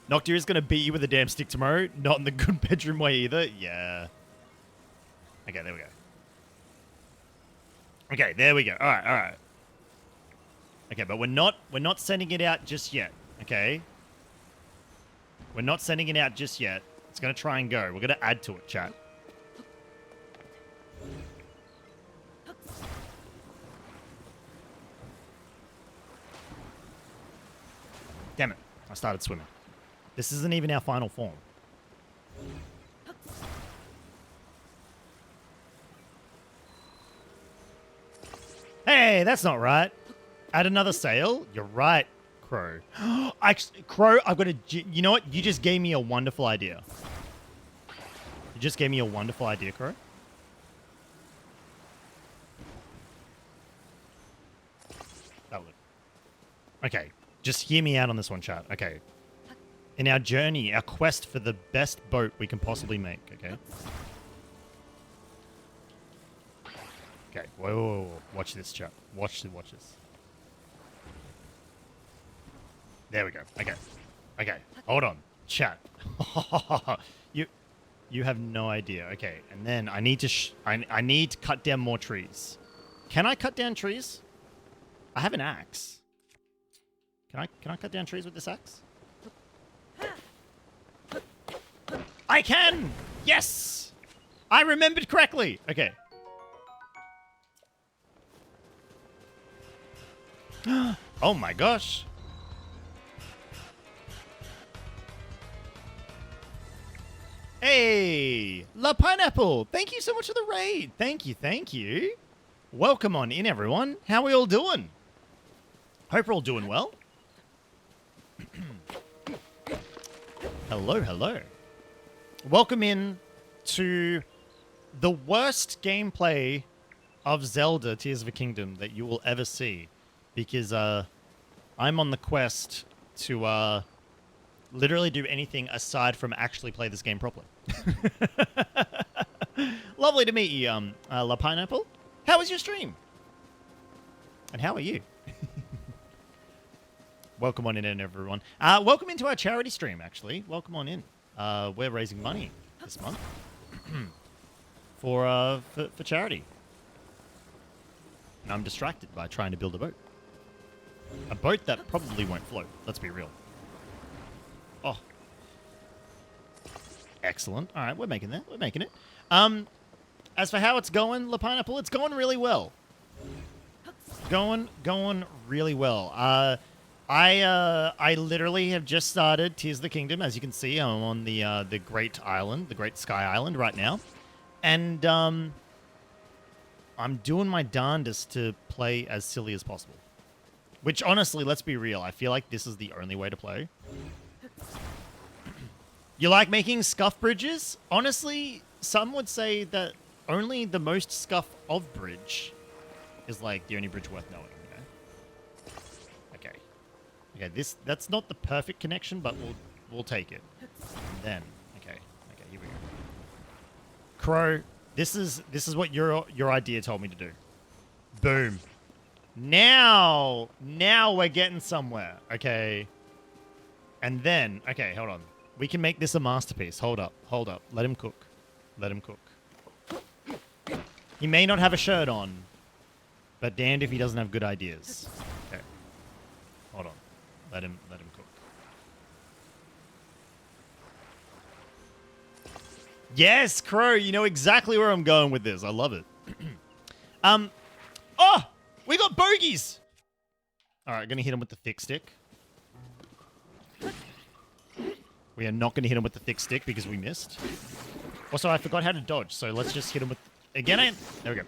Noctua is going to beat you with a damn stick tomorrow. Not in the good bedroom way either. Yeah. Okay, there we go. Okay, there we go. All right. Okay, but we're not sending it out just yet. Okay. We're not sending it out just yet. It's going to try and go. We're going to add to it, chat. Damn it. I started swimming. This isn't even our final form. Hey, that's not right. Add another sail? You're right, Crow. Crow, I've got a... You know what? You just gave me a wonderful idea. You just gave me a wonderful idea, Crow. That would... Okay. Just hear me out on this one, chat. Okay. In our journey, our quest for the best boat we can possibly make, okay? Okay. Whoa. Watch this, chat. Watch this. There we go. Okay. Hold on. Chat. You have no idea. Okay. And then I need to I need to cut down more trees. Can I cut down trees? I have an axe. Can I cut down trees with this axe? I can! Yes! I remembered correctly. Okay. Oh my gosh. Hey, La Pineapple. Thank you so much for the raid. Thank you. Welcome on in, everyone. How are we all doing? Hope we're all doing well. Hello. Welcome in to the worst gameplay of Zelda Tears of a Kingdom that you will ever see. Because I'm on the quest to literally do anything aside from actually play this game properly. Lovely to meet you, La Pineapple. How was your stream? And how are you? Welcome on in, everyone. Welcome into our charity stream, actually. Welcome on in. We're raising money this month for charity. And I'm distracted by trying to build a boat. A boat that probably won't float. Let's be real. Oh. Excellent. All right, we're making that. We're making it. As for how it's going, La Pineapple, it's going really well. Going really well. I literally have just started Tears of the Kingdom. As you can see, I'm on the Great Island, the Great Sky Island right now. And I'm doing my darndest to play as silly as possible. Which, honestly, let's be real, I feel like this is the only way to play. You like making scuff bridges? Honestly, some would say that only the most scuff of bridge is, like, the only bridge worth knowing, you know? Okay, that's not the perfect connection, but we'll take it. And then, okay, here we go. Crow, this is what your idea told me to do. Boom. Now we're getting somewhere, okay? And then, okay, hold on. We can make this a masterpiece. Hold up. Let him cook. He may not have a shirt on, but damned if he doesn't have good ideas. Okay. Hold on. Let him cook. Yes, Crow, you know exactly where I'm going with this. I love it. Oh, we got bogeys. All right, gonna hit him with the thick stick. We are not gonna hit him with the thick stick because we missed. Also, I forgot how to dodge, so let's just hit him with... Again, there we go.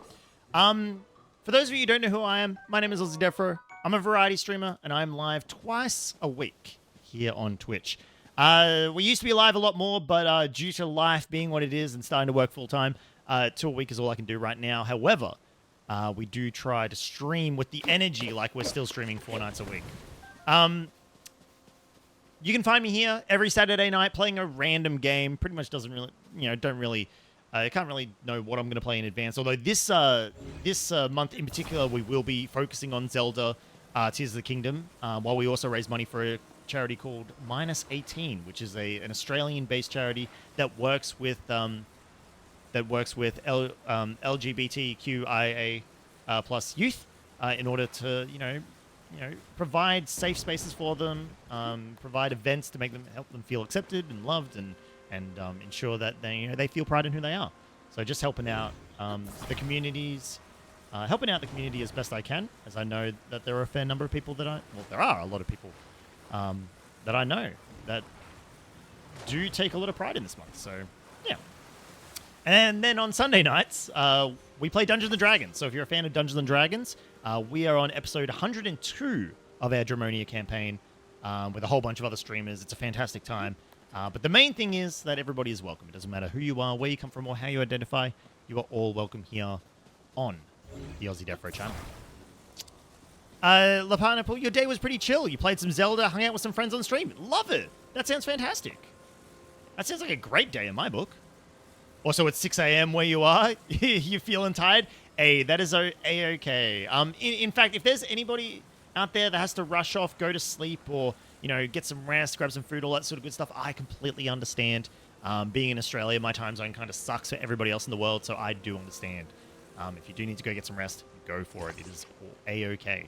For those of you who don't know who I am, my name is AussieDevFro. I'm a variety streamer, and I'm live twice a week here on Twitch. We used to be live a lot more, but due to life being what it is and starting to work full-time, 2 a week is all I can do right now. However, we do try to stream with the energy like we're still streaming 4 nights a week. You can find me here every Saturday night playing a random game. Pretty much doesn't really, I can't really know what I'm going to play in advance. Although this month in particular, we will be focusing on Zelda Tears of the Kingdom, while we also raise money for a charity called Minus 18, which is an Australian-based charity that works with LGBTQIA plus youth in order to provide safe spaces for them, provide events to help them feel accepted and loved, and ensure that they feel pride in who they are. So just helping out the communities, helping out the community as best I can, as I know that there are a fair number of people there are a lot of people that I know that do take a lot of pride in this month. So yeah. And then on Sunday nights, we play Dungeons & Dragons. So if you're a fan of Dungeons & Dragons, we are on episode 102 of our Dramonia campaign with a whole bunch of other streamers. It's a fantastic time. But the main thing is that everybody is welcome. It doesn't matter who you are, where you come from, or how you identify. You are all welcome here on the AussieDevFro channel. LaPineapple, your day was pretty chill. You played some Zelda, hung out with some friends on stream. Love it. That sounds fantastic. That sounds like a great day in my book. Also, it's 6 a.m. where you are. You're feeling tired. Hey, that is A-okay. In fact, if there's anybody out there that has to rush off, go to sleep, or get some rest, grab some food, all that sort of good stuff, I completely understand. Being in Australia, my time zone kind of sucks for everybody else in the world, so I do understand. If you do need to go get some rest, go for it. It is A-okay.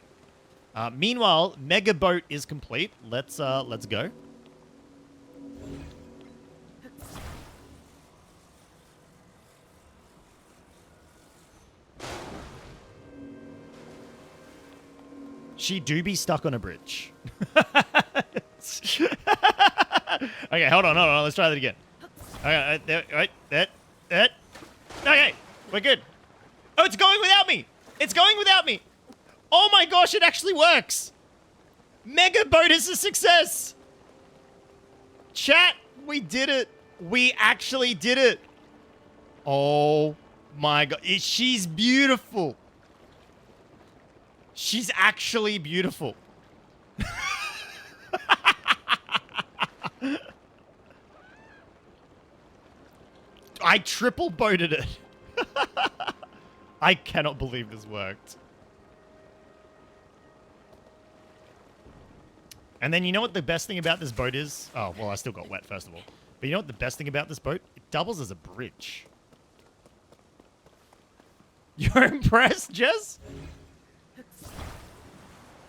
Meanwhile, Mega Boat is complete. Let's go. She do be stuck on a bridge. Okay, hold on. Let's try that again. Okay, okay, we're good. Oh, it's going without me. It's going without me. Oh my gosh, it actually works. Mega Boat is a success. Chat, we did it. We actually did it. Oh my god, she's beautiful. She's actually beautiful. I triple boated it. I cannot believe this worked. And then you know what the best thing about this boat is? Oh, well, I still got wet, first of all. But you know what the best thing about this boat? It doubles as a bridge. You're impressed, Jess?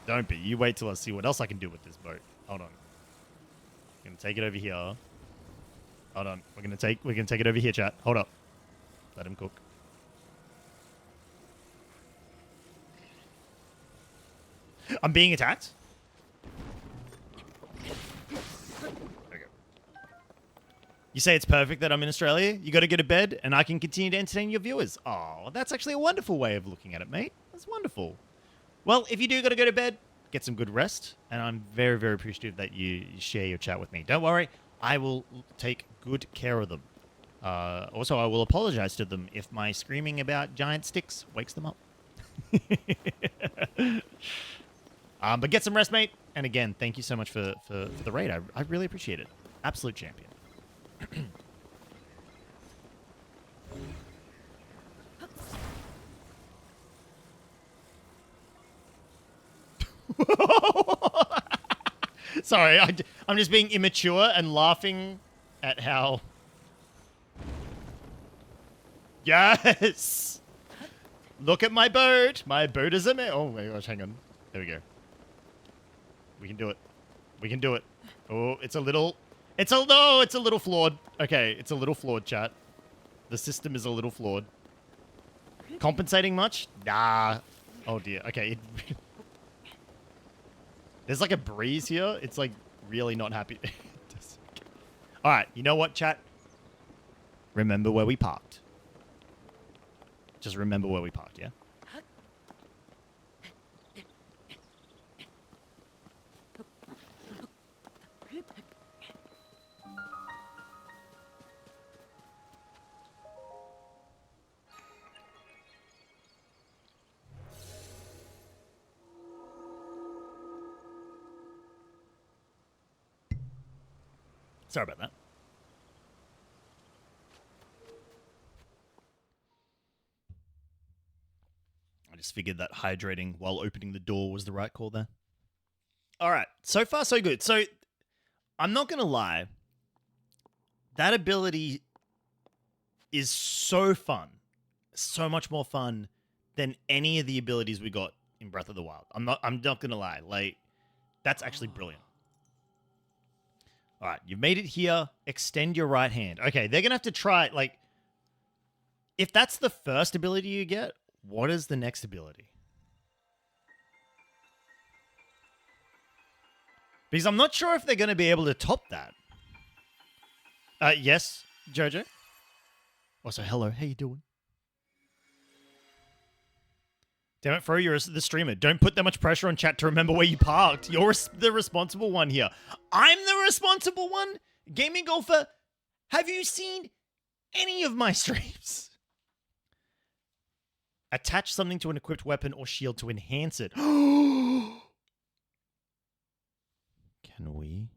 Don't be. You wait till I see what else I can do with this boat. Hold on. I'm gonna take it over here. Hold on. We're gonna take it over here, chat. Hold up. Let him cook. I'm being attacked. Okay. You say it's perfect that I'm in Australia? You gotta go to bed and I can continue to entertain your viewers. Oh, that's actually a wonderful way of looking at it, mate. That's wonderful. Well, if you do got to go to bed, get some good rest, and I'm very, very appreciative that you share your chat with me. Don't worry, I will take good care of them. Also, I will apologize to them if my screaming about giant sticks wakes them up. But get some rest, mate. And again, thank you so much for the raid. I really appreciate it. Absolute champion. Sorry, I'm just being immature and laughing at how... Yes! Look at my boat! My boat is a... Oh my gosh, hang on. There we go. We can do it. We can do it. Oh, it's a little... No, it's a little flawed. Okay, it's a little flawed, chat. The system is a little flawed. Compensating much? Nah. Oh dear. Okay. There's like a breeze here. It's like really not happy. All right. You know what, chat? Remember where we parked. Just remember where we parked, yeah? Sorry about that. I just figured that hydrating while opening the door was the right call there. All right. So far, so good. So, I'm not going to lie. That ability is so fun. So much more fun than any of the abilities we got in Breath of the Wild. I'm not going to lie. Like, that's actually brilliant. All right, you've made it here. Extend your right hand. Okay, they're going to have to try it. Like, if that's the first ability you get, what is the next ability? Because I'm not sure if they're going to be able to top that. Yes, Jojo? Also, hello. How you doing? Damn it, Fro, you're the streamer. Don't put that much pressure on chat to remember where you parked. You're the responsible one here. I'm the responsible one? Gaming Golfer, have you seen any of my streams? Attach something to an equipped weapon or shield to enhance it. Can we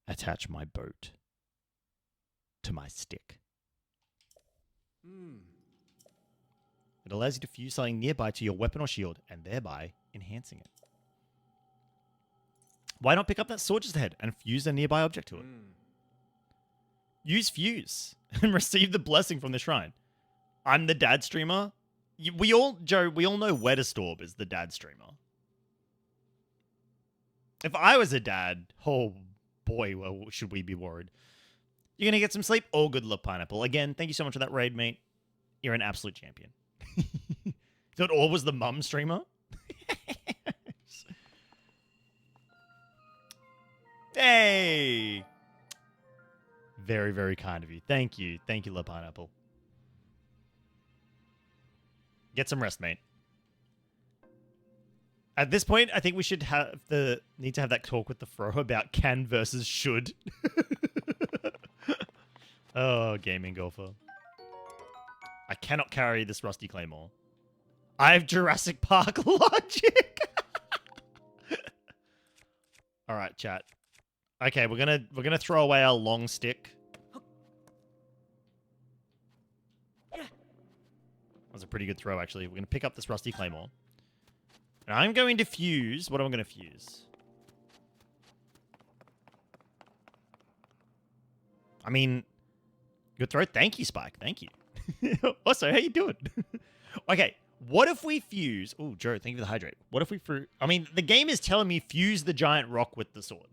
attach my boat to my stick? It allows you to fuse something nearby to your weapon or shield, and thereby enhancing it. Why not pick up that sword just ahead and fuse a nearby object to it? Use fuse and receive the blessing from the shrine. I'm the dad streamer. Joe, we all know Wetterstorb is the dad streamer. If I was a dad, oh boy, well, should we be worried. You're going to get some sleep? All good luck, Pineapple. Again, thank you so much for that raid, mate. You're an absolute champion. Thought Orb was the mum streamer? Hey! Very, very kind of you. Thank you. Thank you, La Pineapple. Get some rest, mate. At this point, I think we should need to have that talk with the Fro about can versus should. Oh, Gaming Golfer. I cannot carry this rusty claymore. I have Jurassic Park logic. All right, chat. Okay, we're gonna throw away our long stick. That was a pretty good throw, actually. We're gonna pick up this rusty claymore, and I'm going to fuse. What am I gonna fuse? I mean, good throw. Thank you, Spike. Thank you. Also, how you doing? Okay, what if we fuse... Oh, Joe, thank you for the hydrate. What if we... I mean, the game is telling me fuse the giant rock with the sword.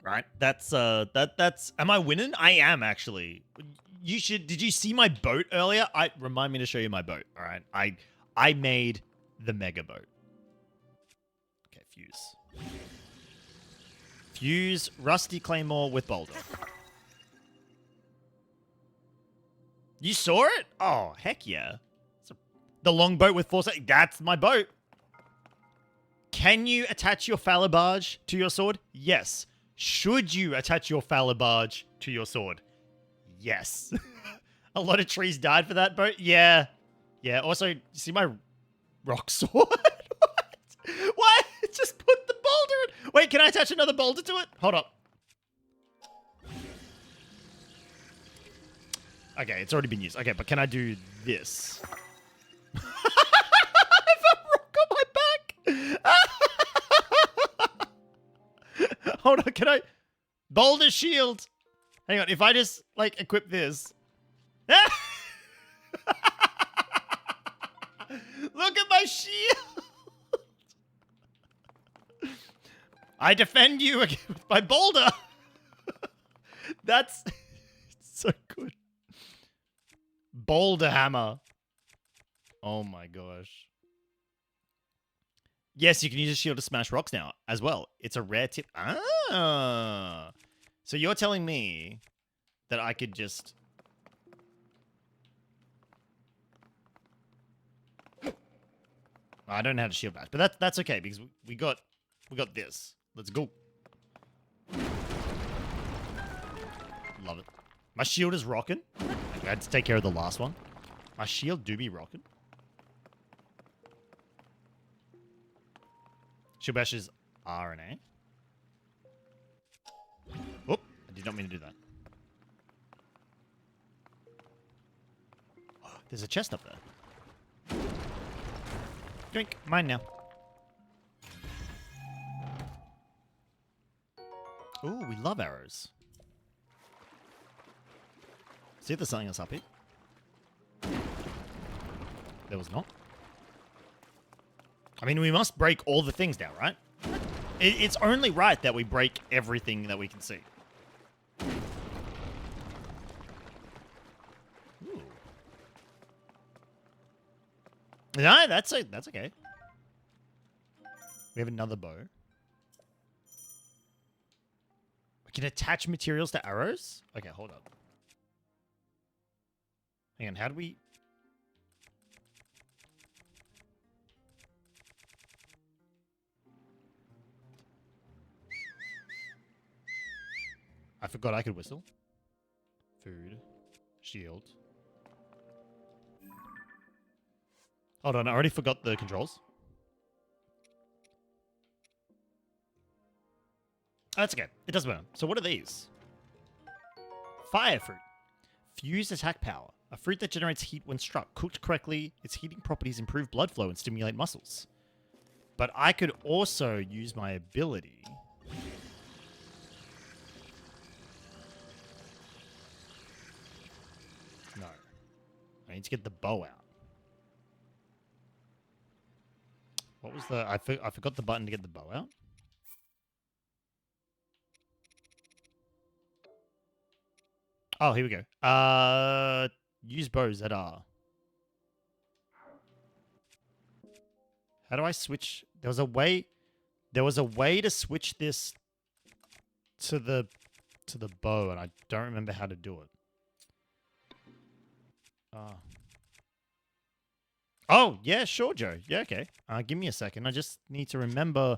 Right? That's... Am I winning? I am, actually. You should... Did you see my boat earlier? Remind me to show you my boat, all right? I made the mega boat. Okay, fuse. Fuse Rusty Claymore with Boulder. You saw it? Oh, heck yeah. The longboat with 4 seconds. That's my boat. Can you attach your Phalabarge to your sword? Yes. Should you attach your Phalabarge to your sword? Yes. A lot of trees died for that boat? Yeah. Yeah, also, you see my rock sword? What? Why? Just put the boulder in. Wait, can I attach another boulder to it? Hold up. Okay, it's already been used. Okay, but can I do this? I have a rock on my back! Hold on, can I... Boulder shield! Hang on, if I just, like, equip this... Look at my shield! I defend you with my boulder! That's so good. Boulder hammer. Oh my gosh. Yes, you can use a shield to smash rocks now as well. It's a rare tip. Ah. So you're telling me that I could just... I don't know how to shield bash, but that's okay because we got this. Let's go. Love it. My shield is rocking. I had to take care of the last one. My shield do be rocking. Shield bash is R and A. Oh, I did not mean to do that. There's a chest up there. Drink. Mine now. Ooh, we love arrows. See if there's something else up here. There was not. I mean, we must break all the things now, right? It's only right that we break everything that we can see. Ooh. No, that's okay. We have another bow. We can attach materials to arrows? Okay, hold up. Hang on, how do we... I forgot I could whistle. Food. Shield. Hold on, I already forgot the controls. Oh, that's okay. It doesn't matter. So what are these? Fire fruit. Fused attack power. A fruit that generates heat when struck. Cooked correctly, its heating properties improve blood flow and stimulate muscles. But I could also use my ability... No. I need to get the bow out. What was the... I forgot the button to get the bow out. Oh, here we go. Use bows that are. How do I switch? There was a way to switch this to the bow, and I don't remember how to do it. Oh, yeah, sure, Joe. Yeah, okay. Give me a second. I just need to remember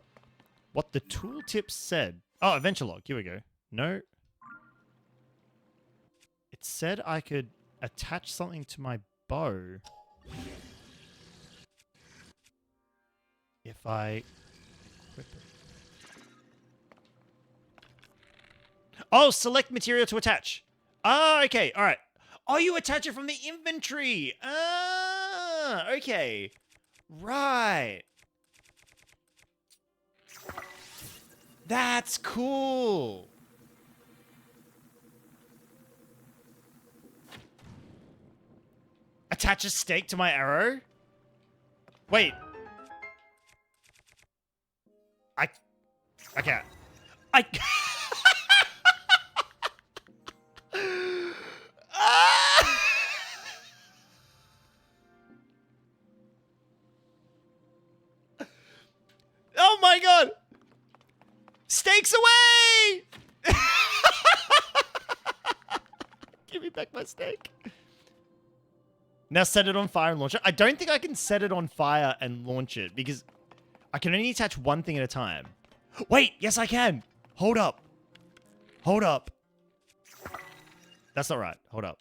what the tooltip said. Oh, adventure log. Here we go. No. It said I could attach something to my bow if I equip it. Oh, select material to attach. Ah, okay. All right. Oh, you attach it from the inventory. Ah, okay. Right. That's cool. Attach a stake to my arrow? Wait. I can't. Oh my god! Stakes away! Give me back my stake. Now set it on fire and launch it. I don't think I can set it on fire and launch it because I can only attach one thing at a time. Wait, yes I can. Hold up. Hold up. That's not right. Hold up.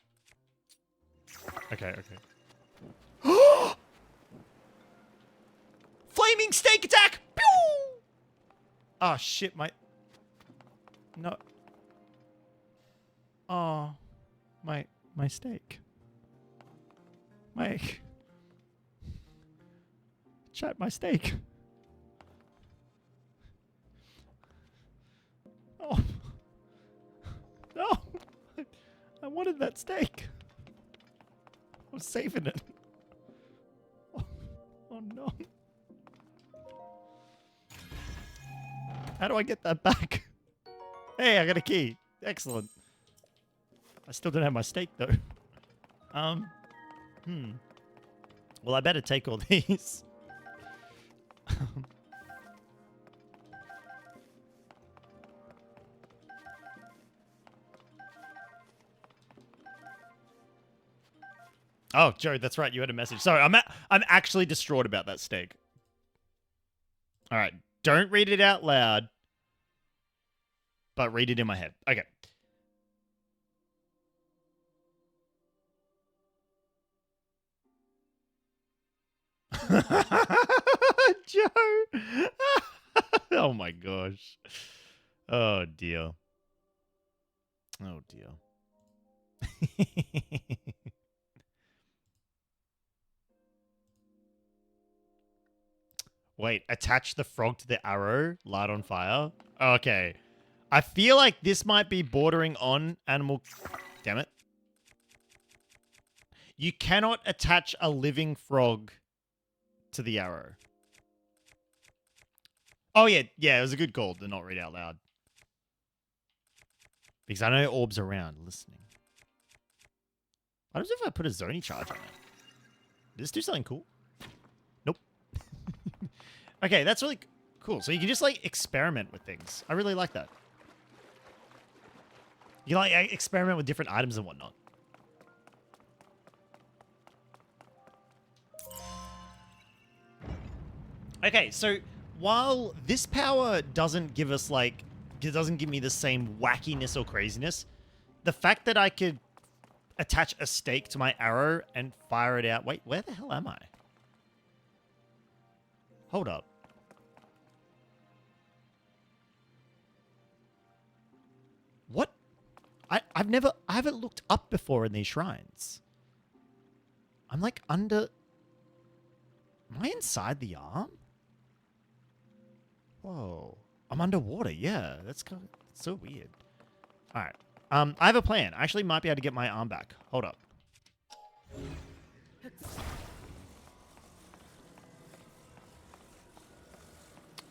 Okay. Flaming stake attack! Pew! Oh shit, no. Oh, my stake. Chat, my steak. Oh. No. I wanted that steak. I was saving it. Oh no. How do I get that back? Hey, I got a key. Excellent. I still don't have my steak though. Well, I better take all these. Oh, Joe, that's right. You had a message. Sorry, I'm actually distraught about that steak. All right, don't read it out loud, but read it in my head. Okay. Joe. Oh my gosh. Oh dear. Oh dear. Wait, attach the frog to the arrow, light on fire. Okay. I feel like this might be bordering on animal... Damn it. You cannot attach a living frog to the arrow. Oh, yeah. Yeah, it was a good call to not read out loud. Because I know Orb's around listening. What happens if I put a Zoni charge on it? Does this do something cool? Nope. Okay, that's really cool. So you can just, like, experiment with things. I really like that. You can, like, experiment with different items and whatnot. Okay, so while this power doesn't give us, like, it doesn't give me the same wackiness or craziness, the fact that I could attach a stake to my arrow and fire it out... Wait, where the hell am I? Hold up. What? I haven't looked up before in these shrines. I'm like under... Am I inside the arm? Whoa. I'm underwater, yeah. That's kind of so weird. Alright. I have a plan. I actually might be able to get my arm back. Hold up.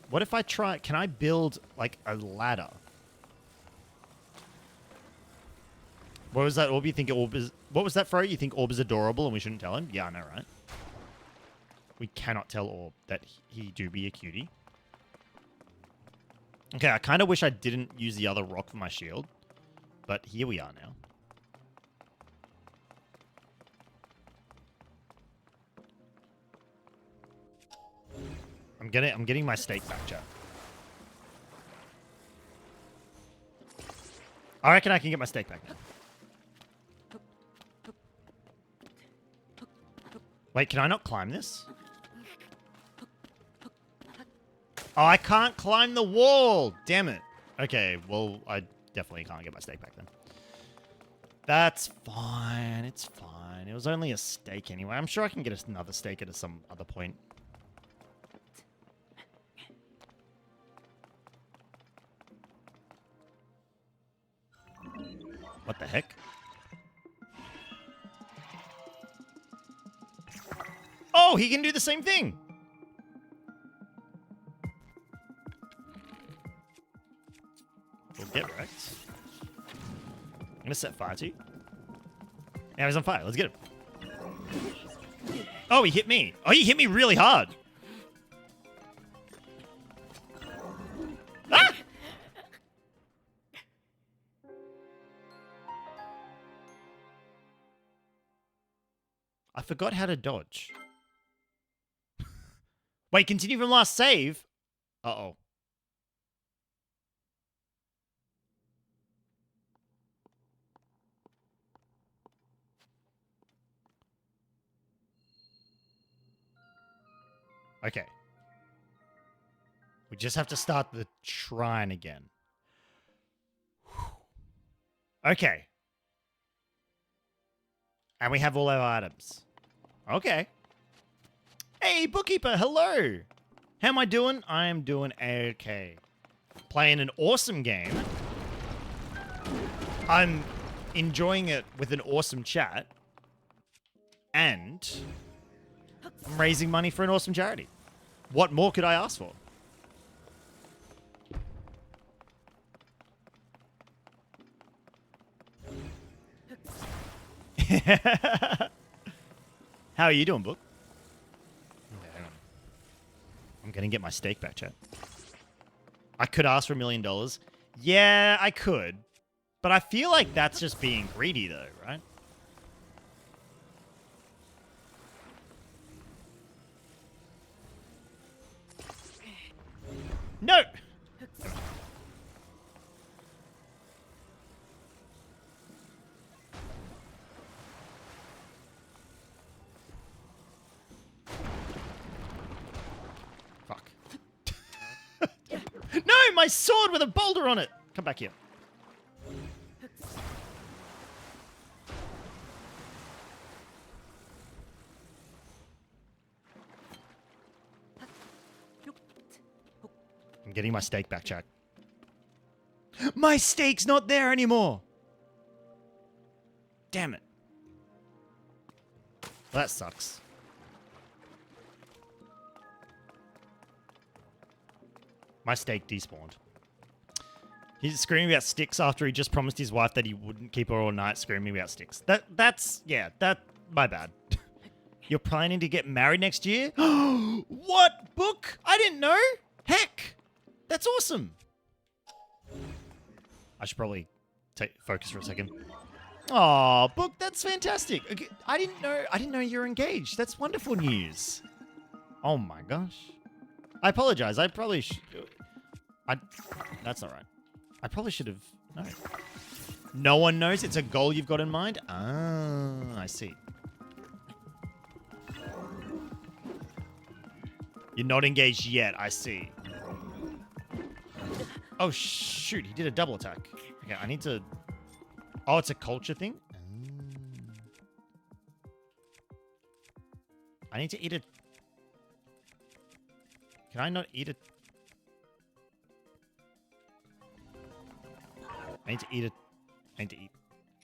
What if I try... Can I build, like, a ladder? What was that, Orb? You think Orb is... What was that, Fro? You think Orb is adorable and we shouldn't tell him? Yeah, I know, right? We cannot tell Orb that he do be a cutie. Okay, I kind of wish I didn't use the other rock for my shield. But here we are now. I'm getting my steak back, chat. I reckon I can get my steak back now. Wait, can I not climb this? Oh, I can't climb the wall! Damn it. Okay, well, I definitely can't get my steak back then. That's fine. It's fine. It was only a steak anyway. I'm sure I can get another steak at some other point. What the heck? Oh, he can do the same thing! We'll get wrecked. I'm gonna set fire to you. Now he's on fire. Let's get him. Oh, he hit me. Oh, he hit me really hard. Ah! I forgot how to dodge. Wait, continue from last save? Uh-oh. Okay. We just have to start the shrine again. Okay. And we have all our items. Okay. Hey, bookkeeper, hello. How am I doing? I am doing okay. Playing an awesome game. I'm enjoying it with an awesome chat. And I'm raising money for an awesome charity. What more could I ask for? How are you doing, Book? Okay, hang on. I'm gonna get my steak back, chat. I could ask for $1 million. Yeah, I could. But I feel like that's just being greedy, though, right? No! Fuck. No! My sword with a boulder on it! Come back here. I'm getting my steak back, Jack. My steak's not there anymore! Damn it. Well, that sucks. My steak despawned. He's screaming about sticks after he just promised his wife that he wouldn't keep her all night screaming about sticks. That's my bad. You're planning to get married next year? What? Book? I didn't know. Heck. That's awesome. I should probably focus for a second. Aw, Book, that's fantastic. Okay, I didn't know you were engaged. That's wonderful news. Oh my gosh. I apologize. I probably should. That's all right. I probably should have known. No one knows it's a goal you've got in mind? Ah, I see. You're not engaged yet, I see. Oh, shoot. He did a double attack. Okay, I need to... Oh, it's a culture thing? I need to eat it. Can I not eat it? I need to eat it. I need to eat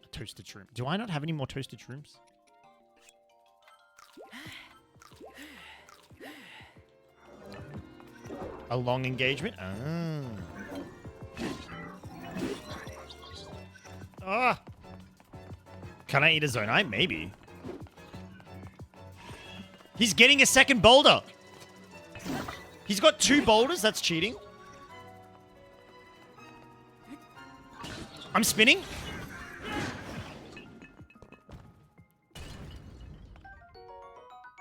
a toasted shroom. Do I not have any more toasted shrooms? A long engagement? Ah. Can I eat a zonite? Maybe. He's getting a second boulder. He's got 2 boulders. That's cheating. I'm spinning.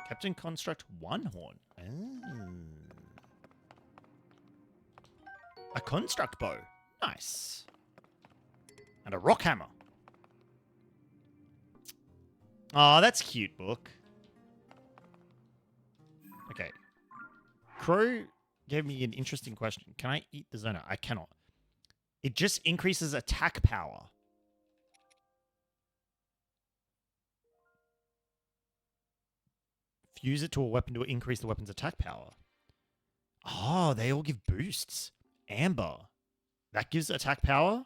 Captain Construct 1 horn. A construct bow. Nice. And a rock hammer. Oh, that's cute, Book. Okay. Crow gave me an interesting question. Can I eat the Zona? I cannot. It just increases attack power. Fuse it to a weapon to increase the weapon's attack power. Oh, they all give boosts. Amber. That gives attack power.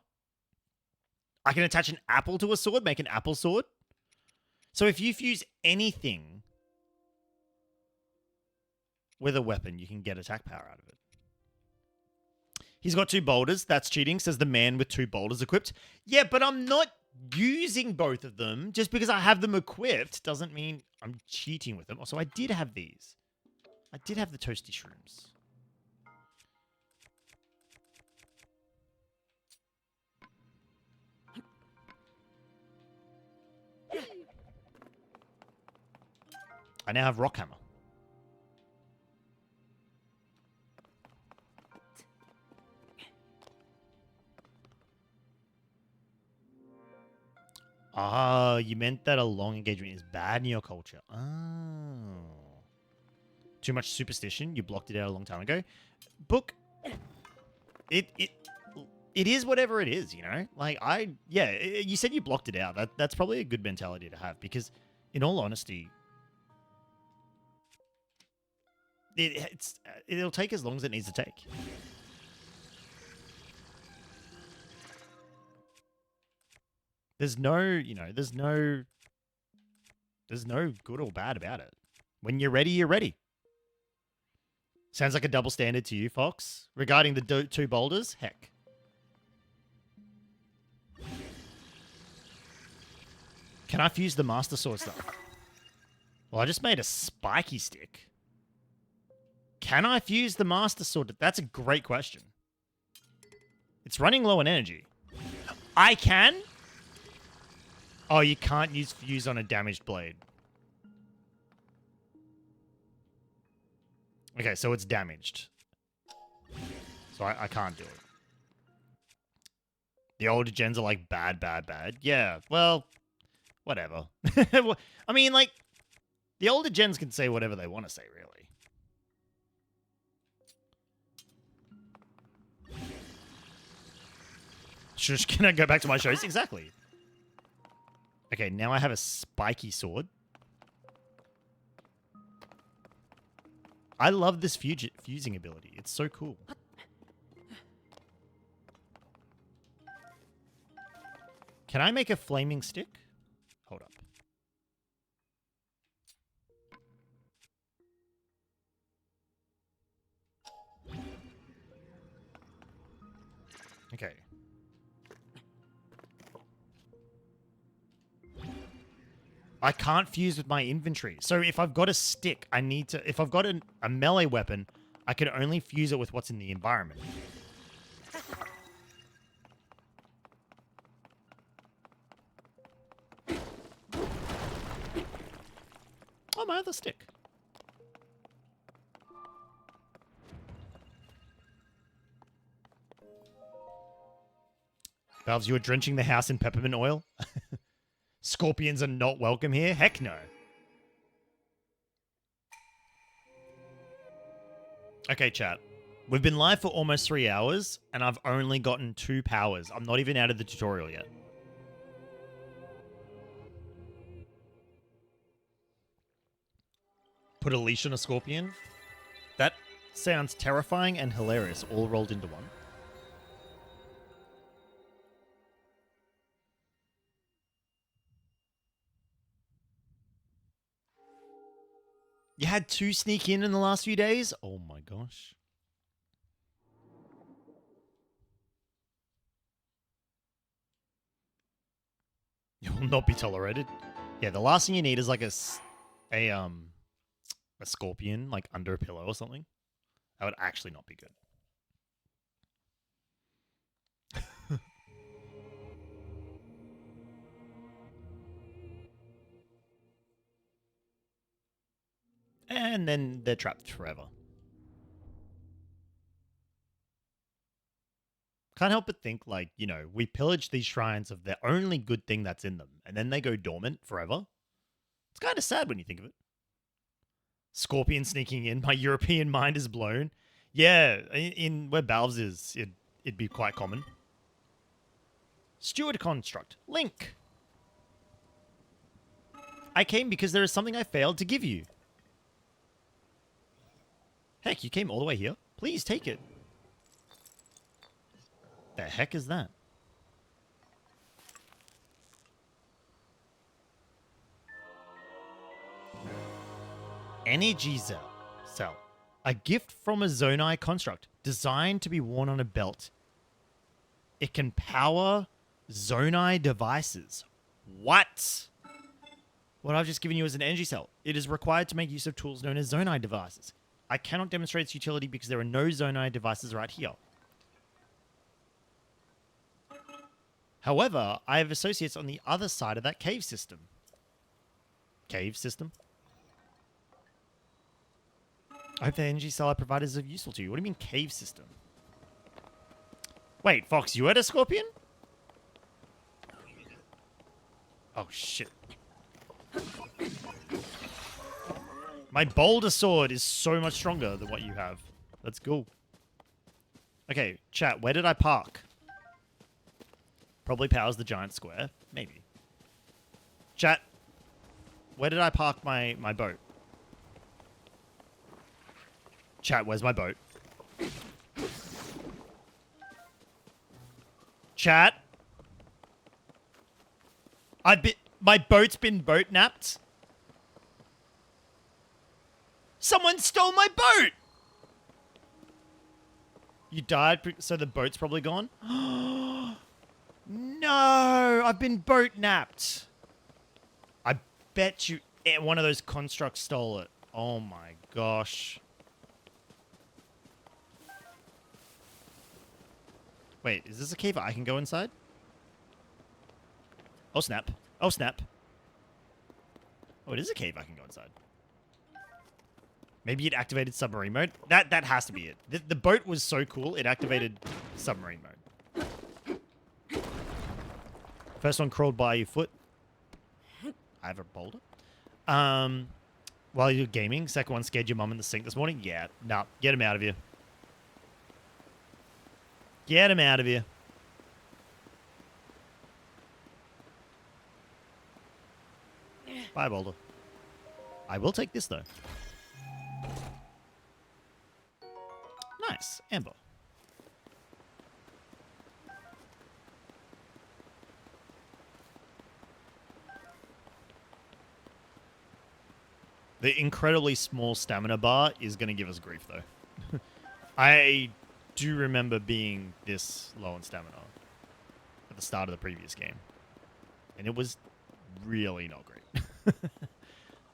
I can attach an apple to a sword, make an apple sword. So if you fuse anything with a weapon, you can get attack power out of it. He's got 2 boulders. That's cheating, says the man with 2 boulders equipped. Yeah, but I'm not using both of them. Just because I have them equipped doesn't mean I'm cheating with them. Also, I did have these. I did have the toasty shrooms. I now have rock hammer. Ah, you meant that a long engagement is bad in your culture. Oh. Too much superstition. You blocked it out a long time ago. Book. It is whatever it is, you know? Like, you said you blocked it out. That's probably a good mentality to have because, in all honesty, it'll take as long as it needs to take. There's no good or bad about it. When you're ready, you're ready. Sounds like a double standard to you, Fox. Regarding the 2 boulders, heck. Can I fuse the Master Sword stuff? Well, I just made a spiky stick. Can I fuse the Master Sword? That's a great question. It's running low on energy. I can? Oh, you can't use fuse on a damaged blade. Okay, so it's damaged. So I can't do it. The older gens are like bad. Yeah, well, whatever. I mean, like, the older gens can say whatever they want to say, really. Shush, can I go back to my shows? Exactly. Okay, now I have a spiky sword. I love this fusing ability. It's so cool. Can I make a flaming stick? Hold up. Okay. I can't fuse with my inventory. So if I've got a stick, I need to... If I've got a melee weapon, I can only fuse it with what's in the environment. Oh, my other stick. Valves, you are drenching the house in peppermint oil? Scorpions are not welcome here? Heck no. Okay, chat. We've been live for almost 3 hours, and I've only gotten 2 powers. I'm not even out of the tutorial yet. Put a leash on a scorpion? That sounds terrifying and hilarious, all rolled into one. You had 2 sneak in the last few days? Oh my gosh. You will not be tolerated. Yeah, the last thing you need is like a scorpion like under a pillow or something. That would actually not be good. And then they're trapped forever. Can't help but think, like, you know, we pillage these shrines of the only good thing that's in them, and then they go dormant forever. It's kind of sad when you think of it. Scorpion sneaking in, my European mind is blown. Yeah, in where Balves is, it'd be quite common. Steward construct. Link. I came because there is something I failed to give you. Heck, you came all the way here? Please take it. The heck is that? Energy cell. A gift from a Zonai construct designed to be worn on a belt. It can power Zonai devices. What? What I've just given you is an energy cell. It is required to make use of tools known as Zonai devices. I cannot demonstrate its utility because there are no Zonai devices right here. However, I have associates on the other side of that cave system. Cave system? I hope the energy cell I provided is useful to you. What do you mean cave system? Wait, Fox, you had a scorpion? Oh, shit. My boulder sword is so much stronger than what you have. Let's go. Okay, chat, where did I park? Probably powers the giant square. Maybe. Chat, where did I park my boat? Chat, where's my boat? Chat? My boat's been boat napped? Someone stole my boat! You died, so the boat's probably gone? No! I've been boat napped. bet you one of those constructs stole it. Oh my gosh. Wait, is this a cave I can go inside? Oh snap. Oh snap. Oh, it is a cave I can go inside. Maybe it activated submarine mode. That has to be it. The boat was so cool, it activated submarine mode. First one crawled by your foot. I have a boulder. While you're gaming. Second one scared your mum in the sink this morning. Yeah, nah, get him out of here. Get him out of here. Bye, boulder. I will take this, though. Nice. Amber. The incredibly small stamina bar is going to give us grief, though. I do remember being this low on stamina at the start of the previous game. And it was really not great.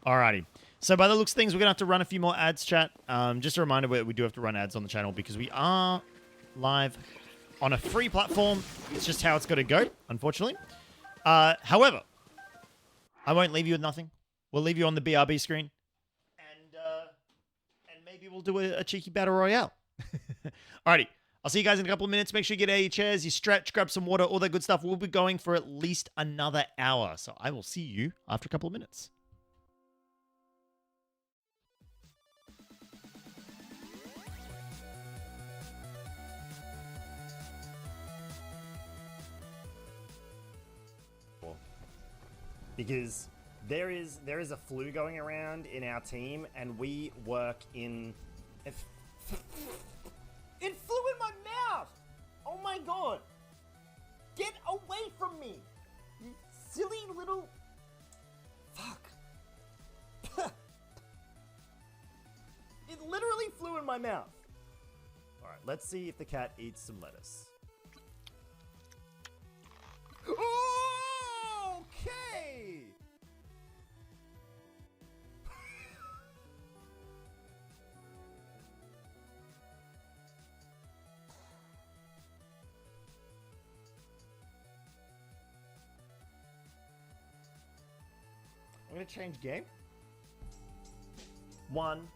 Alrighty. So by the looks of things, we're going to have to run a few more ads, chat. Just a reminder, we do have to run ads on the channel because we are live on a free platform. It's just how it's got to go, unfortunately. However, I won't leave you with nothing. We'll leave you on the BRB screen. And maybe we'll do a cheeky battle royale. Alrighty. I'll see you guys in a couple of minutes. Make sure you get out of your chairs, you stretch, grab some water, all that good stuff. We'll be going for at least another hour. So I will see you after a couple of minutes. Because there is a flu going around in our team, and we work in. It flew in my mouth! Oh my god! Get away from me! You silly little. Fuck. It literally flew in my mouth. Alright, let's see if the cat eats some lettuce. Okay! I'm gonna change game. 1.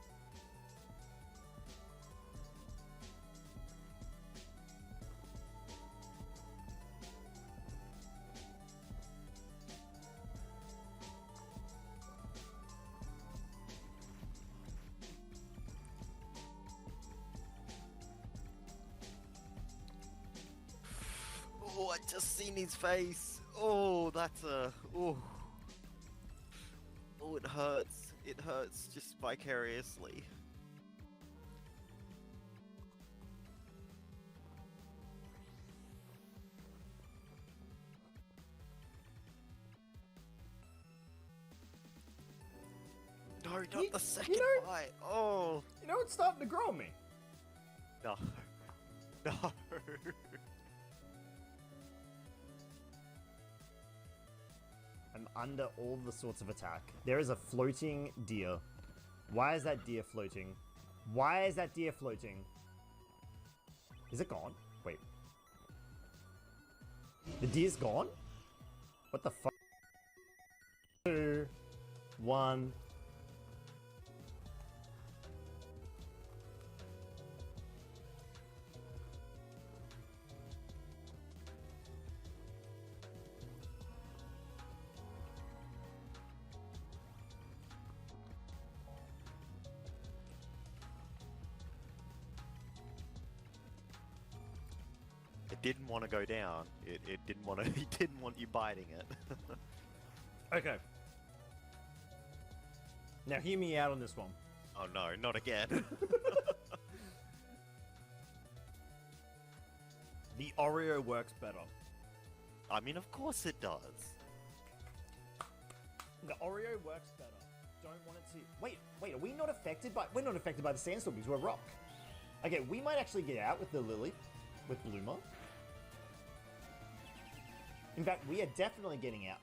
Oh, I just seen his face. Oh, that's a... Oh. Oh, it hurts. It hurts just vicariously. No, not the second bite. Oh. You know it's starting to grow on me. No. No. I'm under all the sorts of attack. There is a floating deer. Why is that deer floating? Why is that deer floating? Is it gone? Wait. The deer's gone? What the fuck? 2, 1. It didn't want to go down. It didn't want to. It didn't want you biting it. Okay. Now hear me out on this one. Oh no, not again. The Oreo works better. I mean, of course it does. The Oreo works better. Don't want it to. Wait, are we not affected by? We're not affected by the sandstorm because we're rock. Okay, we might actually get out with the lily, with Bloomer. In fact, we are definitely getting out.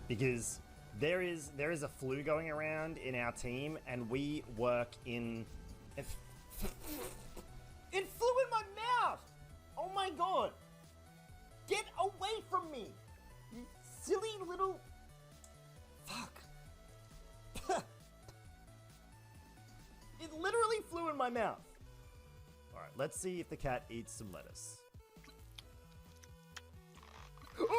because there is a flu going around in our team, and we work in. It flew in my mouth! Oh my god! Get away from me! You silly little. Fuck. It literally flew in my mouth. Alright, let's see if the cat eats some lettuce. Okay!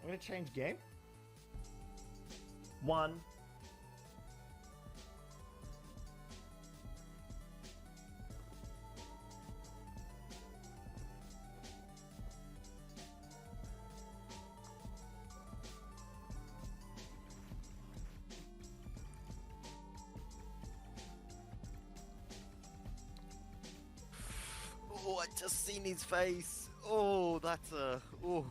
I'm gonna change game. 1. Oh, I just seen his face. Oh, that's a. Oh.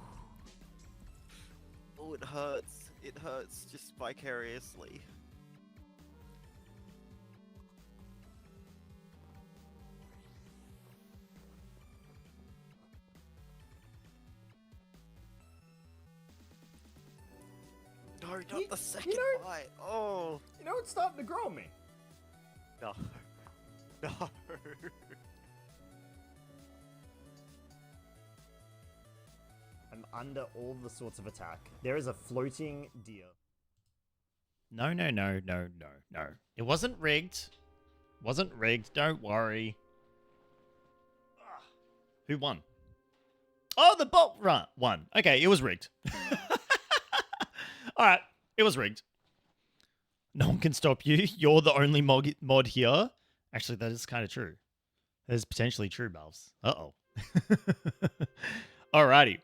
Oh, it hurts. It hurts just vicariously. No, not the second bite. Oh. You know, it's starting to grow on me. No. No. I'm under all the sorts of attack. There is a floating deer. No. It wasn't rigged. Wasn't rigged. Don't worry. Who won? Oh, the bot won. Okay, it was rigged. All right, it was rigged. No one can stop you. You're the only mod here. Actually, that is kind of true. That is potentially true, Balves. Uh-oh. Alrighty.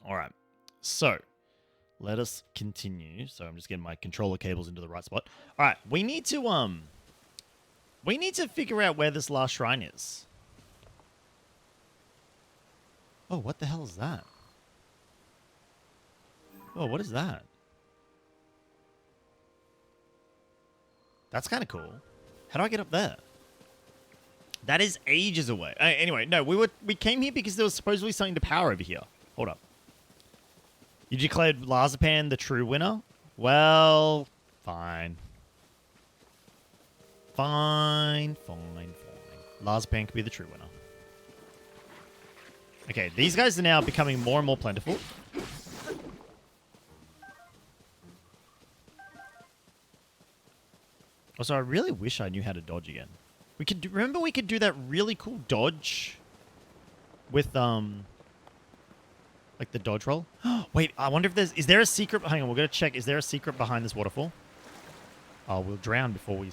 All right. So, let us continue. So, I'm just getting my controller cables into the right spot. All right, we need to figure out where this last shrine is. Oh, what the hell is that? Oh, what is that? That's kind of cool. How do I get up there? That is ages away. Anyway, no, we came here because there was supposedly something to power over here. Hold up. You declared Lazapan the true winner? Well, fine. Fine. Lazapan could be the true winner. Okay, these guys are now becoming more and more plentiful. Also, I really wish I knew how to dodge again. Remember we could do that really cool dodge with like the dodge roll. Wait, I wonder if is there a secret? Hang on, we're gonna check. Is there a secret behind this waterfall? Oh, we'll drown before we.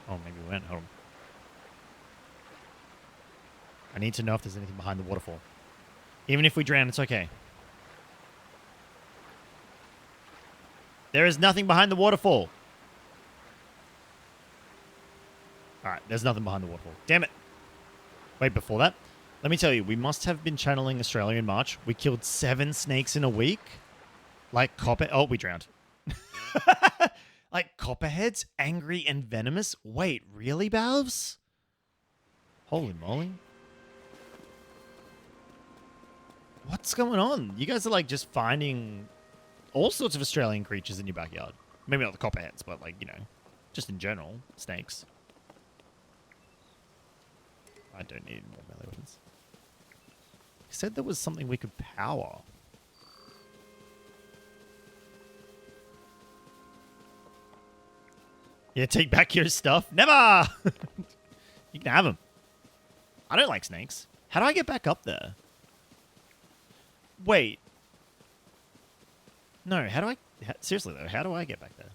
Oh, maybe we went. Hold on. I need to know if there's anything behind the waterfall. Even if we drown, it's okay. There is nothing behind the waterfall. Alright, there's nothing behind the waterfall. Damn it. Wait, before that, let me tell you, we must have been channeling Australia in March. We killed 7 snakes in a week. Like copper... Oh, we drowned. Like copperheads, angry and venomous. Wait, really, Balves? Holy moly. What's going on? You guys are like just finding all sorts of Australian creatures in your backyard. Maybe not the copperheads, but like, you know, just in general, snakes. I don't need more melee weapons. He said there was something we could power. Yeah, take back your stuff. Never! You can have them. I don't like snakes. How do I get back up there? Wait. No, how do I... Seriously, though, how do I get back there?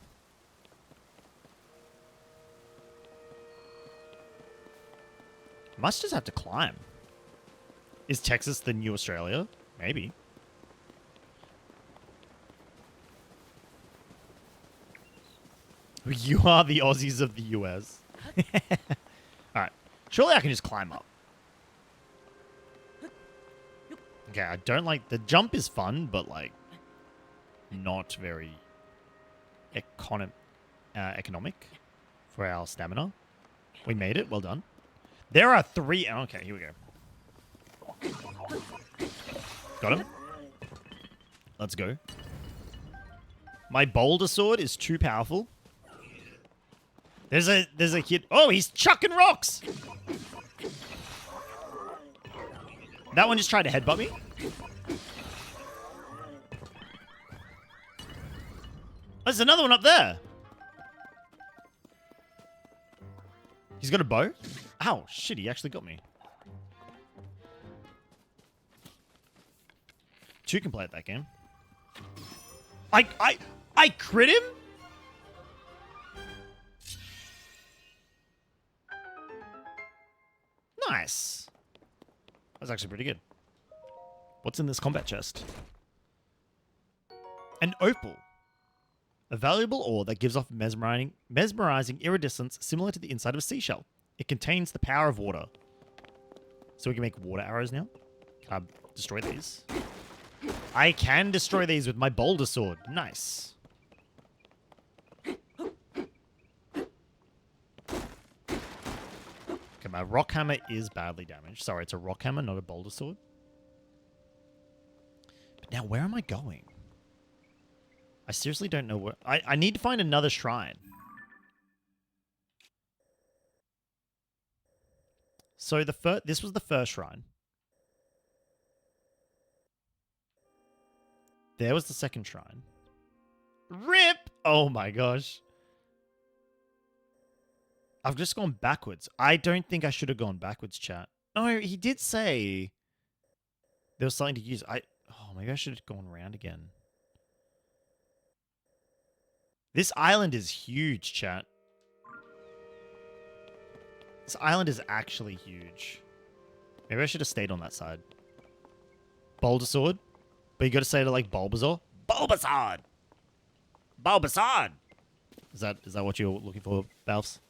Must just have to climb. Is Texas the new Australia? Maybe. You are the Aussies of the US. Alright. Surely I can just climb up. Okay, I don't like... The jump is fun, but, like, not very economic for our stamina. We made it. Well done. There are 3... Okay, here we go. Got him. Let's go. My boulder sword is too powerful. There's a kid. Oh, he's chucking rocks. That one just tried to headbutt me. There's another one up there. He's got a bow. Ow, shit, he actually got me. 2 can play at that game. I crit him? Nice. That's actually pretty good. What's in this combat chest? An opal. A valuable ore that gives off mesmerizing iridescence similar to the inside of a seashell. It contains the power of water. So we can make water arrows now? Can I destroy these? I can destroy these with my boulder sword. Nice. Okay, my rock hammer is badly damaged. Sorry, it's a rock hammer, not a boulder sword. But now, where am I going? I seriously don't know where... I need to find another shrine. So this was the first shrine. There was the second shrine. RIP! Oh my gosh. I've just gone backwards. I don't think I should have gone backwards, chat. No, he did say there was something to use. Oh, maybe I should have gone around again. This island is huge, chat. This island is actually huge. Maybe I should have stayed on that side. Boulder sword. But you got to say it like Bulbasaur. Bulbasaur! Bulbasaur! Is that what you're looking for, Balfs?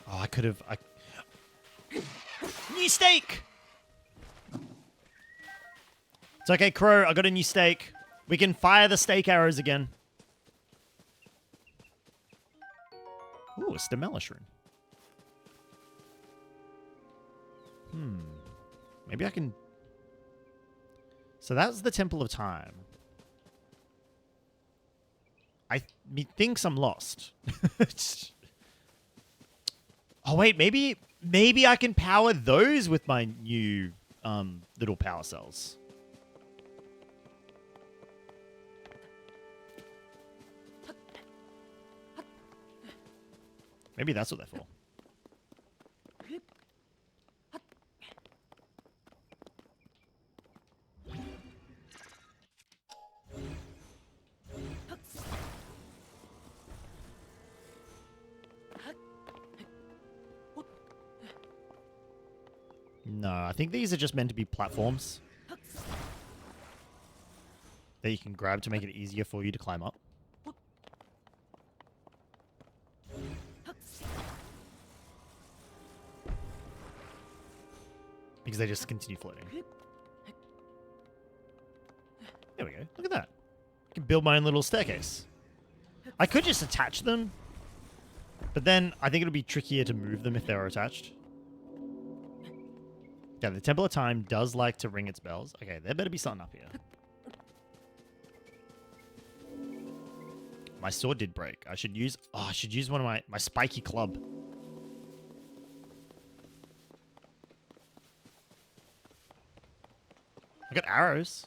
Oh, I could have... New steak! It's okay, Crow. I got a new steak. We can fire the steak arrows again. Ooh, a Stemella rune. Maybe I can... So that's the Temple of Time. Methinks I'm lost. Oh, wait, maybe I can power those with my new little power cells. Maybe that's what they're for. No, I think these are just meant to be platforms that you can grab to make it easier for you to climb up. Because they just continue floating. There we go. Look at that. I can build my own little staircase. I could just attach them, but then I think it'll be trickier to move them if they're attached. Yeah, the Temple of Time does like to ring its bells. Okay, there better be something up here. My sword did break. I should use one of my spiky club. I got arrows.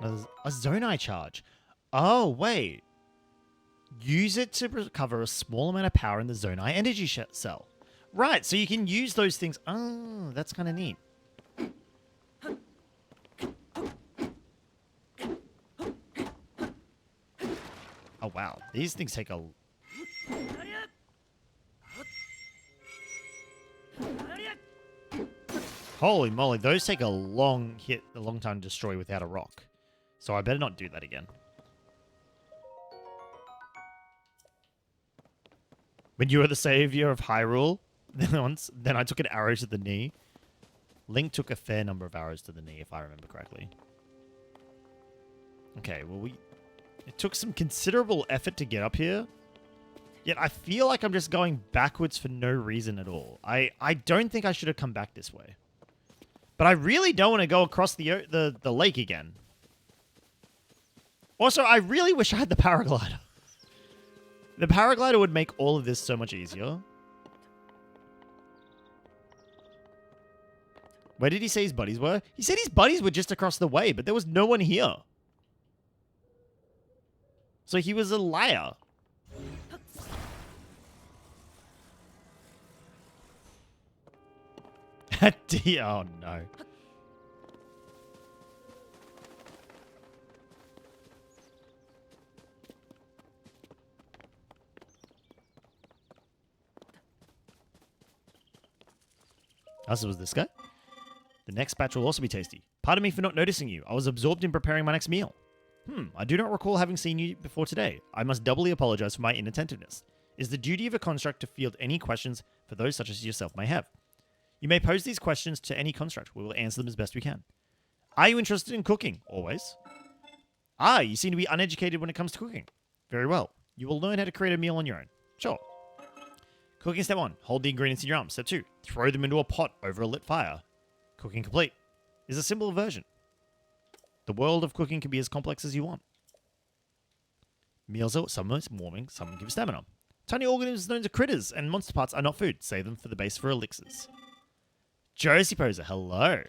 There's a Zonai charge. Oh, wait. Use it to recover a small amount of power in the Zonai energy cell. Right, so you can use those things. Oh, that's kind of neat. Oh, wow. These things take a... Holy moly, those take a long time to destroy without a rock. So I better not do that again. When you were the savior of Hyrule, then I took an arrow to the knee. Link took a fair number of arrows to the knee, if I remember correctly. Okay, well, it took some considerable effort to get up here. Yet I feel like I'm just going backwards for no reason at all. I don't think I should have come back this way. But I really don't want to go across the lake again. Also, I really wish I had the paraglider. The paraglider would make all of this so much easier. Where did he say his buddies were? He said his buddies were just across the way, but there was no one here. So he was a liar. Oh no. Also, was this guy? The next batch will also be tasty. Pardon me for not noticing you. I was absorbed in preparing my next meal. I do not recall having seen you before today. I must doubly apologize for my inattentiveness. It is the duty of a construct to field any questions for those such as yourself may have. You may pose these questions to any construct. We will answer them as best we can. Are you interested in cooking? Always. You seem to be uneducated when it comes to cooking. Very well. You will learn how to create a meal on your own. Sure. Cooking step 1. Hold the ingredients in your arms. Step 2. Throw them into a pot over a lit fire. Cooking complete. Is a simple version. The world of cooking can be as complex as you want. Meals are some warming, some give stamina. Tiny organisms known as critters and monster parts are not food. Save them for the base for elixirs. Josie Poser, hello.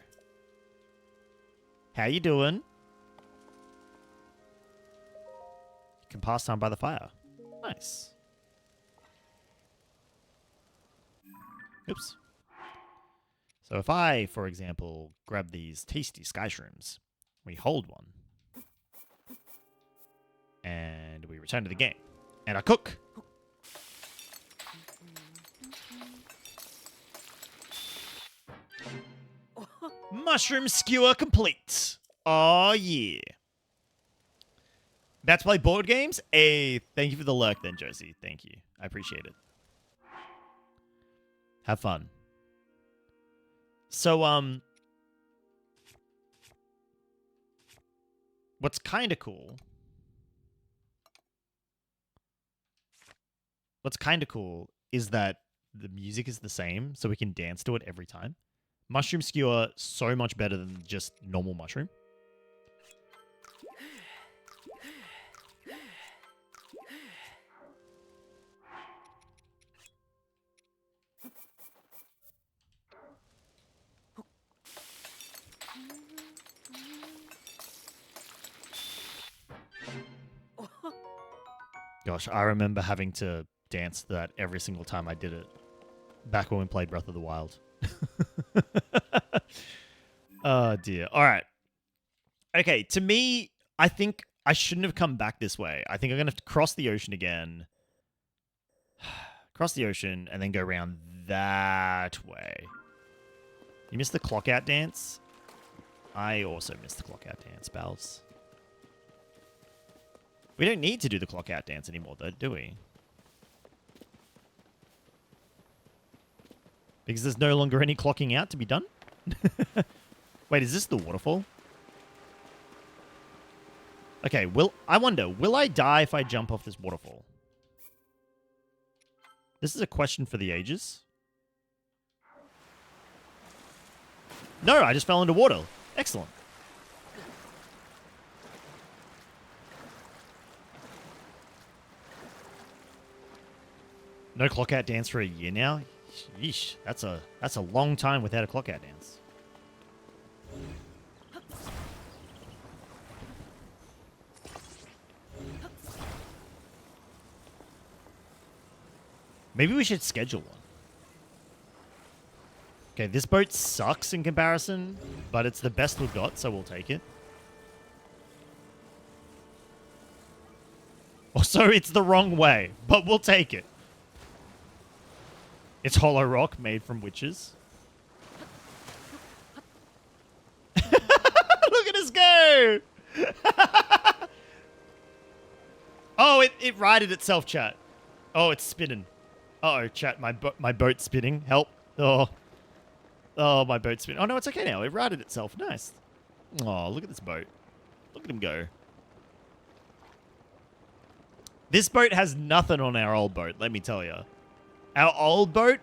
How you doing? You can pass time by the fire. Nice. Oops. So if I, for example, grab these tasty sky shrooms, we hold one, and we return to the game, and I cook. Mushroom skewer complete. Oh yeah. That's play board games? Hey, thank you for the lurk then, Josie. Thank you. I appreciate it. Have fun. So, what's kind of cool... What's kind of cool is that the music is the same, so we can dance to it every time. Mushroom skewer, so much better than just normal mushroom. Gosh, I remember having to dance that every single time I did it. Back when we played Breath of the Wild. Oh, dear. All right. Okay, to me, I think I shouldn't have come back this way. I think I'm going to have to cross the ocean again. Cross the ocean and then go around that way. You missed the clock out dance? I also missed the clock out dance, pals. We don't need to do the clock out dance anymore, though, do we? Because there's no longer any clocking out to be done? Wait, is this the waterfall? Okay, I wonder, will I die if I jump off this waterfall? This is a question for the ages. No, I just fell into water. Excellent. No clock out dance for a year now? Yeesh, that's a long time without a clock out dance. Maybe we should schedule one. Okay, this boat sucks in comparison, but it's the best we've got, so we'll take it. Also, it's the wrong way, but we'll take it. It's hollow rock made from witches. Look at us go! Oh, it righted itself, chat. Oh, it's spinning. Uh-oh, chat, my boat's spinning. Help. Oh, my boat's spinning. Oh, no, it's okay now. It righted itself. Nice. Oh, look at this boat. Look at him go. This boat has nothing on our old boat, let me tell you. Our old boat,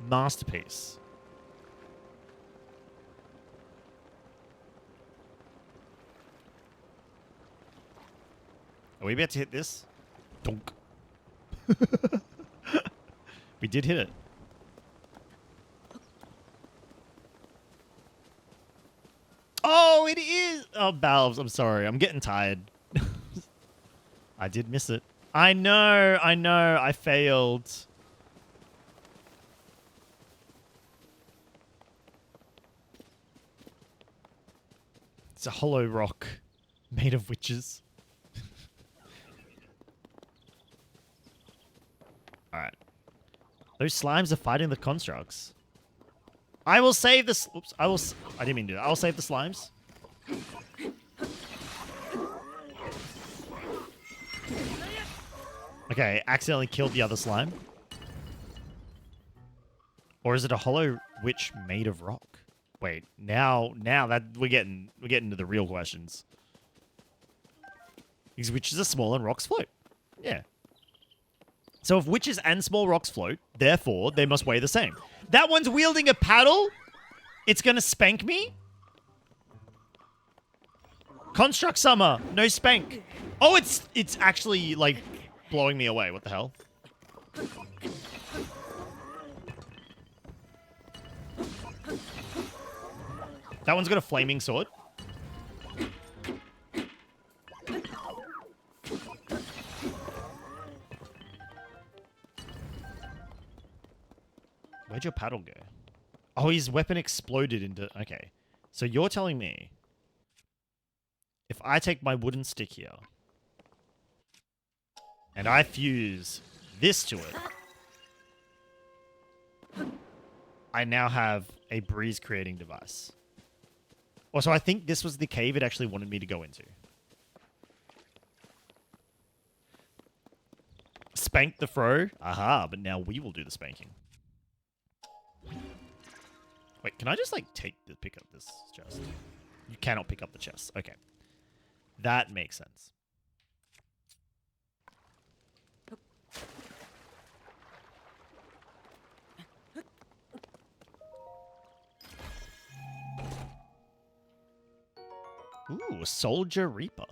masterpiece. Are we about to hit this? Donk. We did hit it. Oh, it is. Oh, Valves, I'm sorry. I'm getting tired. I did miss it. I know. I failed. It's a hollow rock made of witches. Alright. Those slimes are fighting the constructs. I will save this. Oops. I didn't mean to do that. I'll save the slimes. Okay, accidentally killed the other slime. Or is it a hollow witch made of rock? Wait, now that we're getting into the real questions. These witches are small and rocks float. Yeah. So if witches and small rocks float, therefore they must weigh the same. That one's wielding a paddle? It's gonna spank me? Construct Summer, no spank. Oh, it's actually like blowing me away. What the hell? That one's got a flaming sword. Where'd your paddle go? Oh, his weapon exploded into... Okay. So you're telling me... If I take my wooden stick here... And I fuse this to it... I now have a breeze creating device. Also, I think this was the cave it actually wanted me to go into. Spank the fro. Aha, but now we will do the spanking. Wait, can I just, like, pick up this chest? You cannot pick up the chest. Okay. That makes sense. Ooh, a Soldier Reaper.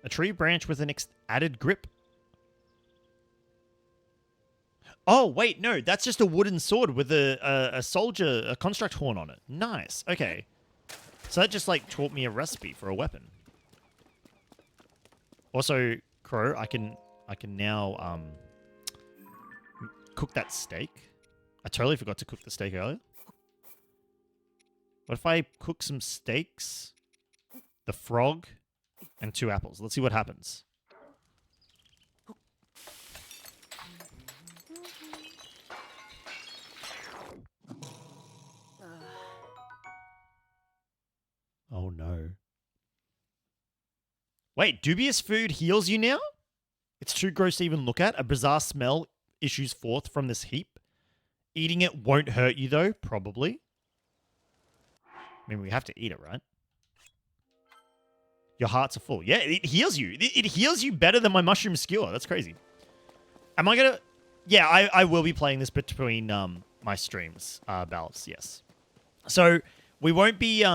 A tree branch with an added grip. Oh, wait, no. That's just a wooden sword with a construct horn on it. Nice. Okay. So that just, like, taught me a recipe for a weapon. Also, Crow, I can now, cook that steak. I totally forgot to cook the steak earlier. What if I cook some steaks, the frog, and 2 apples? Let's see what happens. Oh no. Wait, dubious food heals you now? It's too gross to even look at. A bizarre smell issues forth from this heap. Eating it won't hurt you though, probably. I mean, we have to eat it, right? Your hearts are full. Yeah, it heals you. It heals you better than my mushroom skewer. That's crazy. Am I gonna... Yeah, I will be playing this between my streams, Balance, yes. So, we won't be...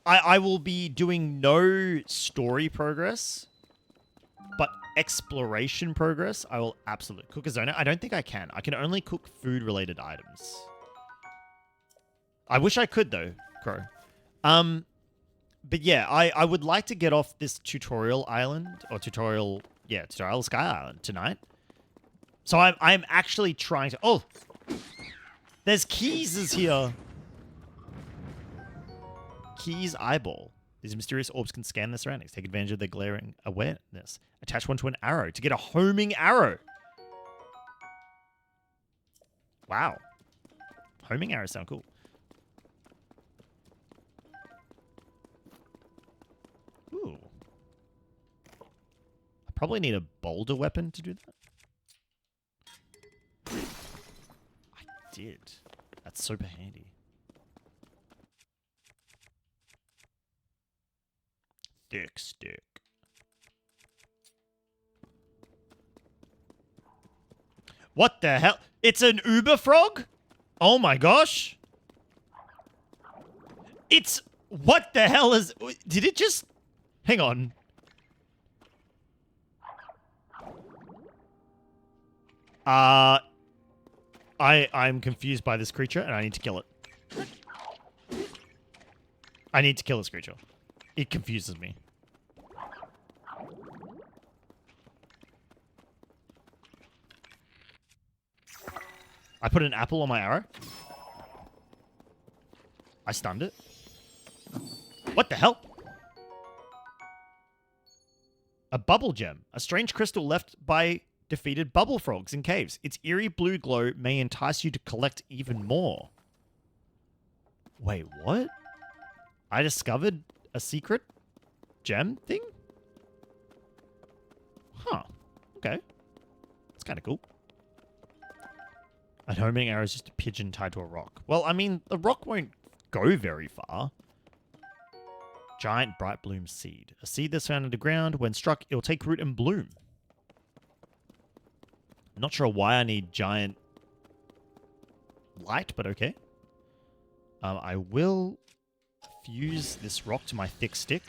I will be doing no story progress, but exploration progress, I will absolutely cook a zona. I don't think I can. I can only cook food-related items. I wish I could, though, Crow. But yeah, I would like to get off this tutorial island, or tutorial Sky Island tonight. So I'm actually trying to... Oh! There's Keys here. Keys eyeball. These mysterious orbs can scan their surroundings, take advantage of their glaring awareness. Attach one to an arrow to get a homing arrow. Wow. Homing arrows sound cool. Ooh. I probably need a boulder weapon to do that. did. That's super handy. Thick stick. What the hell? It's an Uber frog? Oh my gosh. It's... What the hell is... Did it just... Hang on. I'm confused by this creature and I need to kill it. I need to kill this creature. It confuses me. I put an apple on my arrow. I stunned it. What the hell? A bubble gem. A strange crystal left by defeated bubble frogs in caves. Its eerie blue glow may entice you to collect even more. Wait, what? I discovered a secret gem thing? Huh. Okay. That's kind of cool. A homing arrow is just a pigeon tied to a rock. Well, I mean, the rock won't go very far. Giant bright bloom seed. A seed that's found in the ground. When struck, it'll take root and bloom. Not sure why I need giant light, but okay. I will fuse this rock to my thick stick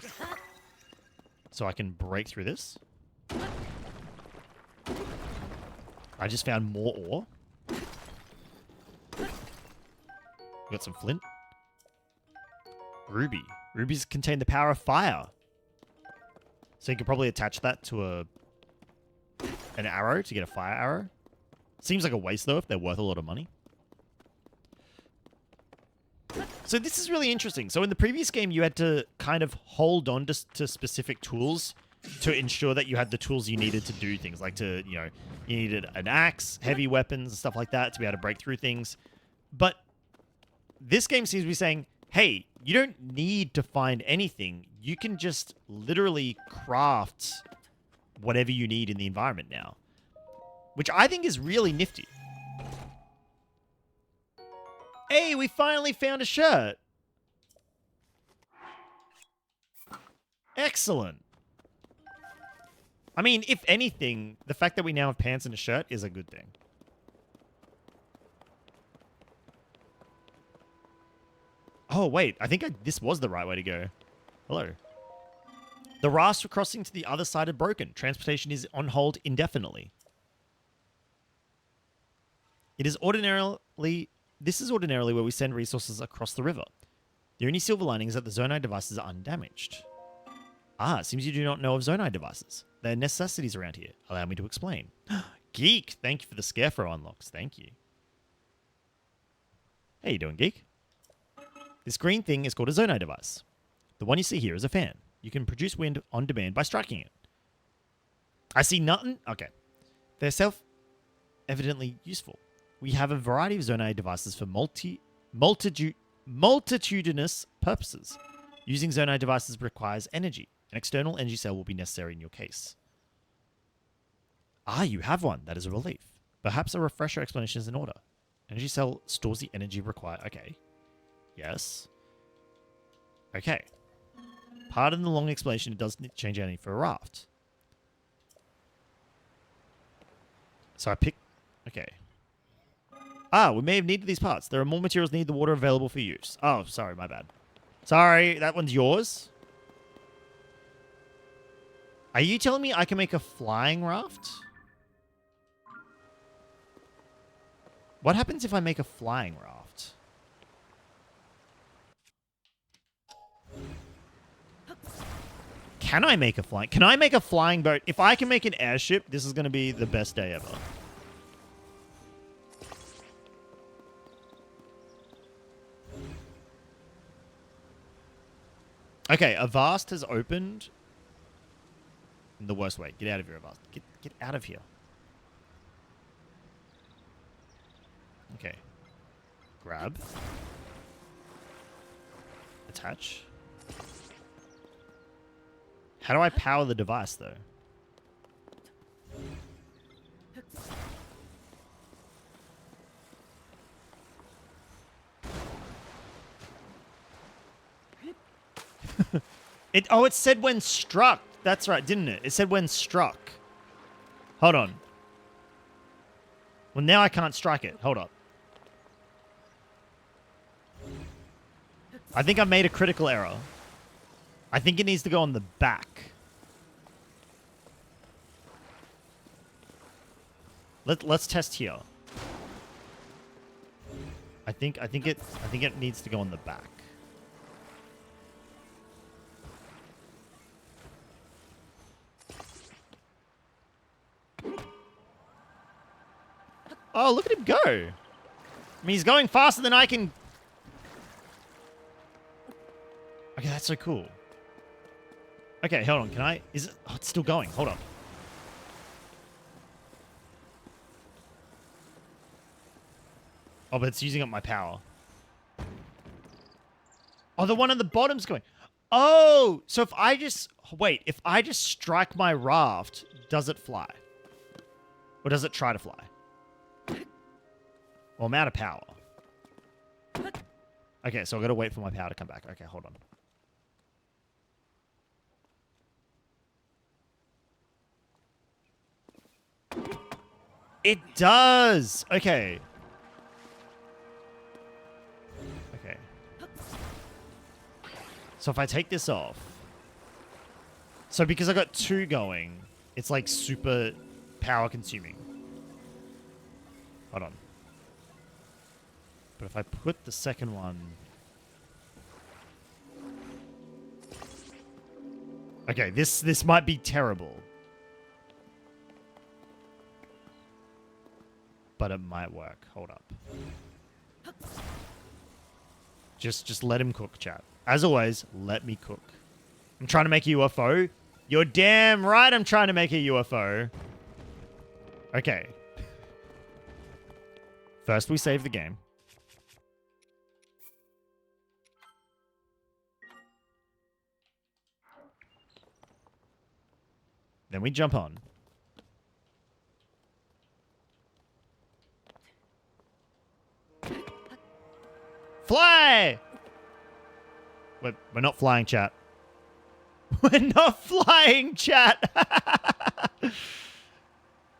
so I can break through this. I just found more ore. Got some flint. Ruby. Rubies contain the power of fire. So you could probably attach that to an arrow to get a fire arrow. Seems like a waste though if they're worth a lot of money. So this is really interesting. So in the previous game you had to kind of hold on to specific tools to ensure that you had the tools you needed to do things. Like to, you know, you needed an axe, heavy weapons, and stuff like that to be able to break through things. But this game seems to be saying, hey, you don't need to find anything. You can just literally craft whatever you need in the environment now. Which I think is really nifty. Hey, we finally found a shirt. Excellent. I mean, if anything, the fact that we now have pants and a shirt is a good thing. Oh, wait. I think this was the right way to go. Hello. The rafts for crossing to the other side are broken. Transportation is on hold indefinitely. This is ordinarily where we send resources across the river. The only silver lining is that the Zonai devices are undamaged. Ah, it seems you do not know of Zonai devices. They're necessities around here. Allow me to explain. Geek, thank you for the Scarecrow unlocks. Thank you. How you doing, Geek? This green thing is called a Zonai device. The one you see here is a fan. You can produce wind on demand by striking it. I see nothing? Okay. They're self-evidently useful. We have a variety of Zonai devices for multitudinous purposes. Using Zonai devices requires energy. An external energy cell will be necessary in your case. Ah, you have one. That is a relief. Perhaps a refresher explanation is in order. Energy cell stores the energy required. Okay. Yes. Okay. Pardon the long explanation. It does change anything for a raft. So I pick... Okay. Ah, we may have needed these parts. There are more materials needed the water available for use. Oh, sorry, my bad. Sorry, that one's yours. Are you telling me I can make a flying raft? What happens if I make a flying raft? Can I make a flying... Can I make a flying boat? If I can make an airship, this is going to be the best day ever. Okay, Avast has opened in the worst way. Get out of here, Avast. Get out of here. Okay. Grab. Attach. How do I power the device, though? It said when struck. That's right, didn't it? It said when struck. Hold on. Well, now I can't strike it. Hold up. I think I made a critical error. I think it needs to go on the back. Let's test here. I think it needs to go on the back. Oh, look at him go. I mean, he's going faster than I can. Okay, that's so cool. Okay, hold on. Can I? Is it? Oh, it's still going. Hold on. Oh, but it's using up my power. Oh, the one on the bottom's going. Oh, so if I just... Wait, if I just strike my raft, does it fly? Or does it try to fly? Well, I'm out of power. Okay, so I've got to wait for my power to come back. Okay, hold on. It does! Okay. Okay. So if I take this off... So because I got 2 going, it's like super power consuming. Hold on. But if I put the second one... Okay, this might be terrible. But it might work. Hold up. Just let him cook, chat. As always, let me cook. I'm trying to make a UFO. You're damn right I'm trying to make a UFO. Okay. First we save the game. Then we jump on. Fly! We're not flying, chat. We're not flying, chat.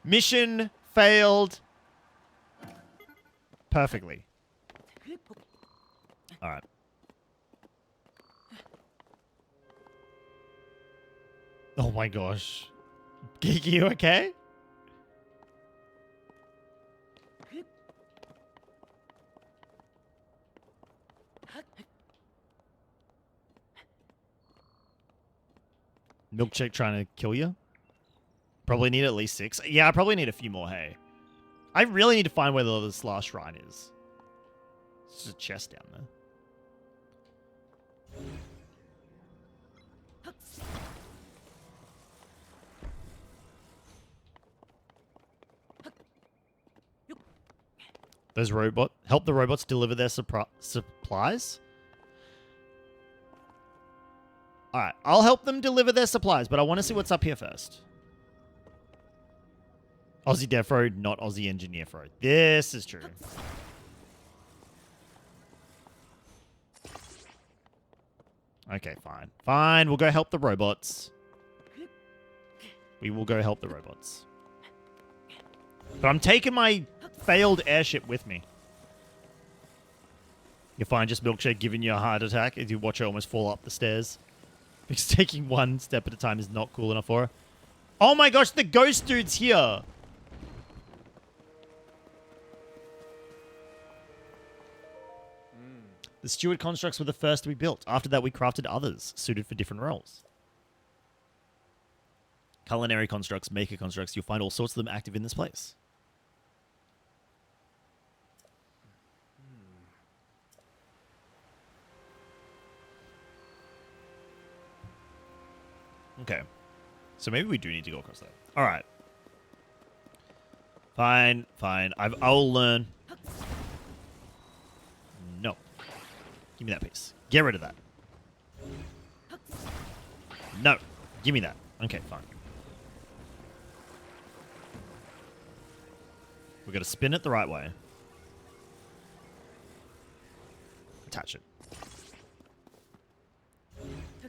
Mission failed. Perfectly. All right. Oh my gosh. Geeky, you okay? Milkshake trying to kill you? Probably need at least 6. Yeah, I probably need a few more, hey. I really need to find where this last shrine is. There's just a chest down there. Those robots... Help the robots deliver their supplies? Alright, I'll help them deliver their supplies, but I want to see what's up here first. AussieDevFro, not Aussie EngineerFro. This is true. Okay, fine. Fine, we'll go help the robots. We will go help the robots. But I'm taking my failed airship with me. You're fine, just Milkshake giving you a heart attack as you watch her almost fall up the stairs. Because taking one step at a time is not cool enough for her. Oh my gosh, the ghost dude's here! The steward constructs were the first to be built. After that, we crafted others, suited for different roles. Culinary constructs, maker constructs, you'll find all sorts of them active in this place. Okay. So maybe we do need to go across there. Alright. Fine, fine. I'll learn. No. Give me that piece. Get rid of that. No. Give me that. Okay, fine. We've got to spin it the right way. Attach it.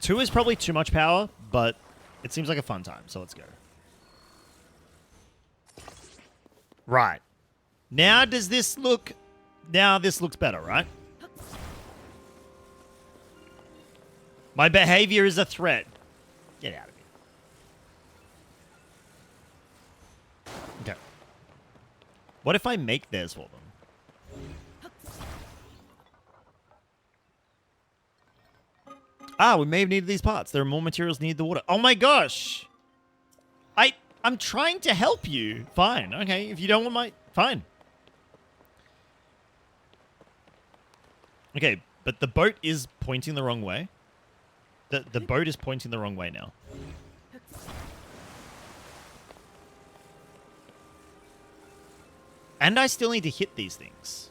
2 is probably too much power, but it seems like a fun time, so let's go. Right. Now does this look... Now this looks better, right? My behavior is a threat. Get out of here. Okay. What if I make theirs for them? Ah, we may have needed these parts. There are more materials needed the water. Oh my gosh! I'm trying to help you. Fine. Okay, if you don't want my... Fine. Okay, but the boat is pointing the wrong way. The boat is pointing the wrong way now. And I still need to hit these things.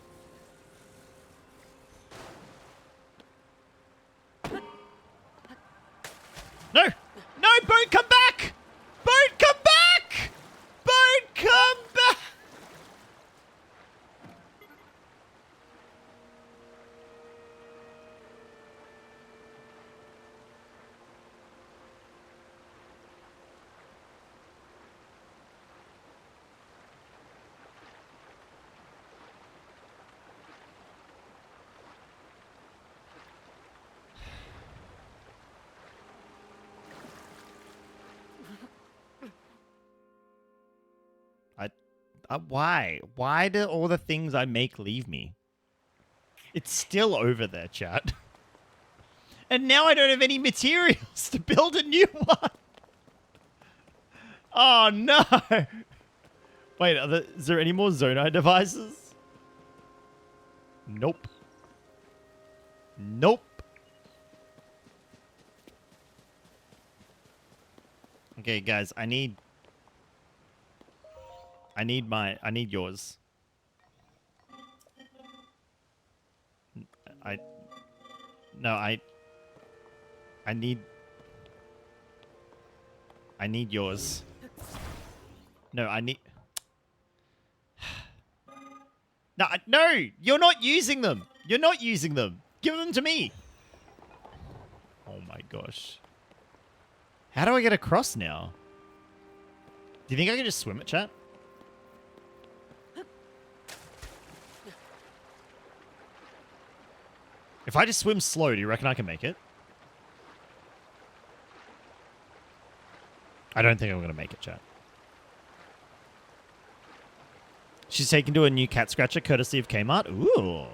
No! No, boat, come back! Boat, come back! Boat, come back! Why? Why do all the things I make leave me? It's still over there, chat. And now I don't have any materials to build a new one. Oh, no. Wait, is there any more Zonai devices? Nope. Nope. Okay, guys, I need yours. I need yours. No, no, you're not using them. You're not using them. Give them to me. Oh my gosh. How do I get across now? Do you think I can just swim it, chat? If I just swim slow, do you reckon I can make it? I don't think I'm going to make it, chat. She's taken to a new cat scratcher courtesy of Kmart. Ooh.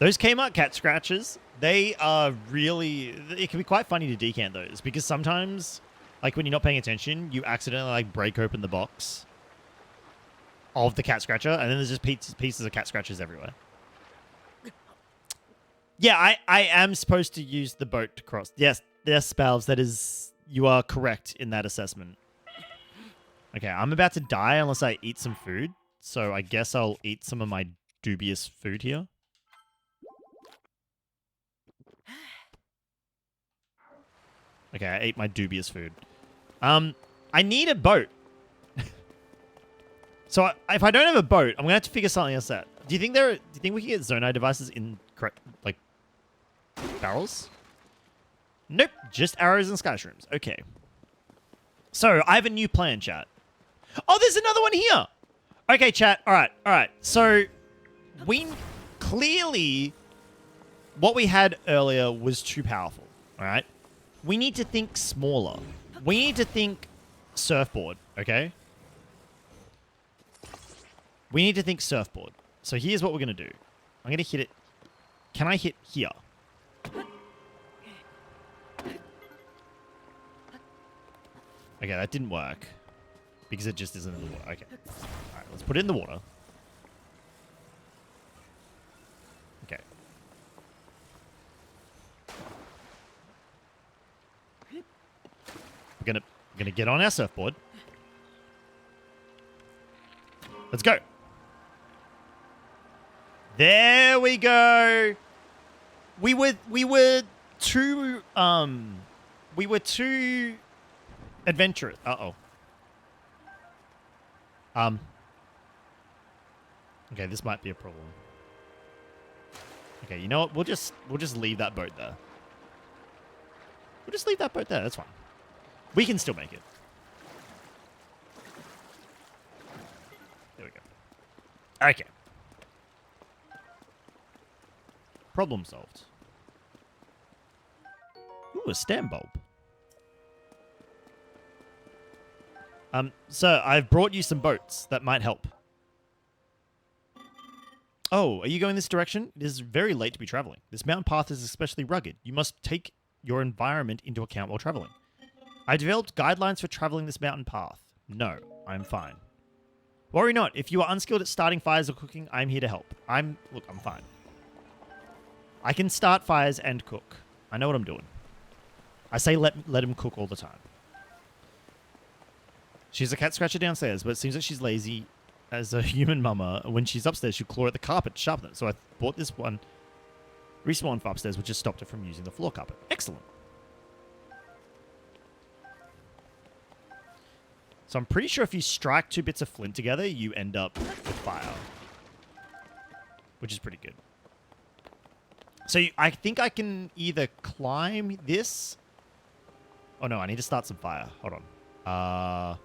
Those Kmart cat scratchers, they are really... It can be quite funny to decant those because sometimes, like when you're not paying attention, you accidentally like break open the box of the cat scratcher and then there's just pieces of cat scratchers everywhere. Yeah, I am supposed to use the boat to cross. Yes, Spalves, that is... You are correct in that assessment. Okay, I'm about to die unless I eat some food. So I guess I'll eat some of my dubious food here. Okay, I ate my dubious food. I need a boat. So if I don't have a boat, I'm going to have to figure something else out. Do you think we can get Zonai devices in correct, like, barrels? Nope, just arrows and sky shrooms. Okay. So, I have a new plan, chat. Oh, there's another one here! Okay, chat. Alright. So, we clearly... What we had earlier was too powerful. Alright? We need to think smaller. We need to think surfboard, okay? We need to think surfboard. So, here's what we're going to do. I'm going to hit it. Can I hit here? Okay, that didn't work. Because it just isn't in the water. Okay. Alright, let's put it in the water. Okay. We're gonna get on our surfboard. Let's go. There we go. We were too adventurous. Uh-oh. Okay, this might be a problem. Okay, you know what? We'll just leave that boat there. We'll just leave that boat there. That's fine. We can still make it. There we go. Okay. Problem solved. Ooh, a stem bulb. So I've brought you some boats that might help. Oh, are you going this direction? It is very late to be traveling. This mountain path is especially rugged. You must take your environment into account while traveling. I developed guidelines for traveling this mountain path. No, I'm fine. Worry not. If you are unskilled at starting fires or cooking, I'm here to help. Look, I'm fine. I can start fires and cook. I know what I'm doing. I say let him cook all the time. She's a cat scratcher downstairs, but it seems like she's lazy as a human mama. When she's upstairs, she'll claw at the carpet to sharpen it. So I bought this one, recent one for upstairs, which just stopped her from using the floor carpet. Excellent. So I'm pretty sure if you strike 2 bits of flint together, you end up with fire. Which is pretty good. So I think I can either climb this. Oh no, I need to start some fire. Hold on.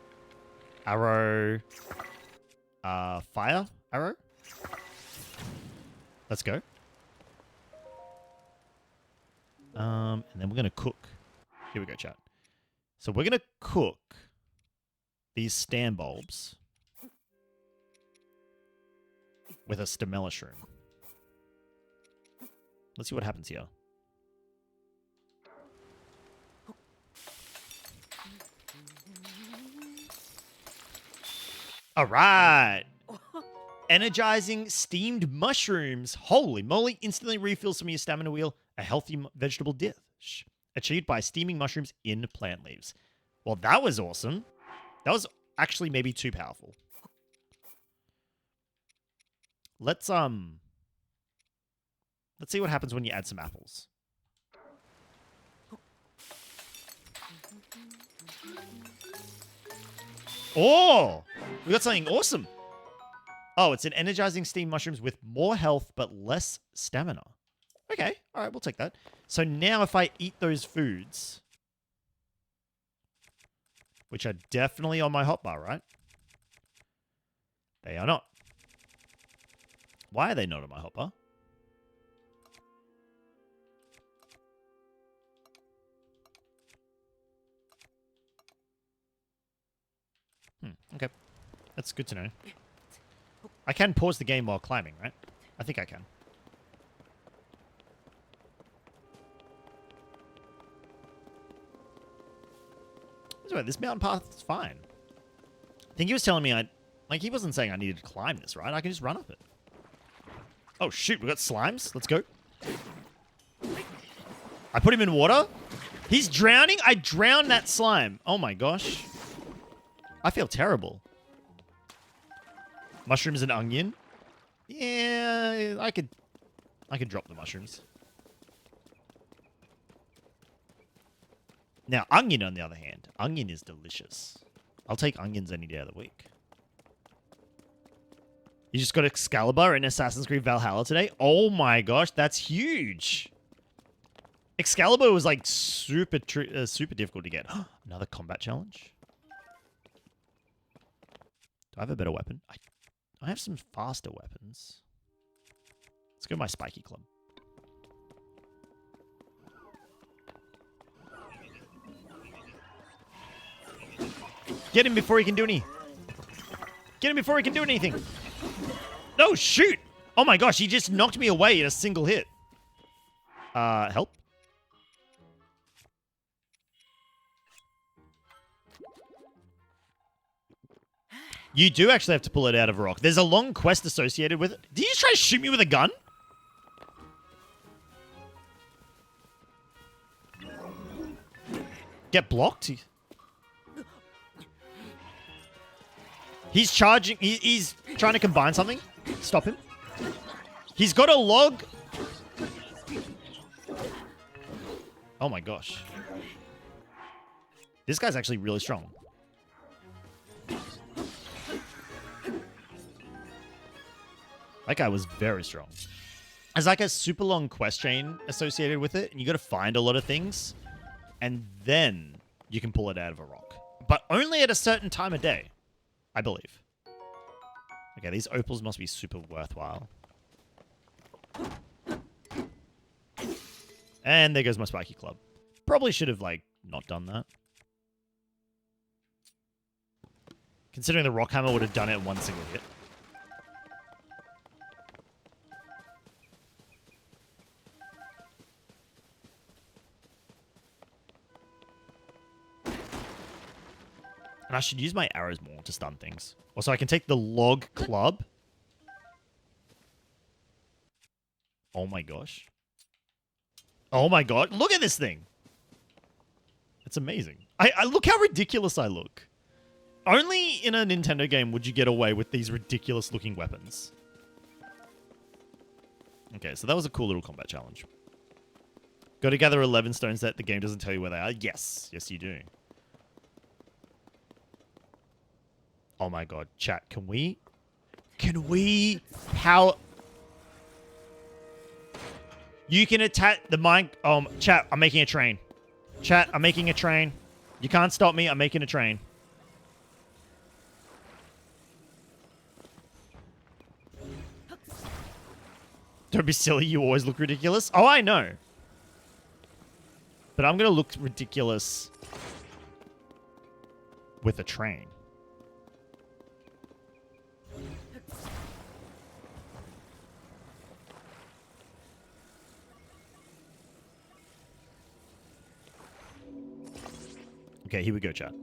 Arrow. Fire. Arrow. Let's go. And then we're going to cook. Here we go, chat. So we're going to cook these stand bulbs with a stemella shroom. Let's see what happens here. All right. Energizing steamed mushrooms. Holy moly. Instantly refills some of your stamina wheel. A healthy vegetable dish. Achieved by steaming mushrooms in plant leaves. Well, that was awesome. That was actually maybe too powerful. Let's see what happens when you add some apples. Oh! We got something awesome. Oh, it's an energizing steamed mushrooms with more health but less stamina. Okay, all right, we'll take that. So now if I eat those foods, which are definitely on my hotbar, right? They are not. Why are they not on my hotbar? Okay. That's good to know. I can pause the game while climbing, right? I think I can. Anyway, this mountain path is fine. I think he was telling me he wasn't saying I needed to climb this, right? I can just run up it. Oh, shoot. We got slimes. Let's go. I put him in water. He's drowning. I drowned that slime. Oh, my gosh. I feel terrible. Mushrooms and onion. Yeah, I could drop the mushrooms. Now, onion, on the other hand. Onion is delicious. I'll take onions any day of the week. You just got Excalibur in Assassin's Creed Valhalla today? Oh my gosh, that's huge. Excalibur was like super difficult to get. Another combat challenge? Do I have a better weapon? I have some faster weapons. Let's go my spiky club. Get him before he can do any. Get him before he can do anything. No, shoot! Oh my gosh, he just knocked me away in a single hit. Help? You do actually have to pull it out of a rock. There's a long quest associated with it. Did you just try to shoot me with a gun? Get blocked? He's charging. He's trying to combine something. Stop him. He's got a log. Oh my gosh. This guy's actually really strong. That guy was very strong. There's like a super long quest chain associated with it, and you got to find a lot of things. and then you can pull it out of a rock. But only at a certain time of day, I believe. Okay, these opals must be super worthwhile. And there goes my spiky club. Probably should have, like, not done that. Considering the rock hammer would have done it in one single hit. And I should use my arrows more to stun things. Also, I can take the log club. Oh my gosh. Oh my god. Look at this thing. It's amazing. I look how ridiculous I look. Only in a Nintendo game would you get away with these ridiculous looking weapons. Okay, so that was a cool little combat challenge. Got to gather 11 stones that the game doesn't tell you where they are. Yes. Yes, you do. Oh my god, chat, can we how you can attack the mine chat, I'm making a train. Chat, I'm making a train. You can't stop me, I'm making a train. Don't be silly, you always look ridiculous. Oh, I know. But I'm gonna look ridiculous with a train. Okay, here we go, chat.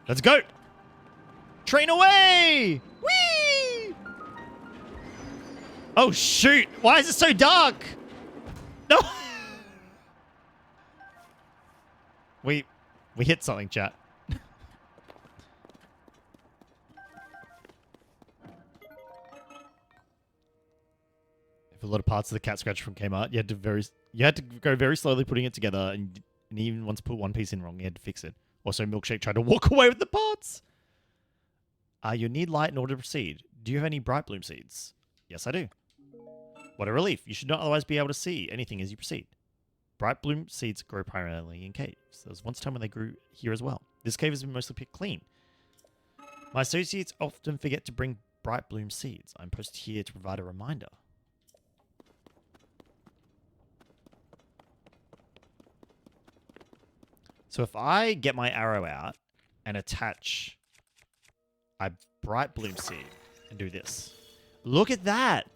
Let's go! Train away! Whee! Oh, shoot! Why is it so dark? No! We hit something, chat. If a lot of parts of the cat scratch from Kmart, you had to go very slowly putting it together, and even once put one piece in wrong, you had to fix it. Also, Milkshake tried to walk away with the parts. You need light in order to proceed. Do you have any bright bloom seeds? Yes, I do. What a relief. You should not otherwise be able to see anything as you proceed. Bright bloom seeds grow primarily in caves. There was once a time when they grew here as well. This cave has been mostly picked clean. My associates often forget to bring bright bloom seeds. I'm posted here to provide a reminder. So if I get my arrow out and attach a bright bloom seed and do this. Look at that!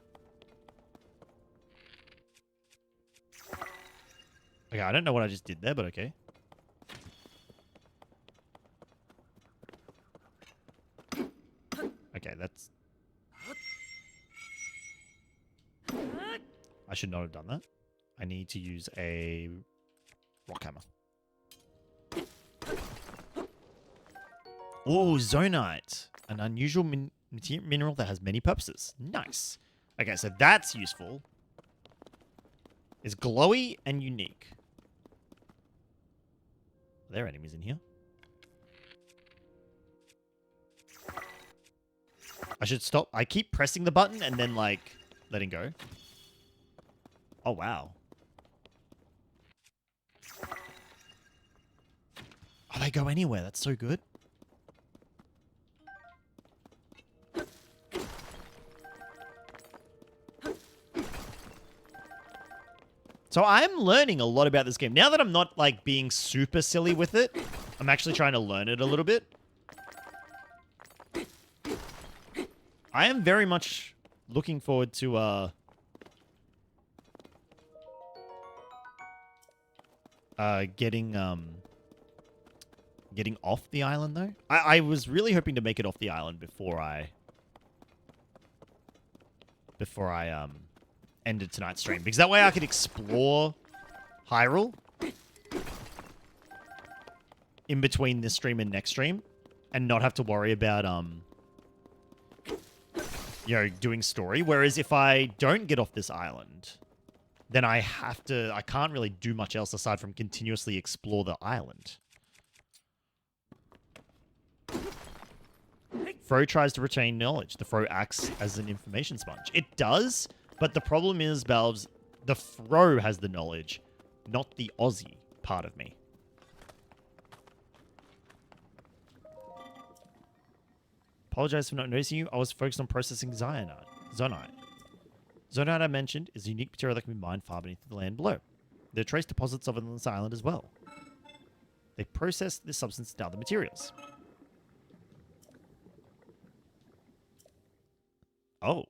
Okay, I don't know what I just did there, but okay. Okay, that's... I should not have done that. I need to use a rock hammer. Oh, zonite. An unusual mineral that has many purposes. Nice. Okay, so that's useful. It's glowy and unique. Are there enemies in here? I should stop. I keep pressing the button and then, like, letting go. Oh, wow. Oh, they go anywhere. That's so good. So I'm learning a lot about this game. Now that I'm not, like, being super silly with it, I'm actually trying to learn it a little bit. I am very much looking forward to, getting off the island, though. I was really hoping to make it off the island before I ended tonight's stream, because that way I could explore Hyrule in between this stream and next stream and not have to worry about, you know, doing story. Whereas if I don't get off this island, then I can't really do much else aside from continuously explore the island. Fro tries to retain knowledge. The Fro acts as an information sponge. It does, but the problem is, Balbs, the Fro has the knowledge, not the Aussie part of me. Apologize for not noticing you. I was focused on processing Zonite. Zonite, I mentioned, is a unique material that can be mined far beneath the land below. There are trace deposits of it on this island as well. They process this substance into other materials. Oh,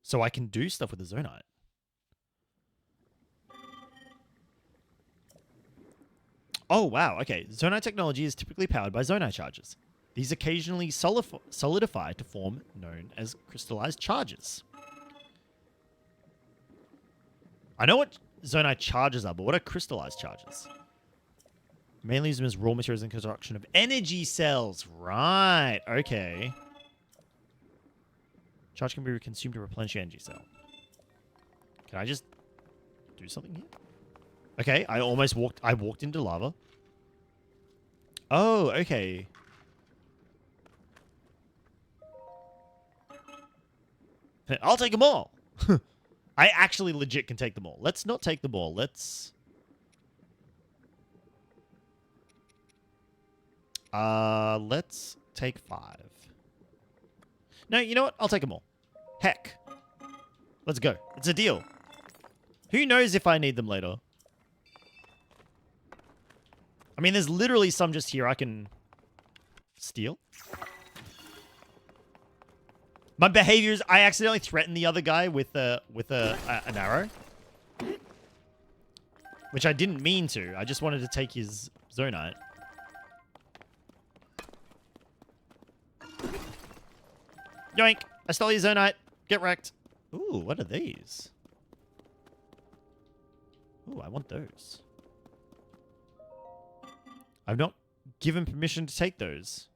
so I can do stuff with the Zonite. Oh, wow. Okay. Zonite technology is typically powered by Zonite charges. These occasionally solidify to form known as crystallized charges. I know what Zonite charges are, but what are crystallized charges? Mainly use them as raw materials in construction of energy cells. Right. Okay. Charge can be consumed to replenish your energy cell. Can I just do something here? Okay, I walked into lava. Oh, okay. I'll take them all. I actually legit can take them all. Let's not take them all. Let's take 5. No, you know what? I'll take them all. Heck. Let's go. It's a deal. Who knows if I need them later? I mean, there's literally some just here I can steal. My behavior is I accidentally threatened the other guy with an arrow. Which I didn't mean to. I just wanted to take his Zonite. Yoink! I stole your Zonite. Get wrecked. Ooh, what are these? Ooh, I want those. I've not given permission to take those.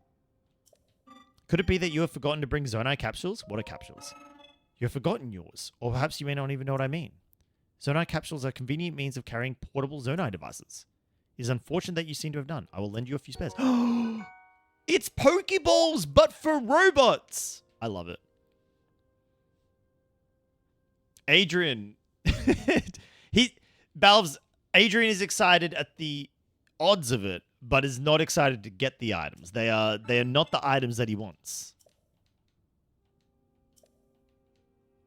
Could it be that you have forgotten to bring Zonite capsules? What are capsules? You have forgotten yours. Or perhaps you may not even know what I mean. Zonite capsules are a convenient means of carrying portable Zonite devices. It is unfortunate that you seem to have done. I will lend you a few spares. It's Pokeballs, but for robots! I love it. Adrian. Adrian is excited at the odds of it, but is not excited to get the items. They are not the items that he wants.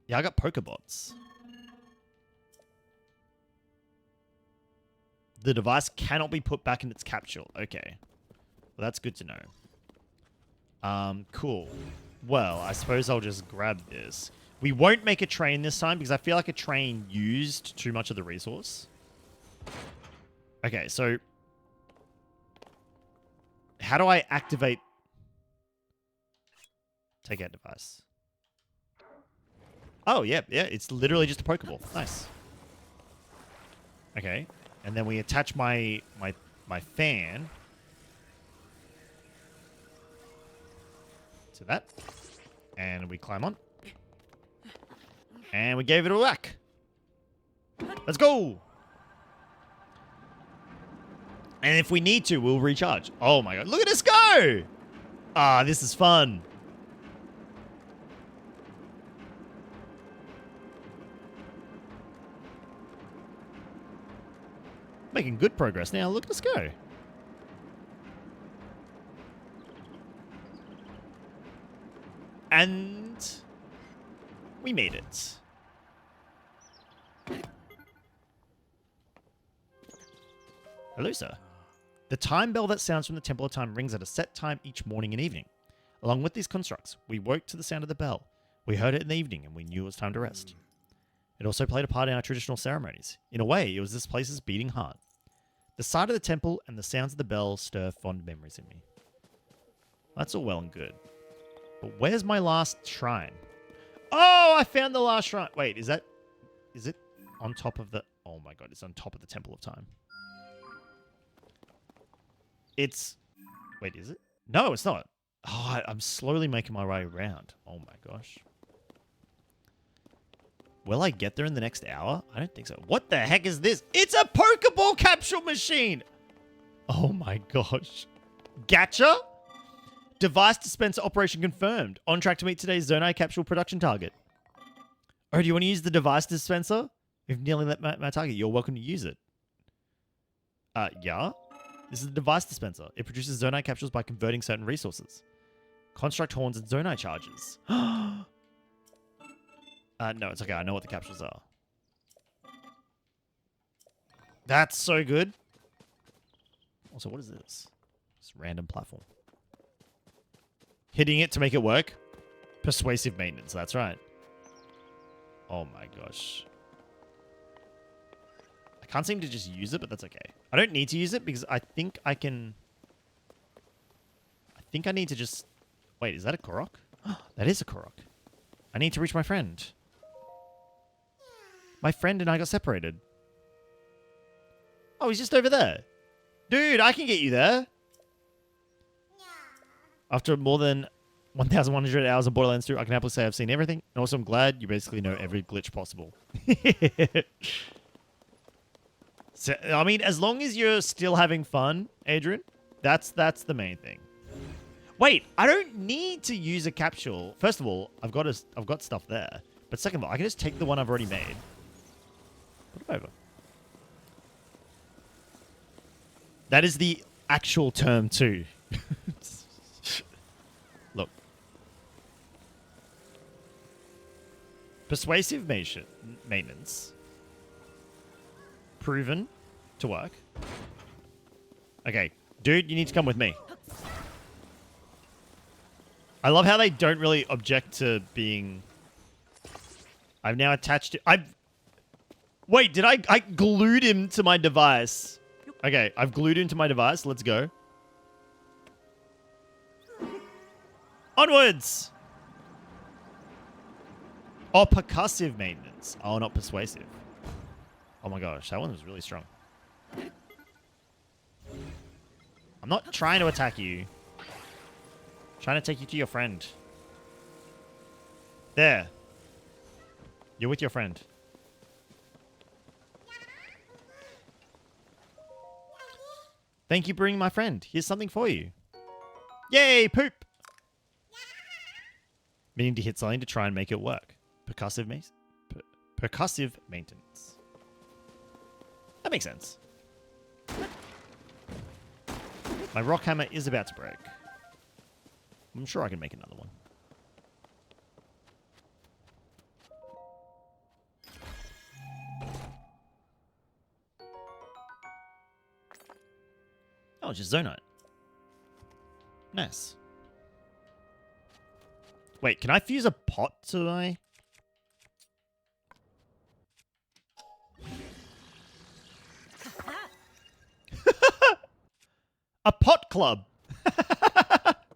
Yeah, I got Pokebots. The device cannot be put back in its capsule. Okay. Well, that's good to know. Cool. Well, I suppose I'll just grab this. We won't make a train this time because I feel like a train used too much of the resource. Okay, so how do I activate take out device? Oh, yeah, it's literally just a Pokeball. Nice. Okay, and then we attach my fan to that, and we climb on, and we gave it a whack. Let's go. And if we need to, we'll recharge. Oh my god, look at us go! Ah, this is fun. Making good progress now. Look at us go. And we made it. Hello, sir. The time bell that sounds from the Temple of Time rings at a set time each morning and evening. Along with these constructs, we woke to the sound of the bell. We heard it in the evening and we knew it was time to rest. It also played a part in our traditional ceremonies. In a way, it was this place's beating heart. The sight of the temple and the sounds of the bell stir fond memories in me. That's all well and good. But where's my last shrine? Oh, I found the last shrine. Wait, is it on top of the... Oh my god, it's on top of the Temple of Time. It's... Wait, is it? No, it's not. Oh, I'm slowly making my way around. Oh my gosh. Will I get there in the next hour? I don't think so. What the heck is this? It's a Pokeball capsule machine! Oh my gosh. Gacha? Device dispenser operation confirmed. On track to meet today's Zonite capsule production target. Oh, do you want to use the device dispenser? We've nearly met my target. You're welcome to use it. Yeah. This is a device dispenser. It produces Zonite capsules by converting certain resources. Construct horns and Zonite charges. No, it's okay. I know what the capsules are. That's so good. Also, what is this? This random platform. Hitting it to make it work. Persuasive maintenance. That's right. Oh my gosh. I can't seem to just use it, but that's okay. I don't need to use it because I think I can... I think I need to just... Wait, is that a Korok? That is a Korok. I need to reach my friend. My friend and I got separated. Oh, he's just over there. Dude, I can get you there. After more than 1,100 hours of Borderlands 2, I can happily say I've seen everything. And also, I'm glad you basically know every glitch possible. So, I mean, as long as you're still having fun, Adrian, that's the main thing. Wait, I don't need to use a capsule. First of all, I've got stuff there. But second of all, I can just take the one I've already made. Put it over. That is the actual term too. Look. Persuasive maintenance. Proven to work. Okay. Dude, you need to come with me. I love how they don't really object to being... I've now attached it. Wait, did I glued him to my device? Okay, I've glued him to my device. Let's go. Onwards! Oh, percussive maintenance. Oh, not persuasive. Oh my gosh, that one was really strong. I'm not trying to attack you. I'm trying to take you to your friend. There. You're with your friend. Thank you for bringing my friend. Here's something for you. Yay, poop! Meaning to hit something to try and make it work. Percussive maintenance. That makes sense. My rock hammer is about to break. I'm sure I can make another one. Oh, just Zonite. Nice. Wait, can I fuse a pot to my... A pot club.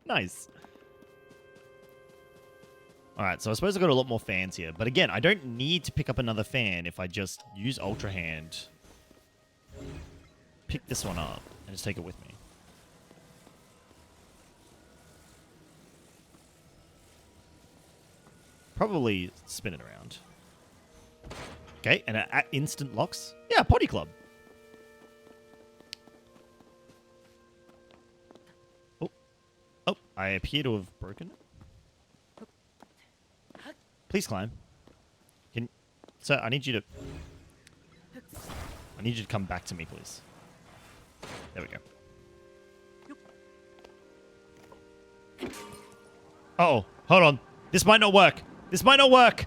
Nice. Alright, so I suppose I've got a lot more fans here. But again, I don't need to pick up another fan if I just use Ultra Hand. Pick this one up and just take it with me. Probably spin it around. Okay, and at instant locks. Yeah, potty club. Oh, I appear to have broken it. Please climb. Sir, I need you to come back to me, please. There we go. Uh-oh, hold on. This might not work. This might not work.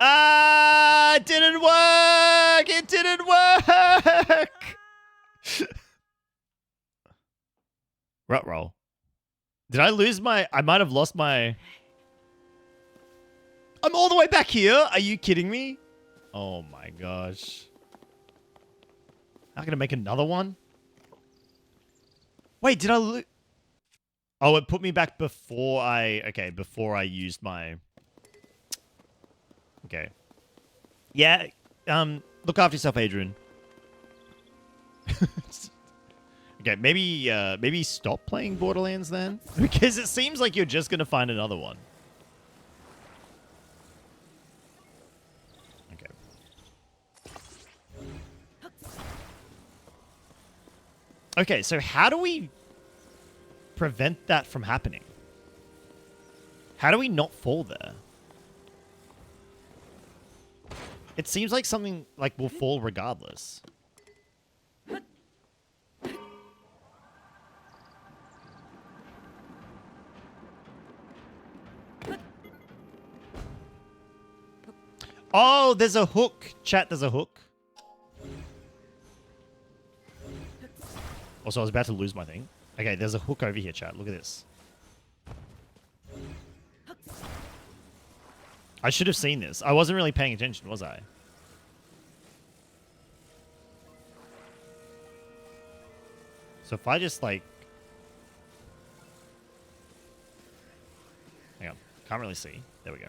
Ah, it didn't work. It didn't work. Rut roll. Did I lose my... I might have lost my... I'm all the way back here? Are you kidding me? Oh my gosh. I'm going to make another one? Wait, did I lose... Oh, it put me back before I... Okay, before I used my... Okay. Yeah, look after yourself, Adrian. Okay, maybe stop playing Borderlands then? Because it seems like you're just going to find another one. Okay. Okay, so how do we prevent that from happening? How do we not fall there? It seems like something like will fall regardless. Oh, there's a hook. Chat, there's a hook. Also, I was about to lose my thing. Okay, there's a hook over here, chat. Look at this. I should have seen this. I wasn't really paying attention, was I? So if I just, like... Hang on. Can't really see. There we go.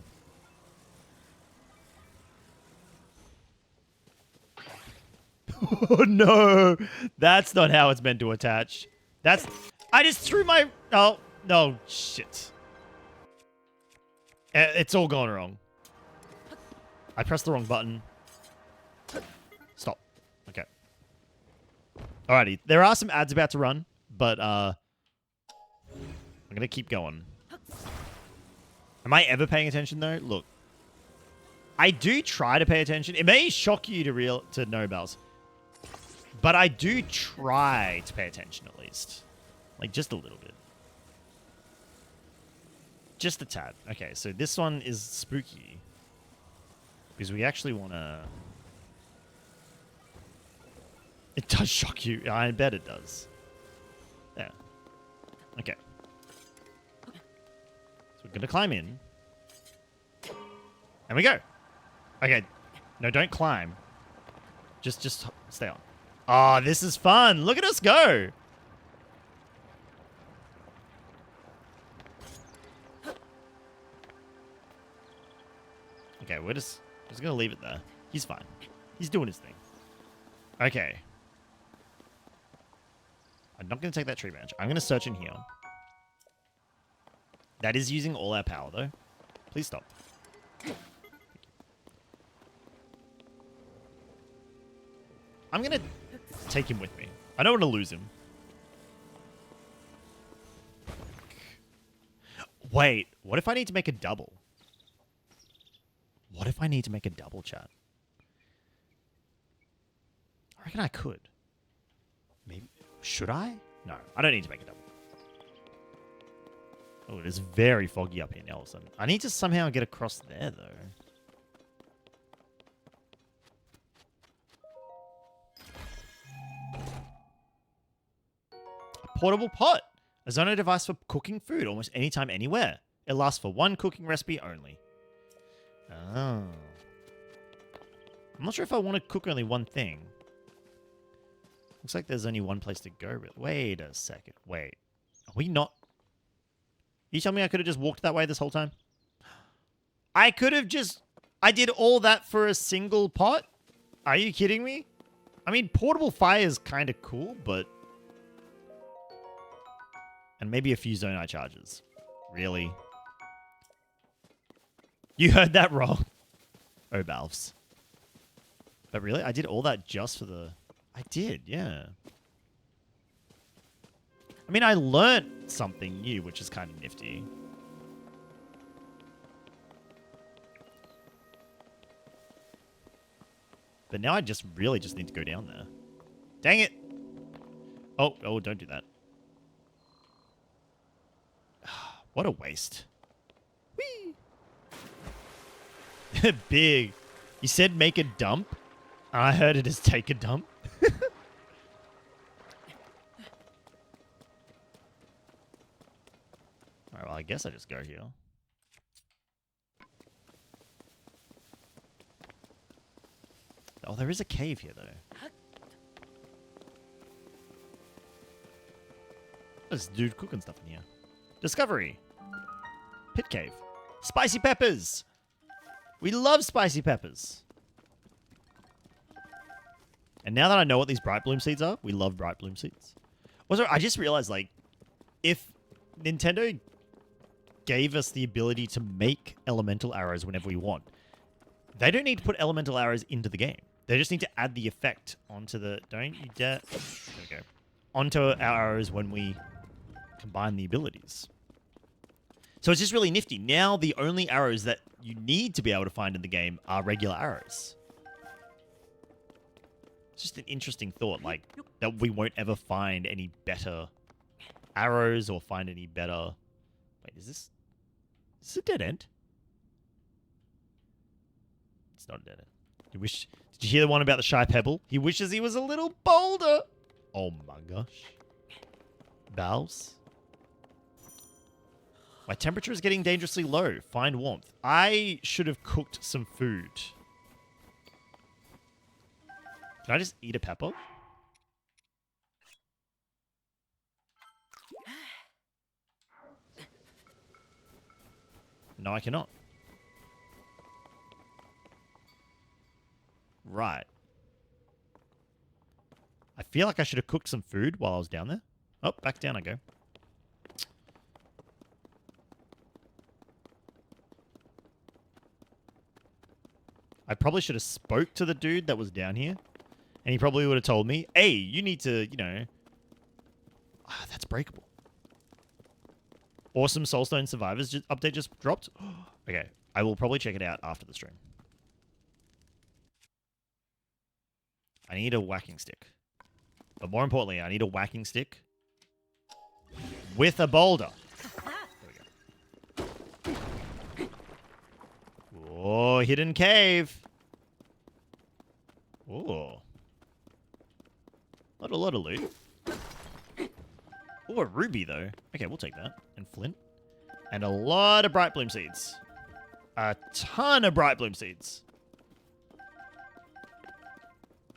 Oh, no. That's not how it's meant to attach. That's... I just threw my... Oh, no. Shit. It's all going wrong. I pressed the wrong button. Stop. Okay. Alrighty. There are some ads about to run, but I'm going to keep going. Am I ever paying attention, though? Look. I do try to pay attention. It may shock you to know, Bells. But I do try to pay attention, at least. Like, just a little bit. Just a tad. Okay, so this one is spooky. Because we actually want to... It does shock you. I bet it does. Yeah. Okay. So we're going to climb in. And we go. Okay. No, don't climb. Just stay on. Oh, this is fun. Look at us go. Okay, we're just going to leave it there. He's fine. He's doing his thing. Okay. I'm not going to take that tree branch. I'm going to search in here. That is using all our power, though. Please stop. I'm going to take him with me. I don't want to lose him. Wait, what if I need to make a double? What if I need to make a double, chat? I reckon I could. Maybe. Should I? No, I don't need to make a double. Oh, it is very foggy up here now all of a sudden. I need to somehow get across there, though. A portable pot. A Zono device for cooking food almost anytime, anywhere. It lasts for one cooking recipe only. Oh. I'm not sure if I want to cook only one thing. Looks like there's only one place to go. Wait a second. Wait. Are we not... You tell me I could have just walked that way this whole time? I could have just... I did all that for a single pot? Are you kidding me? I mean, portable fire is kind of cool, but... And maybe a few Zonai charges. Really? You heard that wrong. Oh, Balfs. But really? I did all that just for the... I did, yeah. I mean, I learnt something new, which is kind of nifty. But now I just really just need to go down there. Dang it! Oh, don't do that. What a waste. Whee! Big. You said make a dump? I heard it as take a dump. Alright, well, I guess I just go here. Oh, there is a cave here, though. There's this dude cooking stuff in here. Discovery. Pit cave. Spicy peppers. We love spicy peppers. And now that I know what these bright bloom seeds are, we love bright bloom seeds. Also, I just realized, like, if Nintendo gave us the ability to make elemental arrows whenever we want, they don't need to put elemental arrows into the game. They just need to add the effect onto the... Don't you dare... There we go. Onto our arrows when we combine the abilities. So it's just really nifty. Now the only arrows that you need to be able to find in the game are regular arrows. It's just an interesting thought, like, that we won't ever find any better arrows or find any better... Wait, is this a dead end? It's not a dead end. Did you hear the one about the shy pebble? He wishes he was a little bolder. Oh my gosh. Valves. My temperature is getting dangerously low. Find warmth. I should have cooked some food. Can I just eat a pepper? No, I cannot. Right. I feel like I should have cooked some food while I was down there. Oh, back down I go. I probably should have spoke to the dude that was down here. And he probably would have told me, hey, you need to, you know... Ah, that's breakable. Awesome Soulstone Survivors update just dropped. Okay, I will probably check it out after the stream. I need a whacking stick. But more importantly, I need a whacking stick with a boulder. There we go. Oh, hidden cave. Oh. Not a lot of loot. Oh, a ruby, though. Okay, we'll take that. And flint. And a lot of bright bloom seeds. A ton of bright bloom seeds.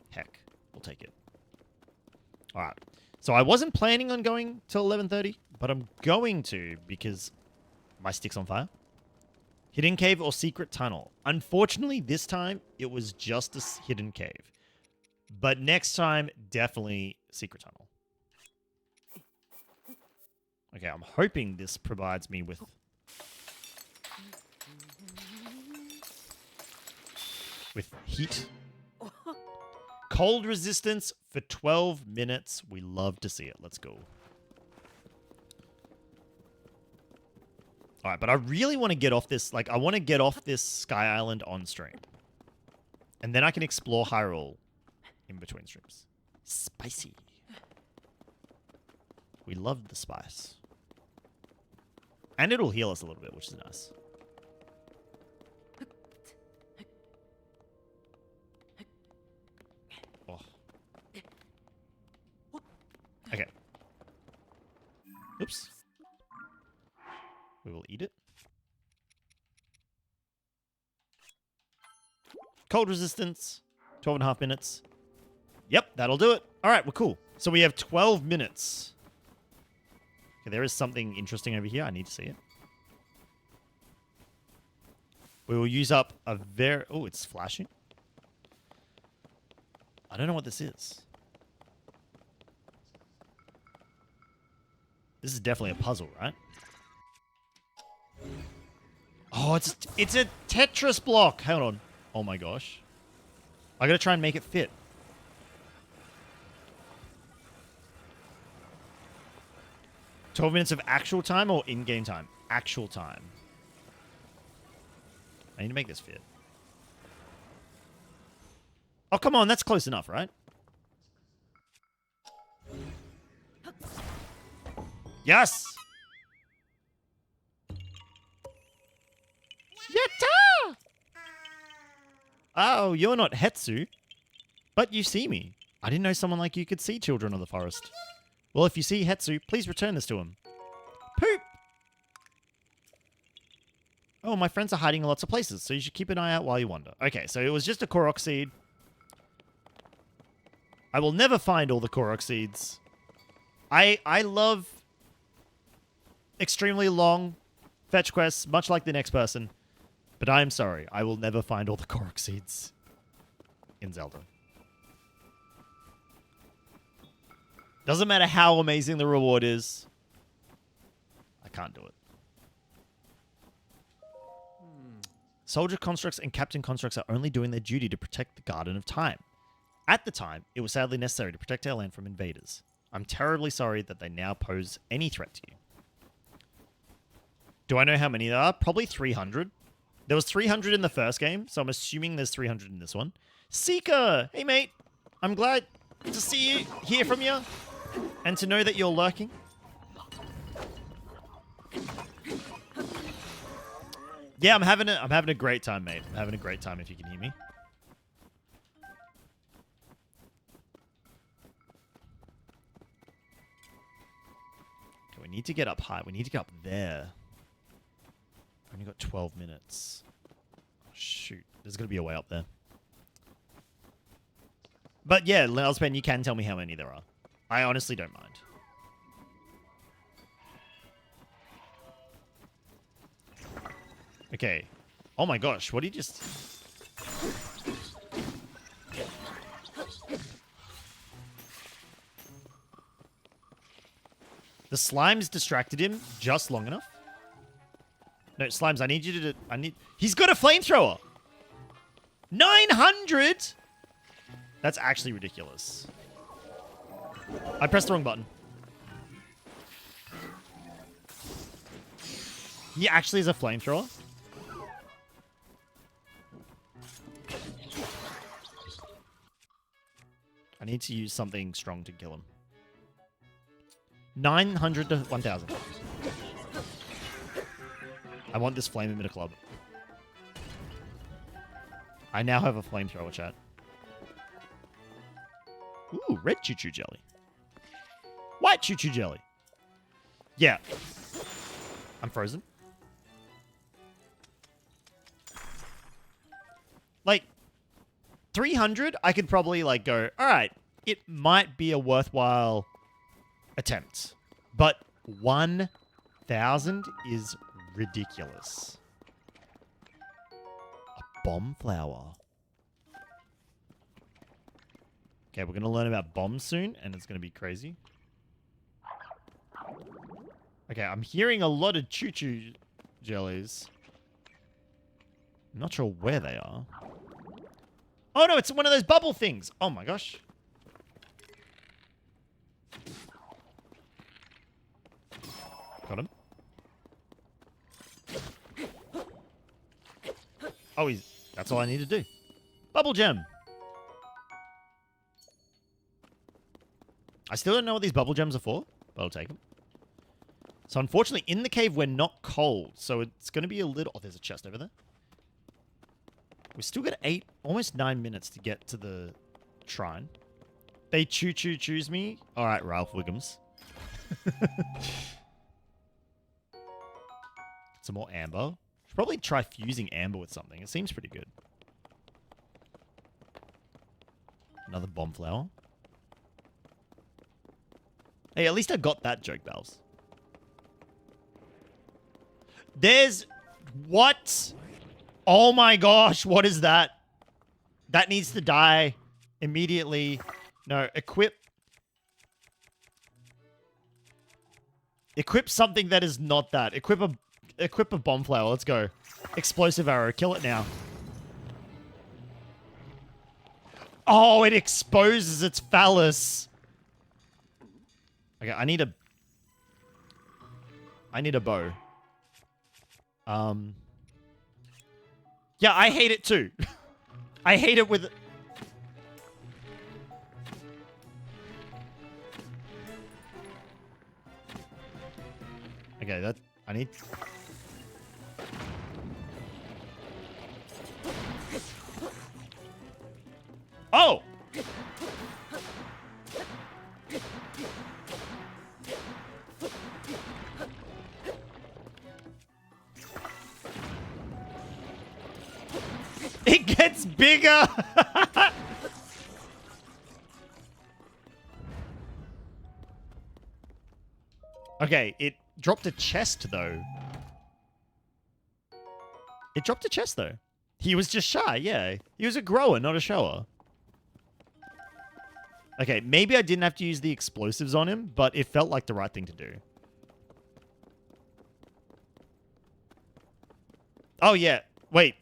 Heck, we'll take it. Alright. So I wasn't planning on going till 11:30, but I'm going to because my stick's on fire. Hidden cave or secret tunnel. Unfortunately, this time, it was just a hidden cave. But next time, definitely secret tunnel. Okay, I'm hoping this provides me with... heat. Cold resistance for 12 minutes. We love to see it. Let's go. Alright, but I really want to get off this... Like, I want to get off this Sky Island on stream. And then I can explore Hyrule in between streams. Spicy. We love the spice. And it'll heal us a little bit, which is nice. Oh. Okay. Oops. We will eat it. Cold resistance. 12.5 minutes. Yep, that'll do it. All right, we're cool. So we have 12 minutes. Okay, there is something interesting over here. I need to see it. We will use up a very... Oh, it's flashing. I don't know what this is. This is definitely a puzzle, right? Oh, it's a Tetris block. Hold on. Oh my gosh. I gotta try and make it fit. $12 minutes of actual time or in-game time? Actual time. I need to make this fit. Oh, come on. That's close enough, right? Yes! Yatta! Oh, you're not Hetsu. But you see me. I didn't know someone like you could see Children of the Forest. Well, if you see Hetsu, please return this to him. Poop! Oh, my friends are hiding in lots of places, so you should keep an eye out while you wander. Okay, so it was just a Korok seed. I will never find all the Korok seeds. I love extremely long fetch quests, much like the next person. But I am sorry, I will never find all the Korok seeds in Zelda. Doesn't matter how amazing the reward is. I can't do it. Soldier constructs and captain constructs are only doing their duty to protect the Garden of Time. At the time, it was sadly necessary to protect our land from invaders. I'm terribly sorry that they now pose any threat to you. Do I know how many there are? Probably 300. There was 300 in the first game, so I'm assuming there's 300 in this one. Seeker! Hey, mate. I'm glad to see you, hear from you, and to know that you're lurking. Yeah, I'm having a great time, mate. I'm having a great time if you can hear me. Okay, we need to get up high. We need to get up there. We've only got 12 minutes. Oh, shoot. There's going to be a way up there. But yeah, Lelspen, you can tell me how many there are. I honestly don't mind. Okay. Oh my gosh, what did you just... The slimes distracted him just long enough. No, Slimes, I need you to... He's got a flamethrower! 900?! That's actually ridiculous. I pressed the wrong button. He actually is a flamethrower? I need to use something strong to kill him. 900 to 1,000. I want this flame emitter club. I now have a flamethrower, chat. Ooh, red choo-choo jelly. White choo-choo jelly. Yeah. I'm frozen. Like, 300, I could probably, like, go, all right, it might be a worthwhile attempt. But 1,000 is ridiculous. A bomb flower. Okay, we're going to learn about bombs soon, and it's going to be crazy. Okay, I'm hearing a lot of choo-choo jellies. I'm not sure where they are. Oh, no, it's one of those bubble things. Oh, my gosh. Got him. Oh, that's all I need to do. Bubble gem. I still don't know what these bubble gems are for, but I'll take them. So, unfortunately, in the cave, we're not cold. So, it's going to be a little... Oh, there's a chest over there. We still got almost 9 minutes to get to the shrine. They choose me. All right, Ralph Wiggums. Some more amber. Should probably try fusing amber with something. It seems pretty good. Another bomb flower. Hey, at least I got that joke, Bells. There's... What? Oh my gosh, what is that? That needs to die immediately. No, equip something that is not that. Equip a bomb flower. Let's go. Explosive arrow. Kill it now. Oh, it exposes its phallus. Okay, I need a bow. Yeah, I hate it too. I hate it with... Okay, I need... Oh! It gets bigger! Okay, it dropped a chest, though. It dropped a chest, though. He was just shy, yeah. He was a grower, not a shower. Okay, maybe I didn't have to use the explosives on him, but it felt like the right thing to do. Oh, yeah. Wait.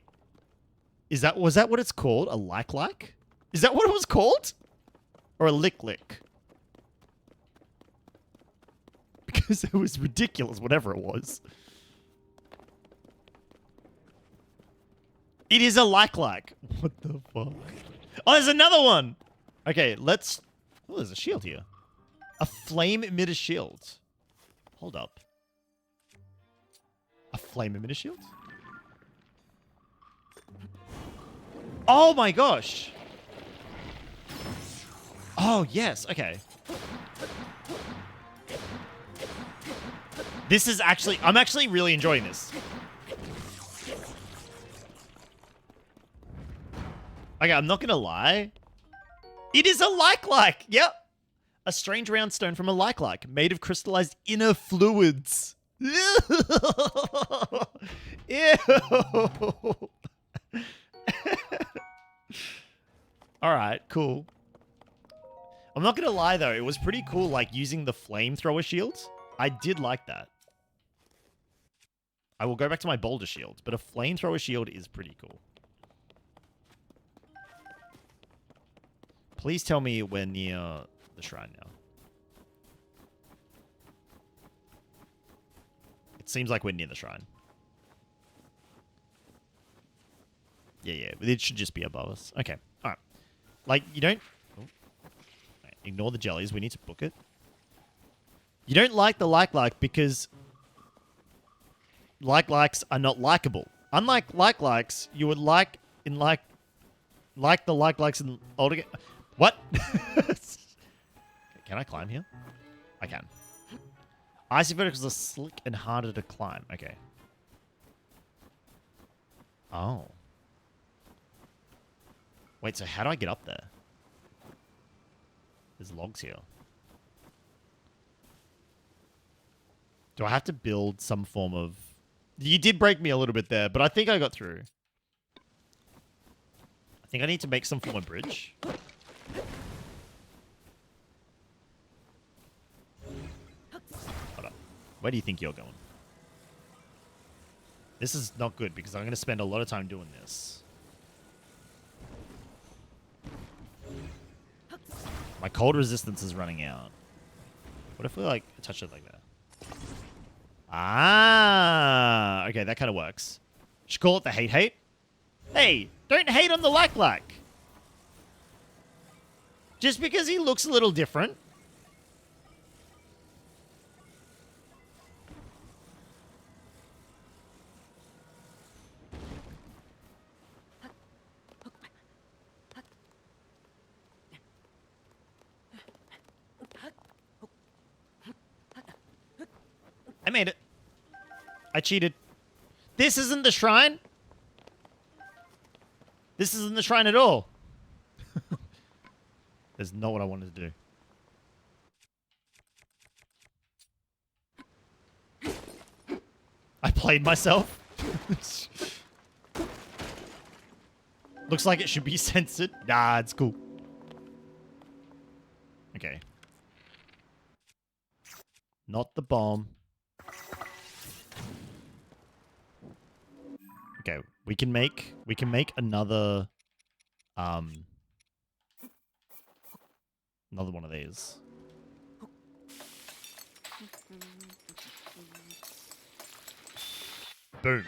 Was that what it's called? A like? Is that what it was called? Or a lick? Because it was ridiculous, whatever it was. It is a like. What the fuck? Oh, there's another one! Okay, let's... Oh, there's a shield here. A flame emitter shield. Hold up. A flame emitter shield? Oh my gosh. Oh, yes. Okay. This is actually... I'm actually really enjoying this. Okay, I'm not going to lie. It is a like-like. Yep. A strange round stone from a like-like, made of crystallized inner fluids. Ew. Ew. All right, cool. I'm not going to lie, though. It was pretty cool, like, using the flamethrower shields. I did like that. I will go back to my boulder shield, but a flamethrower shield is pretty cool. Please tell me we're near the shrine now. It seems like we're near the shrine. Yeah. It should just be above us. Okay. All right. Like, you don't... Oh. Right, ignore the jellies. We need to book it. You don't like the like because like-likes are not likable. Unlike like-likes, you would like in like the like-likes in older game. What? Can I climb here? I can. Icy verticals are slick and harder to climb. Okay. Oh. Wait, so how do I get up there? There's logs here. Do I have to build some form of... You did break me a little bit there, but I think I got through. I think I need to make some form of bridge. Hold up. Where do you think you're going? This is not good because I'm going to spend a lot of time doing this. My cold resistance is running out. What if we, like, touch it like that? Ah, okay, that kind of works. Should call it the hate. Hey, don't hate on the like. Just because he looks a little different. I made it. I cheated. This isn't the shrine. This isn't the shrine at all. That's not what I wanted to do. I played myself. Looks like it should be censored. Nah, it's cool. Okay. Not the bomb. Okay, we can make another another one of these. Boom.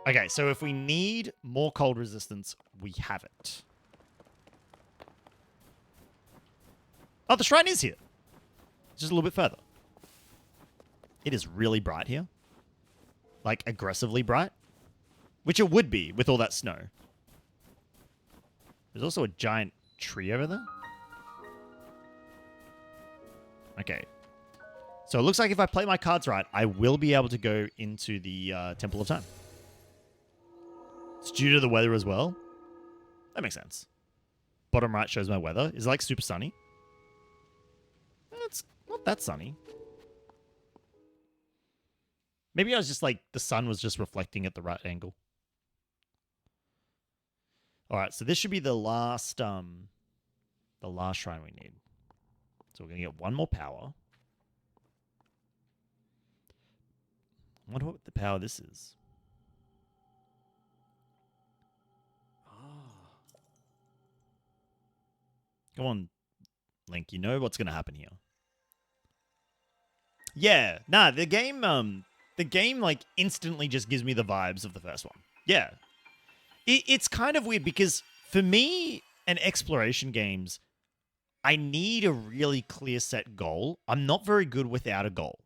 Okay, so if we need more cold resistance, we have it. Oh, the shrine is here. Just a little bit further. It is really bright here. Like, aggressively bright. Which it would be with all that snow. There's also a giant tree over there. Okay. So it looks like if I play my cards right, I will be able to go into the Temple of Time. It's due to the weather as well. That makes sense. Bottom right shows my weather. Is it like super sunny? It's not that sunny. Maybe I was just like, the sun was just reflecting at the right angle. All right, so this should be the last shrine we need. So we're going to get one more power. I wonder what the power this is. Come on, Link. You know what's going to happen here. Yeah. Nah, the game, like, instantly just gives me the vibes of the first one. Yeah. It's kind of weird because, for me, and exploration games, I need a really clear set goal. I'm not very good without a goal.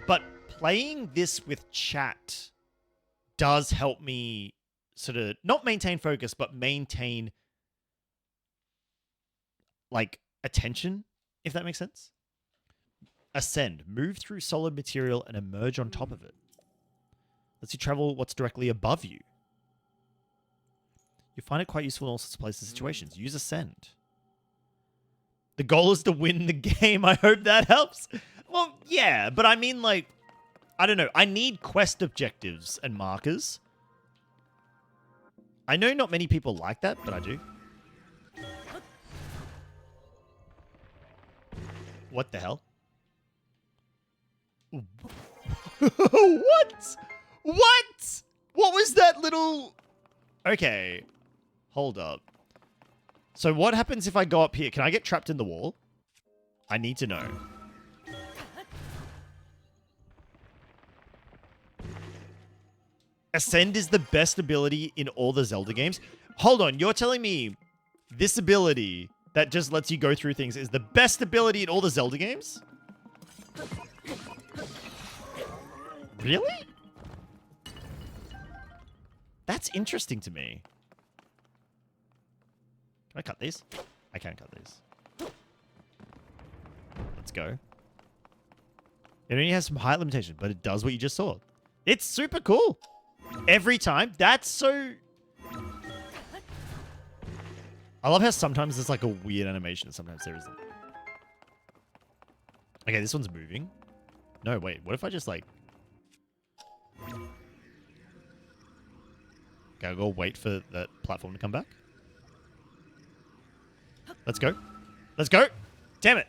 But playing this with chat does help me sort of not maintain focus, but maintain like attention, if that makes sense. Ascend. Move through solid material and emerge on top of it. Lets you travel what's directly above you. You find it quite useful in all sorts of places and situations. Use Ascend. The goal is to win the game. I hope that helps. Well, yeah, but I mean, like, I don't know. I need quest objectives and markers. I know not many people like that, but I do. What the hell? What? What? What was that little... Okay. Hold up. So what happens if I go up here? Can I get trapped in the wall? I need to know. Ascend is the best ability in all the Zelda games. Hold on, you're telling me this ability that just lets you go through things is the best ability in all the Zelda games? Really? That's interesting to me. Can I cut these? I can cut these. Let's go. It only has some height limitation, but it does what you just saw. It's super cool. Every time. That's so... I love how sometimes there's like a weird animation and sometimes there isn't. Okay, this one's moving. No, wait. What if I just like... Gotta go wait for that platform to come back? Let's go. Let's go. Damn it.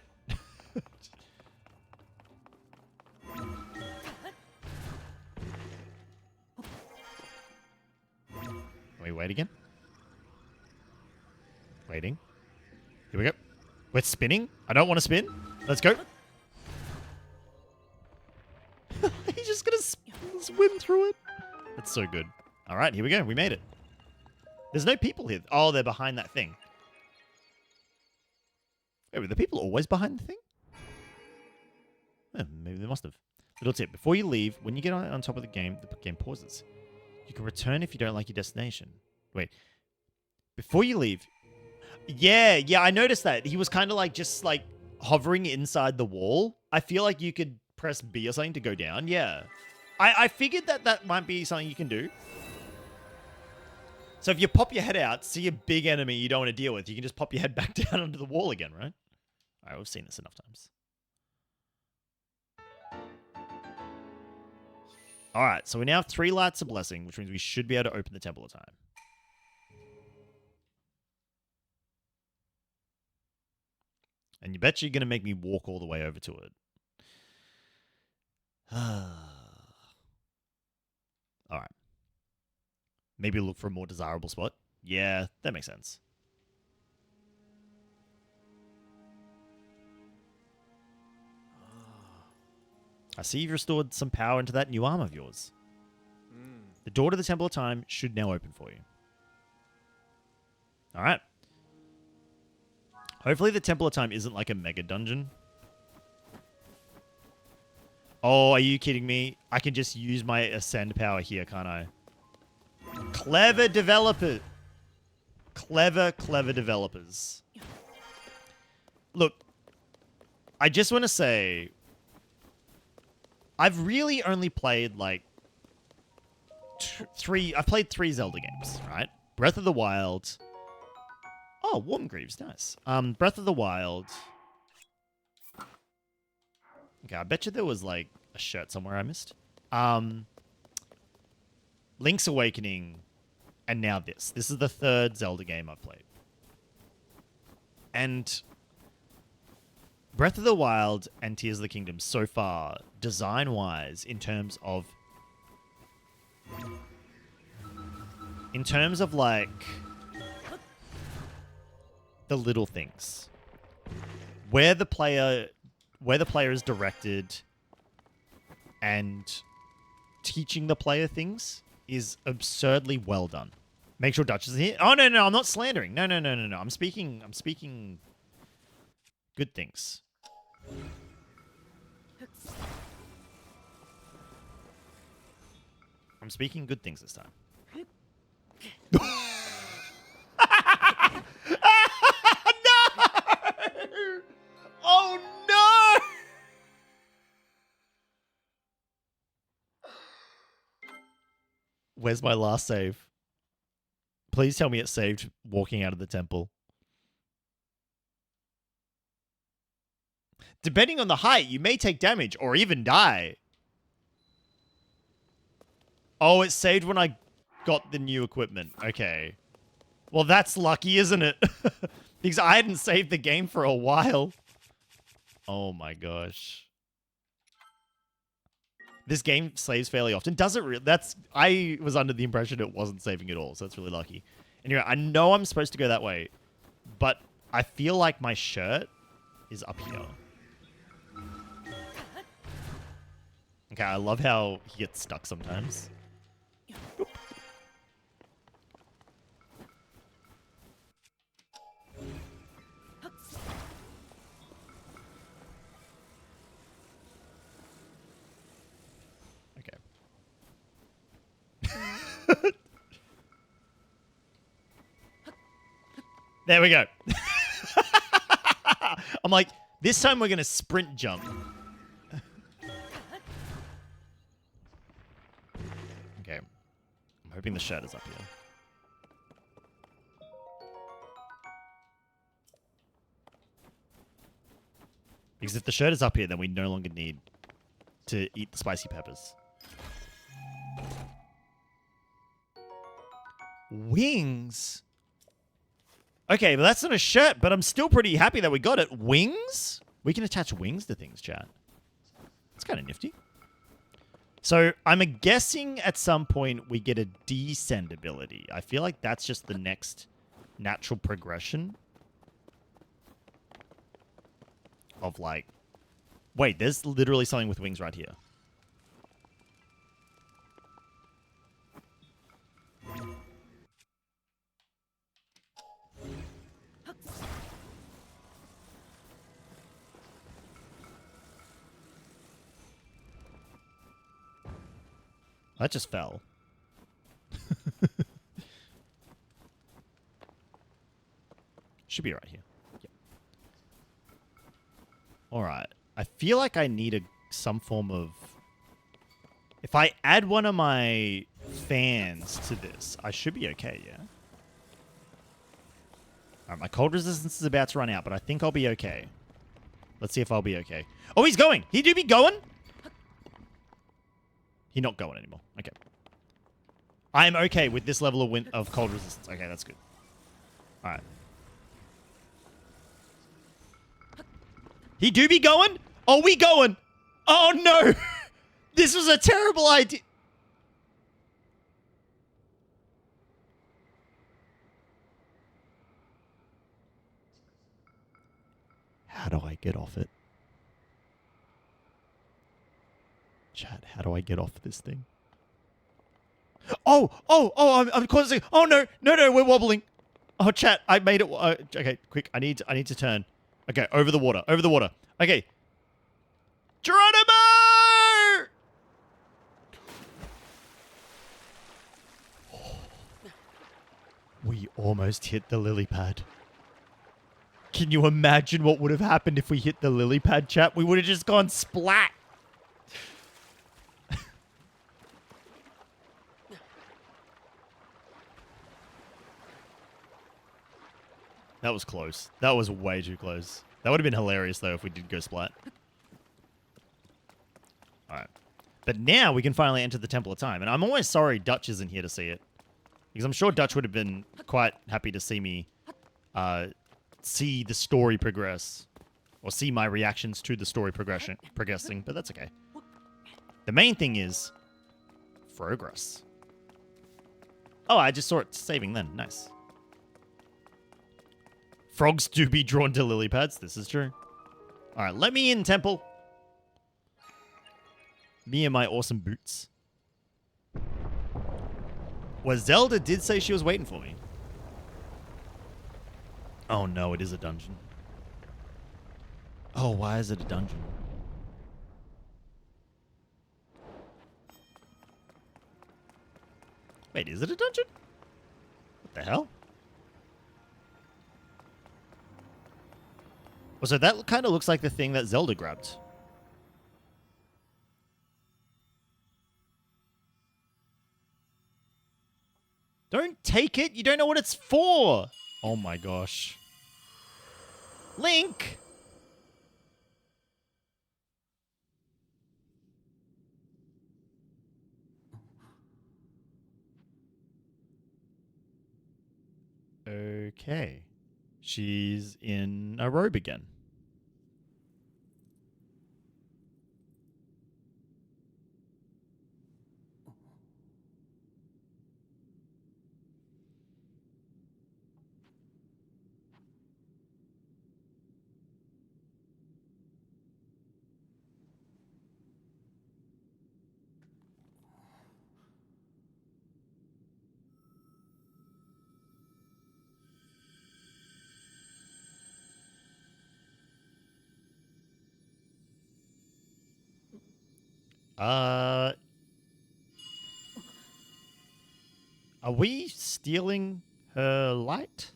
Can we wait again? Waiting. Here we go. We're spinning. I don't want to spin. Let's go. He's just going to swim through it. That's so good. All right, here we go. We made it. There's no people here. Oh, they're behind that thing. Wait, were the people always behind the thing? Maybe they must have. Little tip. Before you leave, when you get on top of the game pauses. You can return if you don't like your destination. Wait. Before you leave... Yeah, I noticed that. He was kind of like just like hovering inside the wall. I feel like you could press B or something to go down. Yeah. I figured that might be something you can do. So if you pop your head out, see a big enemy you don't want to deal with, you can just pop your head back down onto the wall again, right? All right, we've seen this enough times. All right, so we now have 3 lights of blessing, which means we should be able to open the Temple of Time. And you bet you're going to make me walk all the way over to it. All right. Maybe look for a more desirable spot. Yeah, that makes sense. I see you've restored some power into that new arm of yours. The door to the Temple of Time should now open for you. All right. Hopefully the Temple of Time isn't like a mega dungeon. Oh, are you kidding me? I can just use my ascend power here, can't I? Clever developer. Clever developers. Look, I just want to say, I've really only played like I've played 3 Zelda games, right? Breath of the Wild. Oh, Warmgreaves, nice. Breath of the Wild. Okay, I bet you there was like a shirt somewhere I missed. Link's Awakening, and now this. This is the 3rd Zelda game I've played. And Breath of the Wild and Tears of the Kingdom so far, design-wise, in terms of like the little things, where the player is directed and teaching the player things is absurdly well done. Make sure Dutch is here. Oh no, I'm not slandering. No. I'm speaking good things. I'm speaking good things this time. No! Oh no! Where's my last save? Please tell me it saved walking out of the temple. Depending on the height, you may take damage or even die. Oh, it saved when I got the new equipment. Okay. Well, that's lucky, isn't it? Because I hadn't saved the game for a while. Oh my gosh. This game saves fairly often. Does it really? I was under the impression it wasn't saving at all, so that's really lucky. Anyway, I know I'm supposed to go that way, but I feel like my shirt is up here. Okay, I love how he gets stuck sometimes. Oop. There we go. I'm like, this time we're going to sprint jump. Okay. I'm hoping the shirt is up here. Because if the shirt is up here, then we no longer need to eat the spicy peppers. Wings? Okay, but that's not a shirt, but I'm still pretty happy that we got it. Wings? We can attach wings to things, chat. That's kind of nifty. So I'm guessing at some point we get a descend ability. I feel like that's just the next natural progression of like... Wait, there's literally something with wings right here. That just fell. Should be right here. Yep. Alright. I feel like I need some form of... If I add one of my fans to this, I should be okay, yeah? Alright, my cold resistance is about to run out, but I think I'll be okay. Let's see if I'll be okay. Oh, he's going! He do be going? He's not going anymore. Okay. I am okay with this level of cold resistance. Okay, that's good. Alright. He do be going? Oh, we going? Oh, no! This was a terrible idea. How do I get off it? Chat, how do I get off this thing? Oh, I'm causing... Oh, no, we're wobbling. Oh, chat, I made it... okay, quick, I need to turn. Okay, over the water. Okay. Geronimo! We almost hit the lily pad. Can you imagine what would have happened if we hit the lily pad, chat? We would have just gone splat. That was close. That was way too close. That would have been hilarious, though, if we did go splat. Alright. But now we can finally enter the Temple of Time. And I'm always sorry Dutch isn't here to see it. Because I'm sure Dutch would have been quite happy to see me see the story progress. Or see my reactions to the story progressing. But that's okay. The main thing is progress. Oh, I just saw it saving then. Nice. Frogs do be drawn to lily pads. This is true. Alright, let me in, Temple. Me and my awesome boots. Well, Zelda did say she was waiting for me. Oh no, it is a dungeon. Oh, why is it a dungeon? Wait, is it a dungeon? What the hell? Oh, so that kind of looks like the thing that Zelda grabbed. Don't take it. You don't know what it's for. Oh my gosh. Link! Okay. She's in a robe again. Are we stealing her light?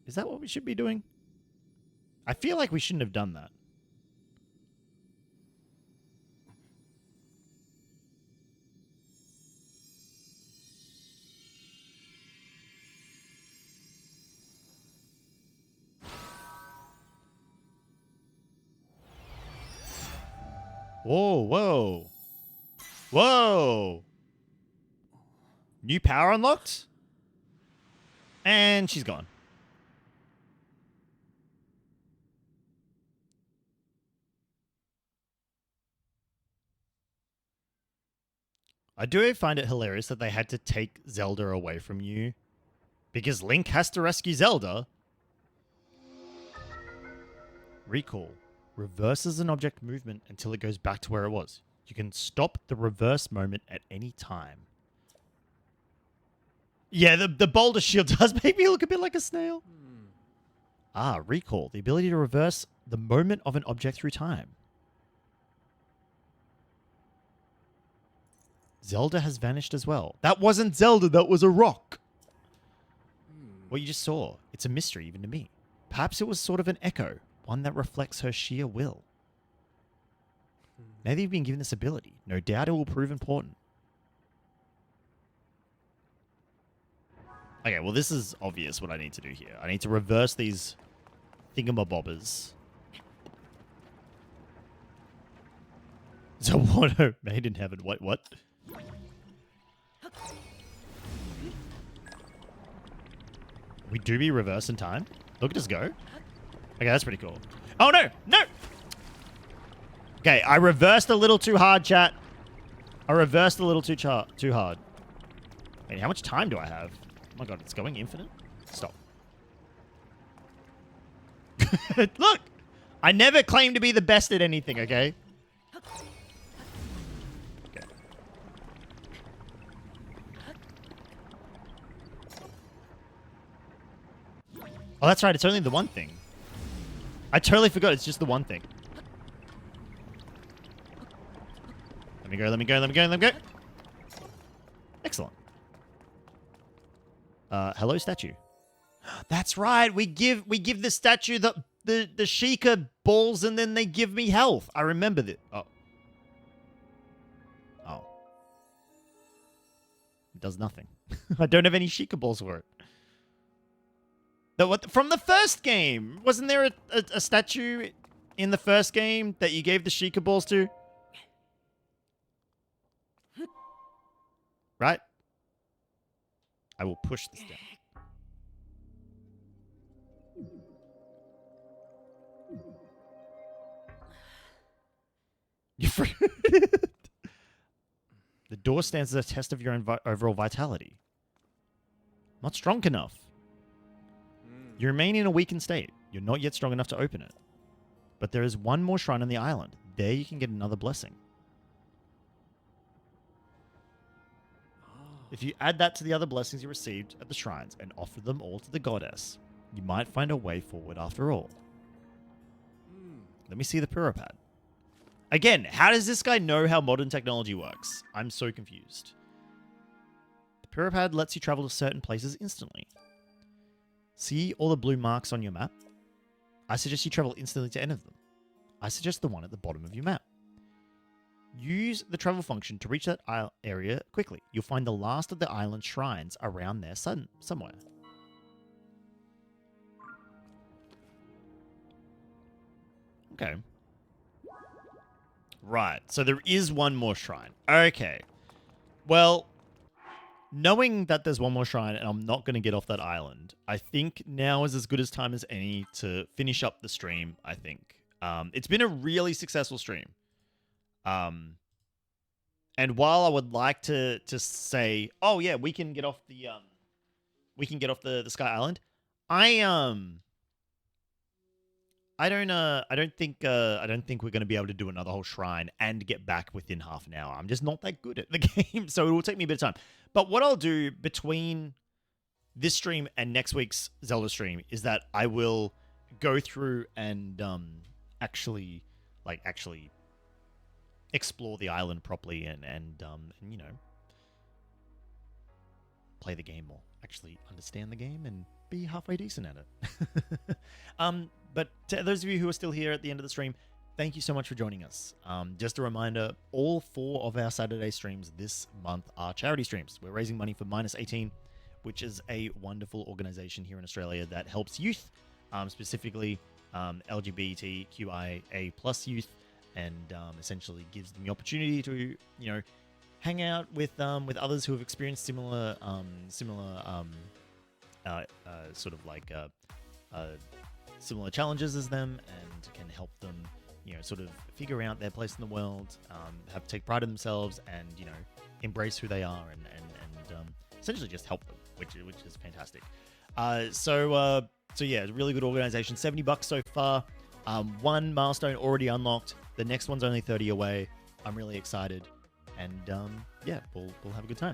Is that what we should be doing? I feel like we shouldn't have done that. Whoa, whoa. Whoa. New power unlocked? And she's gone. I do find it hilarious that they had to take Zelda away from you because Link has to rescue Zelda. Recall. Reverses an object movement until it goes back to where it was. You can stop the reverse moment at any time. Yeah, the boulder shield does make me look a bit like a snail. Ah, recall. The ability to reverse the moment of an object through time. Zelda has vanished as well. That wasn't Zelda, that was a rock. What you just saw, it's a mystery even to me. Perhaps it was sort of an echo, one that reflects her sheer will. Now that you've been given this ability, no doubt it will prove important. Okay, well this is obvious what I need to do here. I need to reverse these thingamabobbers. So what? Made in heaven. Wait, what? We do be reverse in time? Look at us go. Okay, that's pretty cool. Oh, no! No! Okay, I reversed a little too hard, chat. I reversed a little too hard. Wait, how much time do I have? Oh my god, it's going infinite? Stop. Look! I never claim to be the best at anything, okay? Oh, that's right. It's only the one thing. I totally forgot. It's just the one thing. Let me go, let me go, let me go, let me go. Excellent. Hello, statue. That's right. We give the statue the Sheikah balls and then they give me health. I remember that. Oh. Oh. It does nothing. I don't have any Sheikah balls for it. From the first game, wasn't there a statue in the first game that you gave the Sheikah balls to? Right? I will push this down. You The door stands as a test of your overall vitality. Not strong enough. You remain in a weakened state. You're not yet strong enough to open it. But there is one more shrine on the island. There you can get another blessing. If you add that to the other blessings you received at the shrines and offer them all to the goddess, you might find a way forward after all. Let me see the Purapad. Again, how does this guy know how modern technology works? I'm so confused. The Pyropad lets you travel to certain places instantly. See all the blue marks on your map? I suggest you travel instantly to any of them. I suggest the one at the bottom of your map. Use the travel function to reach that area quickly. You'll find the last of the island shrines around there somewhere. Okay. Right, so there is one more shrine. Okay. Well, knowing that there's one more shrine and I'm not going to get off that island, I think now is as good as time as any to finish up the stream, I think. It's been a really successful stream. And while I would like to say, oh yeah, we can get off the Sky Island, I don't think we're going to be able to do another whole shrine and get back within half an hour. I'm just not that good at the game, so it will take me a bit of time. But what I'll do between this stream and next week's Zelda stream is that I will go through and actually explore the island properly and you know, play the game more, actually understand the game and be halfway decent at it. But to those of you who are still here at the end of the stream, thank you so much for joining us. Just a reminder, all 4 of our Saturday streams this month are charity streams. We're raising money for Minus 18, which is a wonderful organization here in Australia that helps youth, specifically LGBTQIA+ youth, and essentially gives them the opportunity to, you know, hang out with others who have experienced similar similar challenges as them, and can help them, you know, sort of figure out their place in the world, take pride in themselves, and, you know, embrace who they are, and essentially just help them, which is fantastic. So yeah, it's a really good organization. $70 so far. One milestone already unlocked. The next one's only 30 away. I'm really excited, and yeah, we'll have a good time.